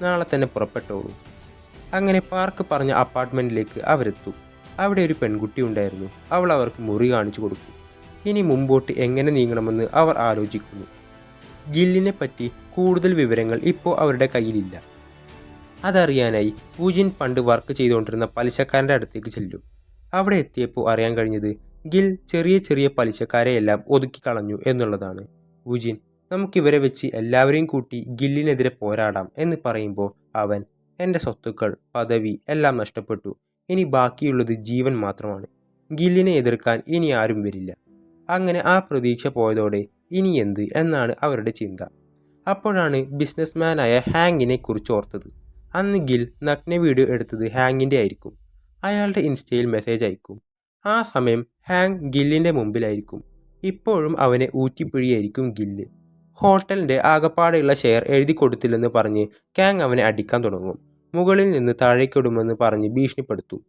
നാളെ തന്നെ പുറപ്പെട്ടോളൂ. അങ്ങനെ പാർക്ക് പറഞ്ഞ അപ്പാർട്ട്മെൻറ്റിലേക്ക് അവരെത്തും. അവിടെ ഒരു പെൺകുട്ടി ഉണ്ടായിരുന്നു. അവൾ അവർക്ക് മുറി കാണിച്ചു കൊടുക്കും. ഇനി മുമ്പോട്ട് എങ്ങനെ നീങ്ങണമെന്ന് അവർ ആലോചിക്കുന്നു. ഗില്ലിനെ പറ്റി കൂടുതൽ വിവരങ്ങൾ ഇപ്പോൾ അവരുടെ കയ്യിലില്ല. അതറിയാനായി വുജിൻ പണ്ട് വർക്ക് ചെയ്തുകൊണ്ടിരുന്ന പലിശക്കാരൻ്റെ അടുത്തേക്ക് ചെല്ലും. അവിടെ എത്തിയപ്പോൾ അറിയാൻ കഴിഞ്ഞത് ഗിൽ ചെറിയ ചെറിയ പലിശക്കാരെയെല്ലാം ഒതുക്കിക്കളഞ്ഞു എന്നുള്ളതാണ്. വുജിൻ, നമുക്കിവരെ വെച്ച് എല്ലാവരെയും കൂട്ടി ഗില്ലിനെതിരെ പോരാടാം എന്ന് പറയുമ്പോൾ അവൻ, എൻ്റെ സ്വത്തുക്കൾ, പദവി എല്ലാം നഷ്ടപ്പെട്ടു. ഇനി ബാക്കിയുള്ളത് ജീവൻ മാത്രമാണ്. ഗില്ലിനെ എതിർക്കാൻ ഇനി ആരും വരില്ല. അങ്ങനെ ആ പ്രതീക്ഷ പോയതോടെ ഇനി എന്ത് എന്നാണ് അവരുടെ ചിന്ത. അപ്പോഴാണ് ബിസിനസ്മാനായ ഹാങ്ങിനെ കുറിച്ച് ഓർത്തത്. അന്ന് ഗിൽ നഗ്ന വീഡിയോ എടുത്തത് ഹാങ്ങിൻ്റെ ആയിരിക്കും. അയാളുടെ ഇൻസ്റ്റയിൽ മെസ്സേജ് അയക്കും. ആ സമയം ഹാങ് ഗില്ലിൻ്റെ മുമ്പിലായിരിക്കും. ഇപ്പോഴും അവനെ ഊറ്റിപ്പിഴിയായിരിക്കും ഗില്ല്. ഹോട്ടലിൻ്റെ ആകപ്പാടെയുള്ള ഷെയർ എഴുതി കൊടുത്തില്ലെന്ന് പറഞ്ഞ് കാങ് അവനെ അടിക്കാൻ തുടങ്ങും. മുകളിൽ നിന്ന് താഴേക്കിടുമെന്ന് പറഞ്ഞ് ഭീഷണിപ്പെടുത്തും.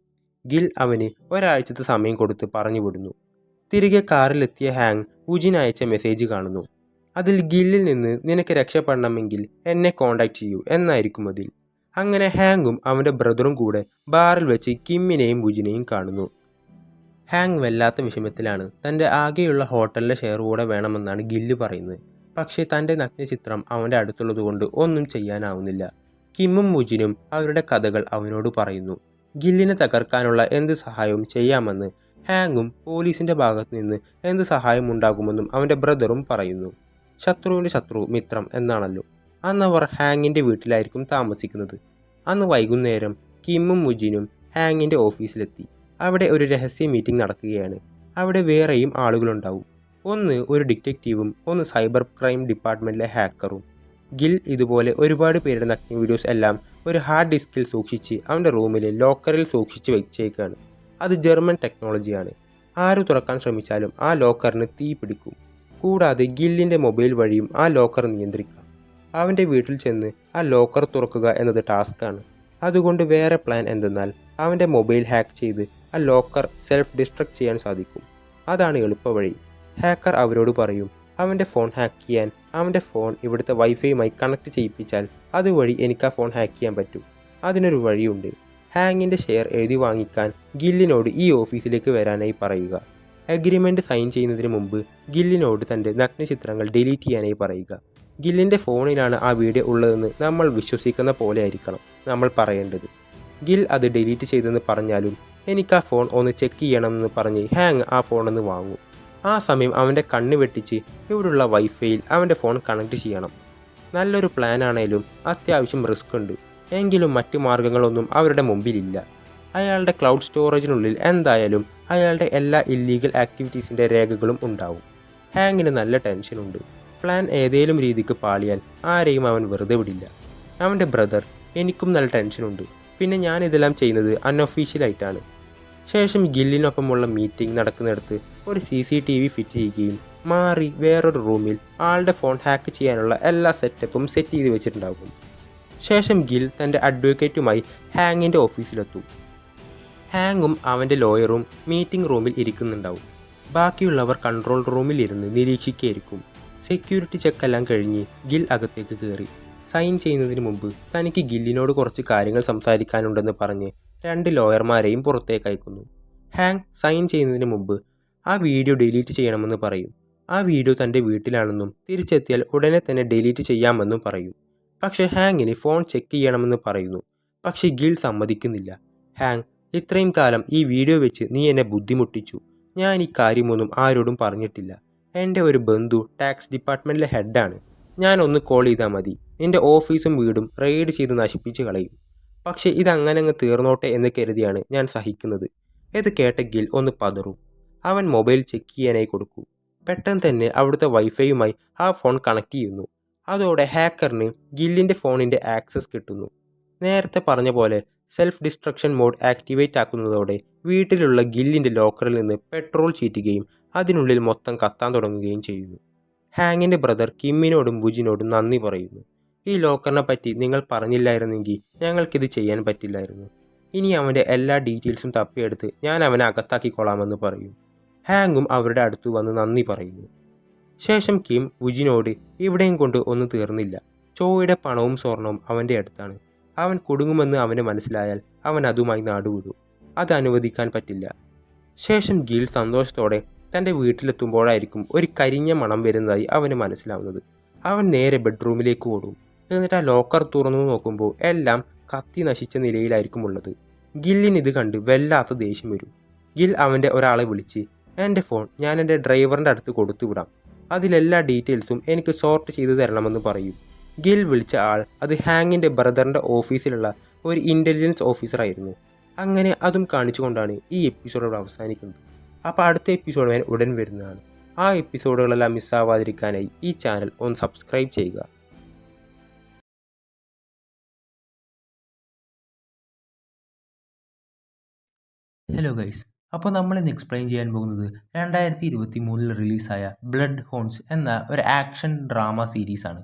ഗിൽ അവന് ഒരാഴ്ചത്തെ സമയം കൊടുത്ത് പറഞ്ഞു വിടുന്നു. തിരികെ കാറിലെത്തിയ ഹാങ് വുജിൻ അയച്ച മെസ്സേജ് കാണുന്നു. അതിൽ ഗില്ലിൽ നിന്ന് നിനക്ക് രക്ഷപ്പെടണമെങ്കിൽ എന്നെ കോണ്ടാക്ട് ചെയ്യൂ എന്നായിരിക്കും അതിൽ. അങ്ങനെ ഹാങ്ങും അവൻ്റെ ബ്രദറും കൂടെ ബാറിൽ വെച്ച് കിമ്മിനെയും വുജിനെയും കാണുന്നു. ഹാങ് വല്ലാത്ത വിഷമത്തിലാണ്. തൻ്റെ ആകെയുള്ള ഹോട്ടലിൻ്റെ ഷെയർ കൂടെ വേണമെന്നാണ് ഗില്ല് പറയുന്നത്. പക്ഷേ തൻ്റെ നഗ്നചിത്രം അവൻ്റെ അടുത്തുള്ളതുകൊണ്ട് ഒന്നും ചെയ്യാനാവുന്നില്ല. കിമ്മും വുജിനും അവരുടെ കഥകൾ അവനോട് പറയുന്നു. ഗില്ലിനെ തകർക്കാനുള്ള എന്ത് സഹായവും ചെയ്യാമെന്ന് ഹാങ്ങും പോലീസിൻ്റെ ഭാഗത്ത് നിന്ന് എന്ത് സഹായം ഉണ്ടാകുമെന്നും അവൻ്റെ ബ്രദറും പറയുന്നു. ശത്രുവിൻ്റെ ശത്രു മിത്രം എന്നാണല്ലോ. അന്നവർ ഹാങ്ങിൻ്റെ വീട്ടിലായിരിക്കും താമസിക്കുന്നത്. അന്ന് വൈകുന്നേരം കിമ്മും വുജിനും ഹാങ്ങിൻ്റെ ഓഫീസിലെത്തി. അവിടെ ഒരു രഹസ്യ മീറ്റിംഗ് നടക്കുകയാണ്. അവിടെ വേറെയും ആളുകളുണ്ടാവും. ഒന്ന് ഒരു ഡിറ്റക്റ്റീവും ഒന്ന് സൈബർ ക്രൈം ഡിപ്പാർട്ട്മെൻറ്റിലെ ഹാക്കറും. ഗിൽ ഇതുപോലെ ഒരുപാട് പേരുടെ നഗ്ന വീഡിയോസ് എല്ലാം ഒരു ഹാർഡ് ഡിസ്കിൽ സൂക്ഷിച്ച് അവൻ്റെ റൂമിലെ ലോക്കറിൽ സൂക്ഷിച്ച് വെച്ചേക്കാണ്. അത് ജർമ്മൻ ടെക്നോളജിയാണ്. ആര് തുറക്കാൻ ശ്രമിച്ചാലും ആ ലോക്കറിന് തീ പിടിക്കും. കൂടാതെ ഗില്ലിൻ്റെ മൊബൈൽ വഴിയും ആ ലോക്കർ നിയന്ത്രിക്കാം. അവൻ്റെ വീട്ടിൽ ചെന്ന് ആ ലോക്കർ തുറക്കുക എന്നത് ടാസ്ക്കാണ്. അതുകൊണ്ട് വേറെ പ്ലാൻ എന്തെന്നാൽ അവൻ്റെ മൊബൈൽ ഹാക്ക് ചെയ്ത് ആ ലോക്കർ സെൽഫ് ഡിസ്ട്രക്ട് ചെയ്യാൻ സാധിക്കും. അതാണ് എളുപ്പവഴി. ഹാക്കർ അവരോട് പറയും, അവൻ്റെ ഫോൺ ഹാക്ക് ചെയ്യാൻ അവൻ്റെ ഫോൺ ഇവിടുത്തെ വൈഫൈയുമായി കണക്ട് ചെയ്യിപ്പിച്ചാൽ അതുവഴി എനിക്ക് ആ ഫോൺ ഹാക്ക് ചെയ്യാൻ പറ്റും. അതിനൊരു വഴിയുണ്ട്. ഹാങ്ങിൻ്റെ ഷെയർ എഴുതി വാങ്ങിക്കാൻ ഗില്ലിനോട് ഈ ഓഫീസിലേക്ക് വരാനായി പറയുക. അഗ്രിമെൻറ്റ് സൈൻ ചെയ്യുന്നതിന് മുമ്പ് ഗില്ലിനോട് തൻ്റെ നഗ്നചിത്രങ്ങൾ ഡിലീറ്റ് ചെയ്യാനായി പറയുക. ഗില്ലിൻ്റെ ഫോണിലാണ് ആ വീഡിയോ ഉള്ളതെന്ന് നമ്മൾ വിശ്വസിക്കുന്ന പോലെ ആയിരിക്കണം നമ്മൾ പറയേണ്ടത്. ഗിൽ അത് ഡിലീറ്റ് ചെയ്തെന്ന് പറഞ്ഞാലും എനിക്ക് ആ ഫോൺ ഒന്ന് ചെക്ക് ചെയ്യണമെന്ന് പറഞ്ഞ് ഹാങ് ആ ഫോണൊന്ന് വാങ്ങും. ആ സമയം അവൻ്റെ കണ്ണ് വെട്ടിച്ച് ഇവിടുള്ള വൈഫൈയിൽ അവൻ്റെ ഫോൺ കണക്ട് ചെയ്യണം. നല്ലൊരു പ്ലാനാണേലും അത്യാവശ്യം റിസ്ക് ഉണ്ട്. എങ്കിലും മറ്റു മാർഗങ്ങളൊന്നും അവരുടെ മുമ്പിലില്ല. അയാളുടെ ക്ലൗഡ് സ്റ്റോറേജിനുള്ളിൽ എന്തായാലും അയാളുടെ എല്ലാ ഇല്ലീഗൽ ആക്ടിവിറ്റീസിൻ്റെ രേഖകളും ഉണ്ടാവും. ഹാങ്ങിന് നല്ല ടെൻഷനുണ്ട്. പ്ലാൻ ഏതേലും രീതിക്ക് പാളിയാൽ ആരെയും അവൻ വെറുതെ വിടില്ല. അവൻ്റെ ബ്രദർ, എനിക്കും നല്ല ടെൻഷനുണ്ട്. പിന്നെ ഞാനിതെല്ലാം ചെയ്യുന്നത് അൺഒഫീഷ്യലായിട്ടാണ്. ശേഷം ഗില്ലിനൊപ്പമുള്ള മീറ്റിംഗ് നടക്കുന്നിടത്ത് ഒരു CCTV ഫിറ്റ് ചെയ്യുകയും മാറി വേറൊരു റൂമിൽ ആളുടെ ഫോൺ ഹാക്ക് ചെയ്യാനുള്ള എല്ലാ സെറ്റപ്പും സെറ്റ് ചെയ്ത് വെച്ചിട്ടുണ്ടാകും. ശേഷം ഗിൽ തൻ്റെ അഡ്വക്കേറ്റുമായി ഹാങ്ങിൻ്റെ ഓഫീസിലെത്തും. ഹാങ്ങും അവൻ്റെ ലോയറും മീറ്റിംഗ് റൂമിൽ ഇരിക്കുന്നുണ്ടാവും. ബാക്കിയുള്ളവർ കൺട്രോൾ റൂമിൽ ഇരുന്ന് നിരീക്ഷിക്കുകയായിരിക്കും. സെക്യൂരിറ്റി ചെക്കെല്ലാം കഴിഞ്ഞ് ഗിൽ അകത്തേക്ക് കയറി. സൈൻ ചെയ്യുന്നതിന് മുമ്പ് തനിക്ക് ഗില്ലിനോട് കുറച്ച് കാര്യങ്ങൾ സംസാരിക്കാനുണ്ടെന്ന് പറഞ്ഞ് 2 ലോയർമാരെയും പുറത്തേക്ക് അയക്കുന്നു. ഹാങ് സൈൻ ചെയ്യുന്നതിന് മുമ്പ് ആ വീഡിയോ ഡിലീറ്റ് ചെയ്യണമെന്ന് പറയും. ആ വീഡിയോ തൻ്റെ വീട്ടിലാണെന്നും തിരിച്ചെത്തിയാൽ ഉടനെ തന്നെ ഡിലീറ്റ് ചെയ്യാമെന്നും പറയും. പക്ഷേ ഹാങ്ങിന് ഫോൺ ചെക്ക് ചെയ്യണമെന്ന് പറയുന്നു. പക്ഷേ ഗിൽ സമ്മതിക്കുന്നില്ല. ഹാങ്, ഇത്രയും കാലം ഈ വീഡിയോ വെച്ച് നീ എന്നെ ബുദ്ധിമുട്ടിച്ചു. ഞാൻ ഈ കാര്യമൊന്നും ആരോടും പറഞ്ഞിട്ടില്ല. എൻ്റെ ഒരു ബന്ധു ടാക്സ് ഡിപ്പാർട്ട്മെൻറ്റിലെ ഹെഡാണ്. ഞാൻ ഒന്ന് കോൾ ചെയ്താൽ മതി, നിൻ്റെ ഓഫീസും വീടും റെയ്ഡ് ചെയ്ത് നശിപ്പിച്ച് കളയും. പക്ഷേ ഇതങ്ങനെ അങ്ങ് തീർന്നോട്ടെ എന്ന് കരുതിയാണ് ഞാൻ സഹിക്കുന്നത്. ഇത് കേട്ട ഗിൽ ഒന്ന് പതറും. അവൻ മൊബൈൽ ചെക്ക് ചെയ്യാനായി കൊടുക്കും. പെട്ടെന്ന് തന്നെ അവിടുത്തെ വൈഫൈയുമായി ആ ഫോൺ കണക്ട് ചെയ്യുന്നു. അതോടെ ഹാക്കറിന് ഗില്ലിൻ്റെ ഫോണിൻ്റെ ആക്സസ് കിട്ടുന്നു. നേരത്തെ പറഞ്ഞ പോലെ സെൽഫ് ഡിസ്ട്രക്ഷൻ മോഡ് ആക്ടിവേറ്റ് ആക്കുന്നതോടെ വീട്ടിലുള്ള ഗില്ലിൻ്റെ ലോക്കറിൽ നിന്ന് പെട്രോൾ ചീറ്റുകയും അതിനുള്ളിൽ മൊത്തം കത്താൻ തുടങ്ങുകയും ചെയ്യുന്നു. ഹാങ്ങിൻ്റെ ബ്രദർ കിമ്മിനോടും വുജിനോടും നന്ദി പറയുന്നു. ഈ ലോക്കറിനെ പറ്റി നിങ്ങൾ പറഞ്ഞില്ലായിരുന്നെങ്കിൽ ഞങ്ങൾക്കിത് ചെയ്യാൻ പറ്റില്ലായിരുന്നു. ഇനി അവൻ്റെ എല്ലാ ഡീറ്റെയിൽസും തപ്പിയെടുത്ത് ഞാൻ അവനെ അകത്താക്കിക്കൊള്ളാമെന്ന് പറയും. ഹാങ്ങും അവരുടെ അടുത്ത് വന്ന് നന്ദി പറയുന്നു. ശേഷം കിം വുജിനോട് ഇവിടെയും കൊണ്ട് ഒന്നും തീർന്നില്ല. ചോയുടെ പണവും സ്വർണവും അവൻ്റെ അടുത്താണ്. അവൻ കുടുങ്ങുമെന്ന് അവന് മനസ്സിലായാൽ അവൻ അതുമായി നാടുവിടും. അത് അനുവദിക്കാൻ പറ്റില്ല. ശേഷം ഗിൽ സന്തോഷത്തോടെ തൻ്റെ വീട്ടിലെത്തുമ്പോഴായിരിക്കും ഒരു കരിഞ്ഞ മണം വരുന്നതായി അവന് മനസ്സിലാവുന്നത്. അവൻ നേരെ ബെഡ്റൂമിലേക്ക് ഓടും. എന്നിട്ട് ആ ലോക്കർ തുറന്നു നോക്കുമ്പോൾ എല്ലാം കത്തി നശിച്ച നിലയിലായിരിക്കും ഉള്ളത്. ഗില്ലിന് ഇത് കണ്ട് വല്ലാത്ത ദേഷ്യം വരും. ഗിൽ അവൻ്റെ ഒരാളെ വിളിച്ച്, എൻ്റെ ഫോൺ ഞാൻ എൻ്റെ ഡ്രൈവറിൻ്റെ അടുത്ത് കൊടുത്തുവിടാം, അതിലെല്ലാ ഡീറ്റെയിൽസും എനിക്ക് സോർട്ട് ചെയ്ത് തരണമെന്ന് പറയും. ഗിൽ വിളിച്ച ആൾ അത് ഹാങ്ങിൻ്റെ ബ്രദറിൻ്റെ ഓഫീസിലുള്ള ഒരു ഇൻ്റലിജൻസ് ഓഫീസറായിരുന്നു. അങ്ങനെ അതും കാണിച്ചുകൊണ്ടാണ് ഈ എപ്പിസോഡ് അവസാനിക്കുന്നത്. അപ്പോൾ അടുത്ത എപ്പിസോഡ് ഞാൻ ഉടൻ വരുന്നതാണ്. ആ എപ്പിസോഡുകളെല്ലാം മിസ്സാവാതിരിക്കാനായി ഈ ചാനൽ ഒന്ന് സബ്സ്ക്രൈബ് ചെയ്യുക. ഹലോ ഗൈസ്, അപ്പോൾ നമ്മളിന്ന് എക്സ്പ്ലെയിൻ ചെയ്യാൻ പോകുന്നത് 2023 റിലീസായ ബ്ലഡ് ഹോൺസ് എന്ന ഒരു ആക്ഷൻ ഡ്രാമ സീരീസാണ്.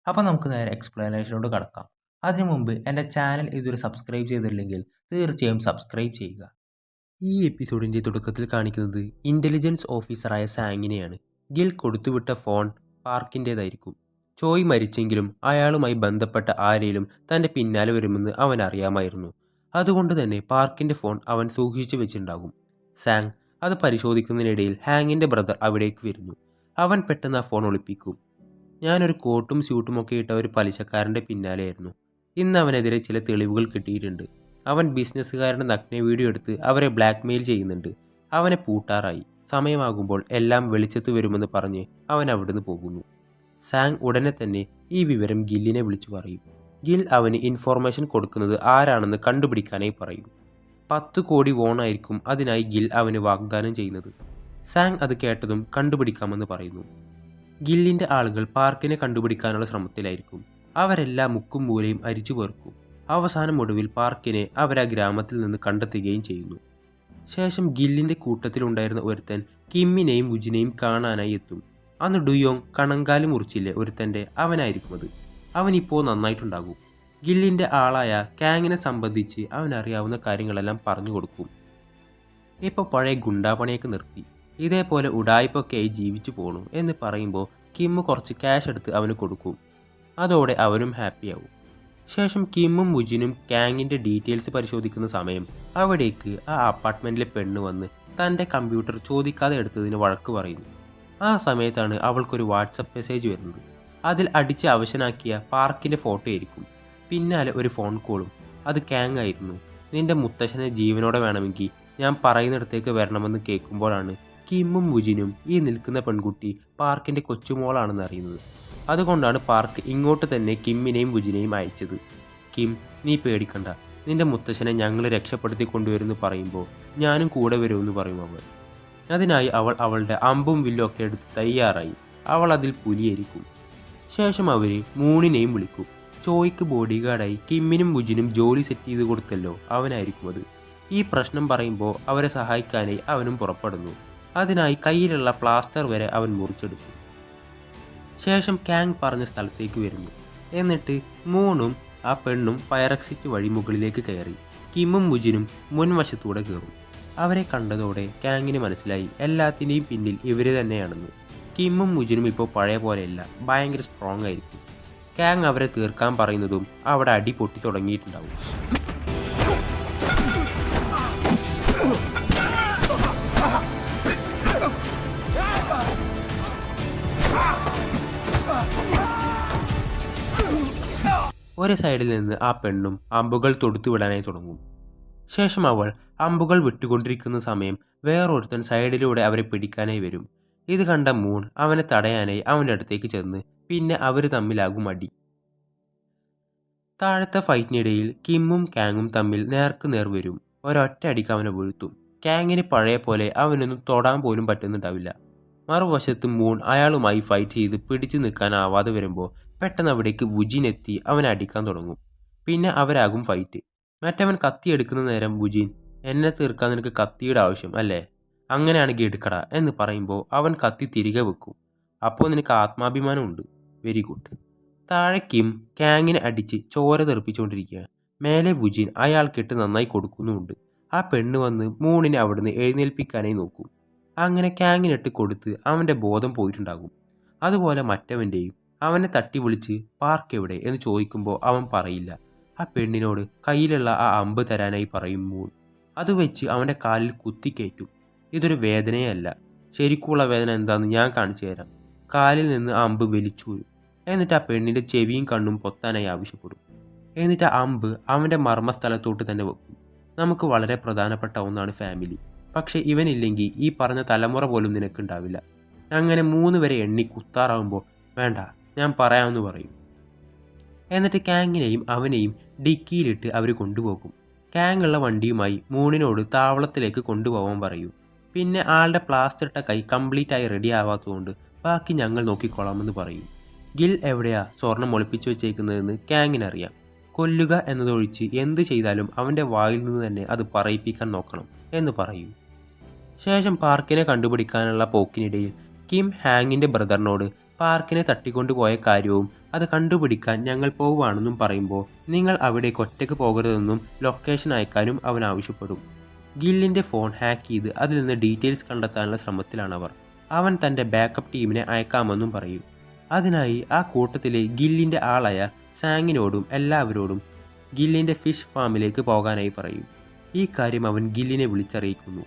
അപ്പോൾ നമുക്ക് നേരെ എക്സ്പ്ലനേഷനോട് കടക്കാം. അതിനു മുമ്പ് എൻ്റെ ചാനൽ ഇതുവരെ സബ്സ്ക്രൈബ് ചെയ്തില്ലെങ്കിൽ തീർച്ചയായും സബ്സ്ക്രൈബ് ചെയ്യുക. ഈ എപ്പിസോഡിൻ്റെ തുടക്കത്തിൽ കാണിക്കുന്നത് ഇൻ്റലിജൻസ് ഓഫീസറായ സാങ്ങിനെയാണ്. ഗിൽ കൊടുത്തുവിട്ട ഫോൺ പാർക്കിൻ്റേതായിരിക്കും. ചോയ് മരിച്ചെങ്കിലും അയാളുമായി ബന്ധപ്പെട്ട ആരെയും തൻ്റെ പിന്നാലെ വരുമെന്ന് അവൻ അറിയാമായിരുന്നു. അതുകൊണ്ട് തന്നെ പാർക്കിൻ്റെ ഫോൺ അവൻ സൂക്ഷിച്ചു വെച്ചിട്ടുണ്ടാകും. സാങ് അത് പരിശോധിക്കുന്നതിനിടയിൽ ഹാങ്ങിൻ്റെ ബ്രദർ അവിടേക്ക് വരുന്നു. അവൻ പെട്ടെന്ന് ആ ഫോൺ ഒളിപ്പിക്കും. ഞാനൊരു കോട്ടും സ്യൂട്ടുമൊക്കെ ഇട്ട ഒരു പലിശക്കാരൻ്റെ പിന്നാലെയായിരുന്നു. ഇന്ന് അവനെതിരെ ചില തെളിവുകൾ കിട്ടിയിട്ടുണ്ട്. അവൻ ബിസിനസ്സുകാരുടെ നഗ്ന വീഡിയോ എടുത്ത് അവരെ ബ്ലാക്ക്മെയിൽ ചെയ്യുന്നുണ്ട്. അവനെ പൂട്ടാറായി. സമയമാകുമ്പോൾ എല്ലാം വെളിച്ചത്ത് വരുമെന്ന് പറഞ്ഞ് അവൻ അവിടുന്ന് പോകുന്നു. സാങ് ഉടനെ തന്നെ ഈ വിവരം ഗില്ലിനെ വിളിച്ചു പറയും. ഗിൽ അവന് ഇൻഫോർമേഷൻ കൊടുക്കുന്നത് ആരാണെന്ന് കണ്ടുപിടിക്കാനായി പറയും. 10 കോടി വോൺ ആയിരിക്കും അതിനായി ഗിൽ അവന് വാഗ്ദാനം ചെയ്യുന്നത്. സാങ് അത് കേട്ടതും കണ്ടുപിടിക്കാമെന്ന് പറയുന്നു. ഗില്ലിൻ്റെ ആളുകൾ പാർക്കിനെ കണ്ടുപിടിക്കാനുള്ള ശ്രമത്തിലായിരിക്കും. അവരെല്ലാ മുക്കും മൂലയും അരിച്ചു പേർക്കും. അവസാനം ഒടുവിൽ പാർക്കിനെ അവരാ ഗ്രാമത്തിൽ നിന്ന് കണ്ടെത്തുകയും ചെയ്യുന്നു. ശേഷം ഗില്ലിൻ്റെ കൂട്ടത്തിലുണ്ടായിരുന്ന ഒരുത്തൻ കിമ്മിനെയും വുജിനെയും കാണാനായി എത്തും. അന്ന് ഡുയോങ് കണങ്കാല് മുറിച്ചില്ലേ ഒരുത്തൻ്റെ, അവനായിരിക്കും അത്. അവനിപ്പോൾ നന്നായിട്ടുണ്ടാകും. ഗില്ലിൻ്റെ ആളായ കാങ്ങിനെ സംബന്ധിച്ച് അവനറിയാവുന്ന കാര്യങ്ങളെല്ലാം പറഞ്ഞു കൊടുക്കും. ഇപ്പോൾ പഴയ ഗുണ്ടാപ്പണിയൊക്കെ നിർത്തി ഇതേപോലെ ഉഡായിപ്പൊക്കെയായി ജീവിച്ചു പോണു എന്ന് പറയുമ്പോൾ കിമ്മ് കുറച്ച് ക്യാഷ് എടുത്ത് അവന് കൊടുക്കും. അതോടെ അവനും ഹാപ്പിയാവും. ശേഷം കിമ്മും വുജിനും കാങ്ങിൻ്റെ ഡീറ്റെയിൽസ് പരിശോധിക്കുന്ന സമയം അവിടേക്ക് ആ അപ്പാർട്ട്മെൻറ്റിലെ പെണ്ണ് വന്ന് തൻ്റെ കമ്പ്യൂട്ടർ ചോദിക്കാതെ എടുത്തതിന് വഴക്ക് പറയുന്നു. ആ സമയത്താണ് അവൾക്കൊരു വാട്സപ്പ് മെസ്സേജ് വരുന്നത്. അതിൽ അടിച്ച് അവശനാക്കിയ പാർക്കിൻ്റെ ഫോട്ടോ ആയിരിക്കും. പിന്നാലെ ഒരു ഫോൺ കോളും. അത് കാങ് ആയിരുന്നു. നിന്റെ മുത്തശ്ശനെ ജീവനോടെ വേണമെങ്കിൽ ഞാൻ പറയുന്നിടത്തേക്ക് വരണമെന്ന് കേൾക്കുമ്പോഴാണ് കിമ്മും വുജിനും ഈ നിൽക്കുന്ന പെൺകുട്ടി പാർക്കിൻ്റെ കൊച്ചുമോളാണെന്ന് അറിയുന്നത്. അതുകൊണ്ടാണ് പാർക്ക് ഇങ്ങോട്ട് തന്നെ കിമ്മിനെയും വുജിനെയും അയച്ചത്. കിം, നീ പേടിക്കണ്ട, നിന്റെ മുത്തശ്ശനെ ഞങ്ങൾ രക്ഷപ്പെടുത്തി കൊണ്ടുവരുമെന്ന് പറയുമ്പോൾ ഞാനും കൂടെ വരുമെന്ന് പറയും അവൾ. അതിനായി അവൾ അവളുടെ അമ്പും വില്ലും ഒക്കെ എടുത്ത് തയ്യാറായി. അവൾ അതിൽ പുലിയായിരിക്കും. ശേഷം അവർ മൂണിനെയും വിളിക്കും. ചോയ്ക്ക് ബോഡി ഗാർഡായി കിമ്മിനും വുജിനും ജോലി സെറ്റ് ചെയ്ത് കൊടുത്തല്ലോ, അവനായിരിക്കും അത്. ഈ പ്രശ്നം പറയുമ്പോൾ അവരെ സഹായിക്കാനായി അവനും പുറപ്പെടുന്നു. അതിനായി കയ്യിലുള്ള പ്ലാസ്റ്റർ വരെ അവൻ മുറിച്ചെടുക്കും. ശേഷം കാങ് പറഞ്ഞ സ്ഥലത്തേക്ക് വരുന്നു. എന്നിട്ട് മൂണും ആ പെണ്ണും ഫയർ എക്സിറ്റ് വഴി മുകളിലേക്ക് കയറി കിമ്മും വുജിനും മുൻവശത്തൂടെ കയറും. അവരെ കണ്ടതോടെ കാങ്ങിന് മനസ്സിലായി എല്ലാത്തിൻ്റെയും പിന്നിൽ ഇവർ തന്നെയാണെന്ന്. കിമ്മും വുജിനും ഇപ്പോൾ പഴയ പോലെയല്ല, ഭയങ്കര സ്ട്രോങ് ആയിരിക്കും. കാങ് അവരെ തീർക്കാൻ പറയുന്നതും അവിടെ അടി പൊട്ടി തുടങ്ങിയിട്ടുണ്ടാവും. ഒരു സൈഡിൽ നിന്ന് ആ പെണ്ണും അമ്പുകൾ തൊടുത്തുവിടാനായി തുടങ്ങും. ശേഷം അവൾ അമ്പുകൾ വിട്ടുകൊണ്ടിരിക്കുന്ന സമയം വേറൊരുത്തൻ സൈഡിലൂടെ അവരെ പിടിക്കാനായി വരും. ഇത് കണ്ട മൂൺ അവനെ തടയാനായി അവൻ്റെ അടുത്തേക്ക് ചെന്ന് പിന്നെ അവർ തമ്മിലാകും അടി. താഴത്തെ ഫൈറ്റിനിടയിൽ കിമ്മും കാങ്ങും തമ്മിൽ നേർക്ക് നേർ വരും. ഒരൊറ്റ അടിക്ക് അവനെ വീഴ്ത്തും. കാങ്ങിന് പഴയ പോലെ അവനൊന്നും തൊടാൻ പോലും പറ്റുന്നുണ്ടാവില്ല. മറുവശത്ത് മൂൺ അയാളുമായി ഫൈറ്റ് ചെയ്ത് പിടിച്ചു നിൽക്കാനാവാതെ വരുമ്പോൾ പെട്ടെന്ന് അവിടേക്ക് വുജിനെത്തി അവനെ അടിക്കാൻ തുടങ്ങും. പിന്നെ അവരാകും ഫൈറ്റ്. മറ്റവൻ കത്തി എടുക്കുന്ന നേരം വുജിൻ, എന്നെ തീർക്കാൻ നിനക്ക് കത്തിയുടെ ആവശ്യം അല്ലേ, അങ്ങനെയാണെങ്കിൽ എടുക്കടാ എന്ന് പറയുമ്പോൾ അവൻ കത്തി തിരികെ വെക്കും. അപ്പോൾ നിനക്ക് ആത്മാഭിമാനമുണ്ട്, വെരി ഗുഡ്. താഴെ കിം കാങ്ങിനെ അടിച്ച് ചോര തെറിപ്പിച്ചുകൊണ്ടിരിക്കുക. മേലെ വുജിൻ അയാൾക്കിട്ട് നന്നായി കൊടുക്കുന്നുമുണ്ട്. ആ പെണ്ണ് വന്ന് മൂണിനെ അവിടുന്ന് എഴുന്നേൽപ്പിക്കാനായി നോക്കും. അങ്ങനെ കാങ്ങിനിട്ട് കൊടുത്ത് അവൻ്റെ ബോധം പോയിട്ടുണ്ടാകും. അതുപോലെ മറ്റവൻ്റെയും. അവനെ തട്ടി വിളിച്ച് പാർക്ക് എവിടെ എന്ന് ചോദിക്കുമ്പോൾ അവൻ പറയില്ല. ആ പെണ്ണിനോട് കയ്യിലുള്ള ആ അമ്പ് തരാനായി പറയും മൂൺ. അത് വെച്ച് അവൻ്റെ കാലിൽ കുത്തിക്കയറ്റും. ഇതൊരു വേദനയല്ല, ശരിക്കുള്ള വേദന എന്താണെന്ന് ഞാൻ കാണിച്ചു തരാം. കാലിൽ നിന്ന് ആ അമ്പ് വലിച്ചൂരും. എന്നിട്ട് ആ പെണ്ണിൻ്റെ ചെവിയും കണ്ണും പൊത്താനായി ആവശ്യപ്പെടും. എന്നിട്ട് ആ അമ്പ് അവൻ്റെ മർമ്മസ്ഥലത്തോട്ട് തന്നെ വെക്കും. നമുക്ക് വളരെ പ്രധാനപ്പെട്ട ഒന്നാണ് ഫാമിലി. പക്ഷെ ഇവനില്ലെങ്കിൽ ഈ പറഞ്ഞ തലമുറ പോലും നിനക്കുണ്ടാവില്ല. അങ്ങനെ 3 വരെ എണ്ണി കുത്താറാവുമ്പോൾ വേണ്ട, ഞാൻ പറയാമെന്ന് പറയും. എന്നിട്ട് കാങ്ങിനെയും അവനെയും ഡിക്കിയിലിട്ട് അവർ കൊണ്ടുപോകും. കാങ്ങുള്ള വണ്ടിയുമായി മൂണിനോട് താവളത്തിലേക്ക് കൊണ്ടുപോകാൻ പറയും. പിന്നെ ആളുടെ പ്ലാസ്റ്റർ ഇട്ട കൈ കംപ്ലീറ്റായി റെഡി ആവാത്തതുകൊണ്ട് ബാക്കി ഞങ്ങൾ നോക്കിക്കൊള്ളാമെന്ന് പറയും. ഗിൽ എവിടെയാ സ്വർണം ഒളിപ്പിച്ചു വെച്ചേക്കുന്നതെന്ന് കാങ്ങിനറിയാം. കൊല്ലുക എന്നതൊഴിച്ച് എന്ത് ചെയ്താലും അവൻ്റെ വായിൽ നിന്ന് തന്നെ അത് പറയിപ്പിക്കാൻ നോക്കണം എന്ന് പറയും. ശേഷം പാർക്കിനെ കണ്ടുപിടിക്കാനുള്ള പോക്കിനിടയിൽ കിം ഹാങ്ങിൻ്റെ ബ്രദറിനോട് പാർക്കിനെ തട്ടിക്കൊണ്ടുപോയ കാര്യവും അത് കണ്ടുപിടിക്കാൻ ഞങ്ങൾ പോവുകയാണെന്നും പറയുമ്പോൾ നിങ്ങൾ അവിടേക്ക് ഒറ്റയ്ക്ക് പോകരുതെന്നും ലൊക്കേഷൻ അയക്കാനും അവൻ ആവശ്യപ്പെടും. ഗില്ലിൻ്റെ ഫോൺ ഹാക്ക് ചെയ്ത് അതിൽ നിന്ന് ഡീറ്റെയിൽസ് കണ്ടെത്താനുള്ള ശ്രമത്തിലാണവർ. അവൻ തൻ്റെ ബാക്കപ്പ് ടീമിനെ അയക്കാമെന്നും പറയും. അതിനായി ആ കൂട്ടത്തിലെ ഗില്ലിൻ്റെ ആളായ സാങ്ങിനോടും എല്ലാവരോടും ഗില്ലിൻ്റെ ഫിഷ് ഫാമിലേക്ക് പോകാനായി പറയും. ഈ കാര്യം അവൻ ഗില്ലിനെ വിളിച്ചറിയിക്കുന്നു.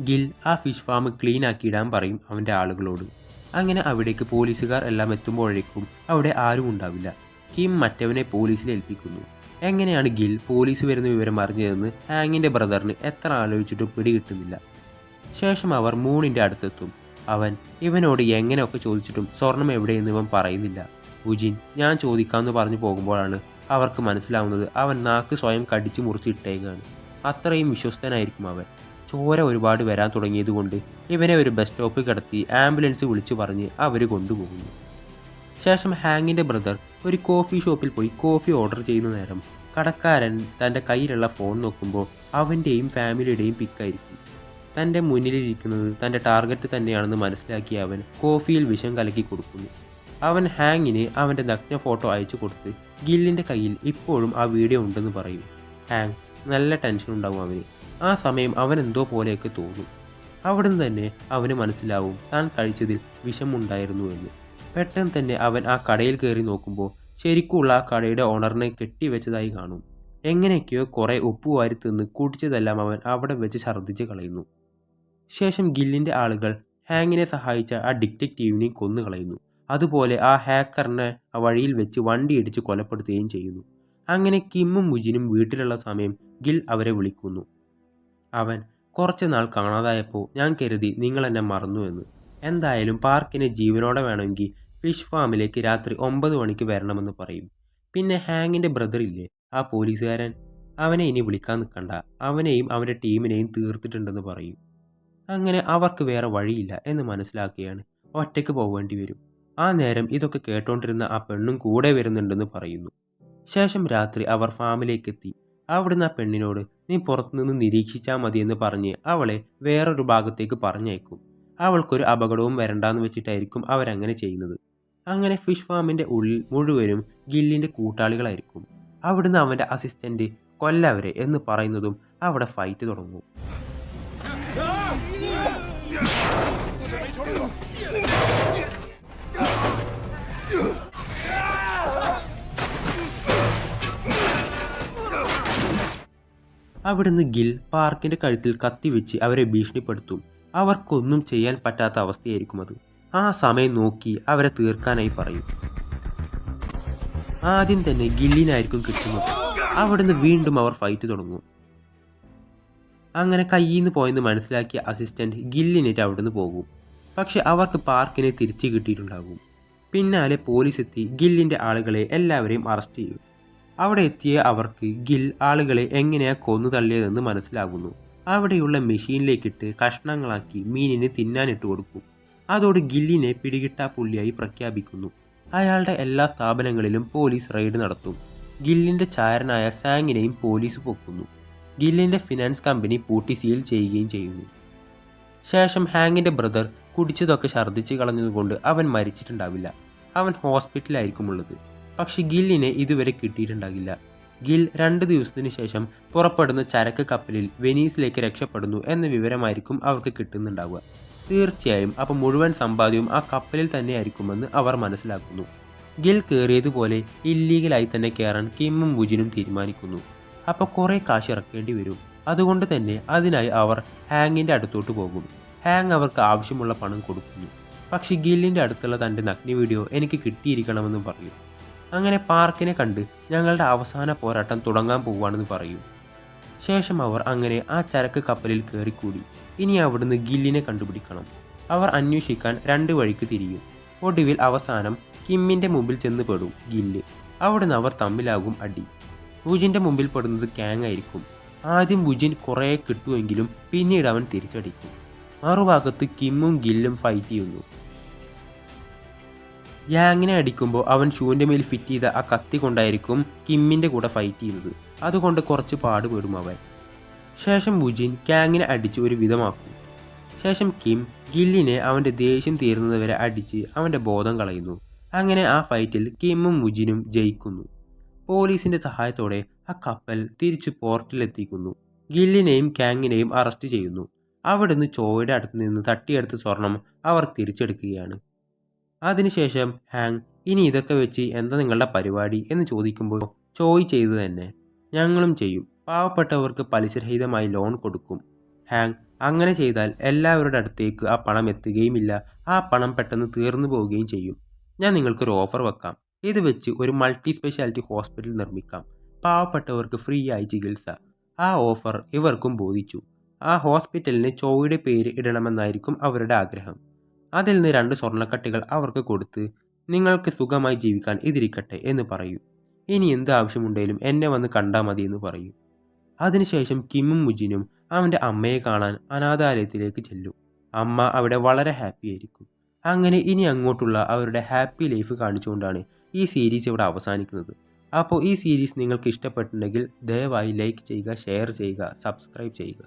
ഗിൽ ആ ഫിഷ് ഫാം ക്ലീൻ ആക്കിയിടാൻ പറയും അവൻ്റെ ആളുകളോട്. അങ്ങനെ അവിടേക്ക് പോലീസുകാർ എല്ലാം എത്തുമ്പോഴേക്കും അവിടെ ആരും ഉണ്ടാവില്ല. കിം മറ്റവനെ പോലീസിൽ ഏൽപ്പിക്കുന്നു. എങ്ങനെയാണ് ഗിൽ പോലീസ് വരുന്ന വിവരം അറിഞ്ഞതെന്ന് ഹാങ്ങിൻ്റെ ബ്രദറിന് എത്ര ആലോചിച്ചിട്ടും പിടികിട്ടുന്നില്ല. ശേഷം അവർ മൂണിൻ്റെ അടുത്തെത്തും. അവൻ ഇവനോട് എങ്ങനെയൊക്കെ ചോദിച്ചിട്ടും സ്വർണം എവിടെയെന്ന് ഇവൻ പറയുന്നില്ല. വുജിൻ, ഞാൻ ചോദിക്കാമെന്ന് പറഞ്ഞു പോകുമ്പോഴാണ് അവർക്ക് മനസ്സിലാവുന്നത് അവൻ നാക്ക് സ്വയം കടിച്ചു മുറിച്ചിട്ടേക്കാണ്. അത്രയും വിശ്വസ്തനായിരിക്കും അവൻ. ചോര ഒരുപാട് വരാൻ തുടങ്ങിയതുകൊണ്ട് ഇവനെ ഒരു ബസ് സ്റ്റോപ്പിൽ കിടത്തി ആംബുലൻസ് വിളിച്ചു പറഞ്ഞ് അവർ കൊണ്ടുപോകുന്നു. ശേഷം ഹാങ്ങിൻ്റെ ബ്രദർ ഒരു കോഫി ഷോപ്പിൽ പോയി കോഫി ഓർഡർ ചെയ്യുന്ന നേരം കടക്കാരൻ തൻ്റെ കയ്യിലുള്ള ഫോൺ നോക്കുമ്പോൾ അവൻ്റെയും ഫാമിലിയുടെയും പിക്കായിരിക്കും. തൻ്റെ മുന്നിലിരിക്കുന്നത് തൻ്റെ ടാർഗറ്റ് തന്നെയാണെന്ന് മനസ്സിലാക്കിയ അവൻ കോഫിയിൽ വിഷം കലക്കി കൊടുക്കുന്നു. അവൻ ഹാങ്ങിന് അവൻ്റെ നഗ്ന ഫോട്ടോ അയച്ചു കൊടുത്ത് ഗില്ലിൻ്റെ കയ്യിൽ ഇപ്പോഴും ആ വീഡിയോ ഉണ്ടെന്ന് പറയും. ഹാങ് നല്ല ടെൻഷൻ ഉണ്ടാവും അവന്. ആ സമയം അവൻ എന്തോ പോലെയൊക്കെ തോന്നും. അവിടുന്ന് തന്നെ അവന് മനസ്സിലാവും താൻ കഴിച്ചതിൽ വിഷമുണ്ടായിരുന്നു എന്ന്. പെട്ടെന്ന് തന്നെ അവൻ ആ കടയിൽ കയറി നോക്കുമ്പോൾ ശരിക്കുള്ള ആ കടയുടെ ഓണറിനെ കെട്ടിവെച്ചതായി കാണും. എങ്ങനെയൊക്കെയോ കുറേ ഉപ്പ് വാരി തിന്ന് കുടിച്ചതെല്ലാം അവൻ അവിടെ വെച്ച് ഛർദ്ദിച്ച് കളയുന്നു. ശേഷം ഗില്ലിൻ്റെ ആളുകൾ ഹാങ്ങിനെ സഹായിച്ച ആ ഡിറ്റക്റ്റീവിനെയും കൊന്നു കളയുന്നു. അതുപോലെ ആ ഹാക്കറിനെ ആ വഴിയിൽ വെച്ച് വണ്ടി ഇടിച്ച് കൊലപ്പെടുത്തുകയും ചെയ്യുന്നു. അങ്ങനെ കിമ്മും മുജിനും വീട്ടിലുള്ള സമയം ഗിൽ അവരെ വിളിക്കുന്നു. അവൻ കുറച്ച് നാൾ കാണാതായപ്പോൾ ഞാൻ കരുതി നിങ്ങൾ എന്നെ മറന്നു എന്ന്. എന്തായാലും പാർക്കിനെ ജീവനോടെ വേണമെങ്കിൽ ഫിഷ് ഫാമിലേക്ക് രാത്രി 9 മണിക്ക് വരണമെന്ന് പറയും. പിന്നെ ഹാങ്ങിൻ്റെ ബ്രദർ ഇല്ലേ, ആ പോലീസുകാരൻ, അവനെ ഇനി വിളിക്കാൻ നിൽക്കണ്ട, അവനെയും അവൻ്റെ ടീമിനെയും തീർത്തിട്ടുണ്ടെന്ന് പറയും. അങ്ങനെ അവർക്ക് വേറെ വഴിയില്ല എന്ന് മനസ്സിലാക്കുകയാണ്. ഒറ്റയ്ക്ക് പോവേണ്ടി വരും. ആ നേരം ഇതൊക്കെ കേട്ടോണ്ടിരുന്ന ആ പെണ്ണും കൂടെ വരുന്നുണ്ടെന്ന് പറയുന്നു. ശേഷം രാത്രി അവർ ഫാമിലേക്കെത്തി. അവിടുന്ന് ആ പെണ്ണിനോട് നീ പുറത്തുനിന്ന് നിരീക്ഷിച്ചാൽ മതിയെന്ന് പറഞ്ഞ് അവളെ വേറൊരു ഭാഗത്തേക്ക് പറഞ്ഞയക്കും. അവൾക്കൊരു അപകടവും വരണ്ടാന്ന് വെച്ചിട്ടായിരിക്കും അവരങ്ങനെ ചെയ്യുന്നത്. അങ്ങനെ ഫിഷ് ഫാമിൻ്റെ ഉള്ളിൽ മുഴുവനും ഗില്ലിൻ്റെ കൂട്ടാളികളായിരിക്കും. അവിടുന്ന് അവൻ്റെ അസിസ്റ്റൻ്റ് കൊല്ലവരെ എന്ന് പറയുന്നതും അവിടെ ഫൈറ്റ് തുടങ്ങും. അവിടുന്ന് ഗിൽ പാർക്കിൻ്റെ കഴുത്തിൽ കത്തിവെച്ച് അവരെ ഭീഷണിപ്പെടുത്തും. അവർക്കൊന്നും ചെയ്യാൻ പറ്റാത്ത അവസ്ഥയായിരിക്കും അത്. ആ സമയം നോക്കി അവരെ തീർക്കാനായി പറയും. ആദ്യം തന്നെ ഗില്ലിനായിരിക്കും കിട്ടുന്നത്. അവിടുന്ന് വീണ്ടും അവർ ഫൈറ്റ് തുടങ്ങും. അങ്ങനെ കയ്യിൽ നിന്ന് പോയെന്ന് മനസ്സിലാക്കിയ അസിസ്റ്റൻ്റ് ഗില്ലിനേറ്റ് അവിടുന്ന് പോകും. പക്ഷെ അവർക്ക് പാർക്കിനെ തിരിച്ചു കിട്ടിയിട്ടുണ്ടാകും. പിന്നാലെ പോലീസ് എത്തി ഗില്ലിൻ്റെ ആളുകളെ എല്ലാവരെയും അറസ്റ്റ് ചെയ്യും. അവിടെ എത്തിയ അവർക്ക് ഗിൽ ആളുകളെ എങ്ങനെയാ കൊന്നു തള്ളിയതെന്ന് മനസ്സിലാകുന്നു. അവിടെയുള്ള മെഷീനിലേക്കിട്ട് കഷ്ണങ്ങളാക്കി മീനിന് തിന്നാനിട്ട് കൊടുക്കും. അതോടെ ഗില്ലിനെ പിടികിട്ടാ പുള്ളിയായി പ്രഖ്യാപിക്കുന്നു. അയാളുടെ എല്ലാ സ്ഥാപനങ്ങളിലും പോലീസ് റെയ്ഡ് നടത്തും. ഗില്ലിൻ്റെ ചാരനായ സാങ്ങിനെയും പോലീസ് പൊക്കുന്നു. ഗില്ലിൻ്റെ ഫിനാൻസ് കമ്പനി പൂട്ടി സീൽ ചെയ്യുകയും ചെയ്യുന്നു. ശേഷം ഹാങ്ങിൻ്റെ ബ്രദർ കുടിച്ചതൊക്കെ ഛർദ്ദിച്ച് കളഞ്ഞതുകൊണ്ട് അവൻ മരിച്ചിട്ടുണ്ടാവില്ല. അവൻ ഹോസ്പിറ്റലായിരിക്കും ഉള്ളത്. പക്ഷെ ഗില്ലിനെ ഇതുവരെ കിട്ടിയിട്ടുണ്ടാകില്ല. ഗിൽ 2 ദിവസത്തിന് ശേഷം പുറപ്പെടുന്ന ചരക്ക് കപ്പലിൽ വെനീസിലേക്ക് രക്ഷപ്പെടുന്നു എന്ന വിവരമായിരിക്കും അവർക്ക് കിട്ടുന്നുണ്ടാവുക. തീർച്ചയായും അപ്പോൾ മുഴുവൻ സമ്പാദ്യവും ആ കപ്പലിൽ തന്നെയായിരിക്കുമെന്ന് അവർ മനസ്സിലാക്കുന്നു. ഗിൽ കയറിയതുപോലെ ഇല്ലീഗലായി തന്നെ കയറാൻ കിമ്മും മുജിനും തീരുമാനിക്കുന്നു. അപ്പോൾ കുറേ കാശ് ഇറക്കേണ്ടി വരും. അതുകൊണ്ട് തന്നെ അതിനായി അവർ ഹാങ്ങിൻ്റെ അടുത്തോട്ട് പോകും. ഹാങ് അവർക്ക് ആവശ്യമുള്ള പണം കൊടുക്കുന്നു. പക്ഷേ ഗില്ലിൻ്റെ അടുത്തുള്ള തൻ്റെ നഗ്ന വീഡിയോ എനിക്ക് കിട്ടിയിരിക്കണമെന്ന് പറയും. അങ്ങനെ പാർക്കിനെ കണ്ട് ഞങ്ങളുടെ അവസാന പോരാട്ടം തുടങ്ങാൻ പോവുകയാണെന്ന് പറയും. ശേഷം അവർ അങ്ങനെ ആ ചരക്ക് കപ്പലിൽ കയറിക്കൂടി. ഇനി അവിടുന്ന് ഗില്ലിനെ കണ്ടുപിടിക്കണം. അവർ അന്വേഷിക്കാൻ 2 വഴിക്ക് തിരിയും. ഒടുവിൽ അവസാനം കിമ്മിൻ്റെ മുമ്പിൽ ചെന്ന് പെടും ഗില്ല്. അവിടുന്ന് അവർ തമ്മിലാകും അടി. വുജിൻ്റെ മുമ്പിൽ പെടുന്നത് കാങ് ആയിരിക്കും. ആദ്യം വുജിൻ കുറേ കിട്ടുമെങ്കിലും പിന്നീട് അവൻ തിരിച്ചടിക്കും. മറുഭാഗത്ത് കിമ്മും ഗില്ലും ഫൈറ്റ് ചെയ്യുന്നു. യാങ്ങിനെ അടിക്കുമ്പോൾ അവൻ ഷൂവിൻ്റെ മേൽ ഫിറ്റ് ചെയ്ത ആ കത്തി കൊണ്ടായിരിക്കും കിമ്മിൻ്റെ കൂടെ ഫൈറ്റ് ചെയ്യുന്നത്. അതുകൊണ്ട് കുറച്ച് പാടുപെടും അവൻ. ശേഷം വുജിൻ കാങ്ങിനെ അടിച്ച് ഒരു വിധമാക്കും. ശേഷം കിം ഗില്ലിനെ അവൻ്റെ ദേഷ്യം തീരുന്നതുവരെ അടിച്ച് അവൻ്റെ ബോധം കളയുന്നു. അങ്ങനെ ആ ഫൈറ്റിൽ കിമ്മും വുജിനും ജയിക്കുന്നു. പോലീസിൻ്റെ സഹായത്തോടെ ആ കപ്പൽ തിരിച്ചു പോർട്ടിലെത്തിക്കുന്നു. ഗില്ലിനെയും കാങ്ങിനെയും അറസ്റ്റ് ചെയ്യുന്നു. അവിടുന്ന് ചോയുടെ അടുത്ത് നിന്ന് തട്ടിയെടുത്ത സ്വർണം അവർ തിരിച്ചെടുക്കുകയാണ്. അതിനുശേഷം ഹാങ് ഇനി ഇതൊക്കെ വെച്ച് എന്താ നിങ്ങളുടെ പരിപാടി എന്ന് ചോദിക്കുമ്പോൾ ചോയ് ചെയ്തു തന്നെ ഞങ്ങളും ചെയ്യും, പാവപ്പെട്ടവർക്ക് പലിശരഹിതമായി ലോൺ കൊടുക്കും. ഹാങ് അങ്ങനെ ചെയ്താൽ എല്ലാവരുടെ അടുത്തേക്ക് ആ പണം എത്തുകയുമില്ല, ആ പണം പെട്ടെന്ന് തീർന്നു പോവുകയും ചെയ്യും. ഞാൻ നിങ്ങൾക്കൊരു ഓഫർ വെക്കാം, ഇത് വെച്ച് ഒരു മൾട്ടി സ്പെഷ്യാലിറ്റി ഹോസ്പിറ്റൽ നിർമ്മിക്കാം, പാവപ്പെട്ടവർക്ക് ഫ്രീ ആയി ചികിത്സ. ആ ഓഫർ ഇവർക്കും ബോധിച്ചു. ആ ഹോസ്പിറ്റലിന് ചോയുടെ പേര് ഇടണമെന്നായിരിക്കും അവരുടെ ആഗ്രഹം. അതിൽ നിന്ന് 2 സ്വർണ്ണക്കട്ടികൾ അവർക്ക് കൊടുത്ത് നിങ്ങൾക്ക് സുഖമായി ജീവിക്കാൻ ഇതിരിക്കട്ടെ എന്ന് പറയൂ. ഇനി എന്ത് ആവശ്യമുണ്ടെങ്കിലും എന്നെ വന്ന് കണ്ടാൽ മതി എന്ന് പറയൂ. അതിനുശേഷം കിമ്മും മുജിനും അവൻ്റെ അമ്മയെ കാണാൻ അനാഥാലയത്തിലേക്ക് ചെല്ലും. അമ്മ അവിടെ വളരെ ഹാപ്പി ആയിരിക്കും. അങ്ങനെ ഇനി അങ്ങോട്ടുള്ള അവരുടെ ഹാപ്പി ലൈഫ് കാണിച്ചുകൊണ്ടാണ് ഈ സീരീസ് ഇവിടെ അവസാനിക്കുന്നത്. അപ്പോൾ ഈ സീരീസ് നിങ്ങൾക്ക് ഇഷ്ടപ്പെട്ടിട്ടുണ്ടെങ്കിൽ ദയവായി ലൈക്ക് ചെയ്യുക, ഷെയർ ചെയ്യുക, സബ്സ്ക്രൈബ് ചെയ്യുക.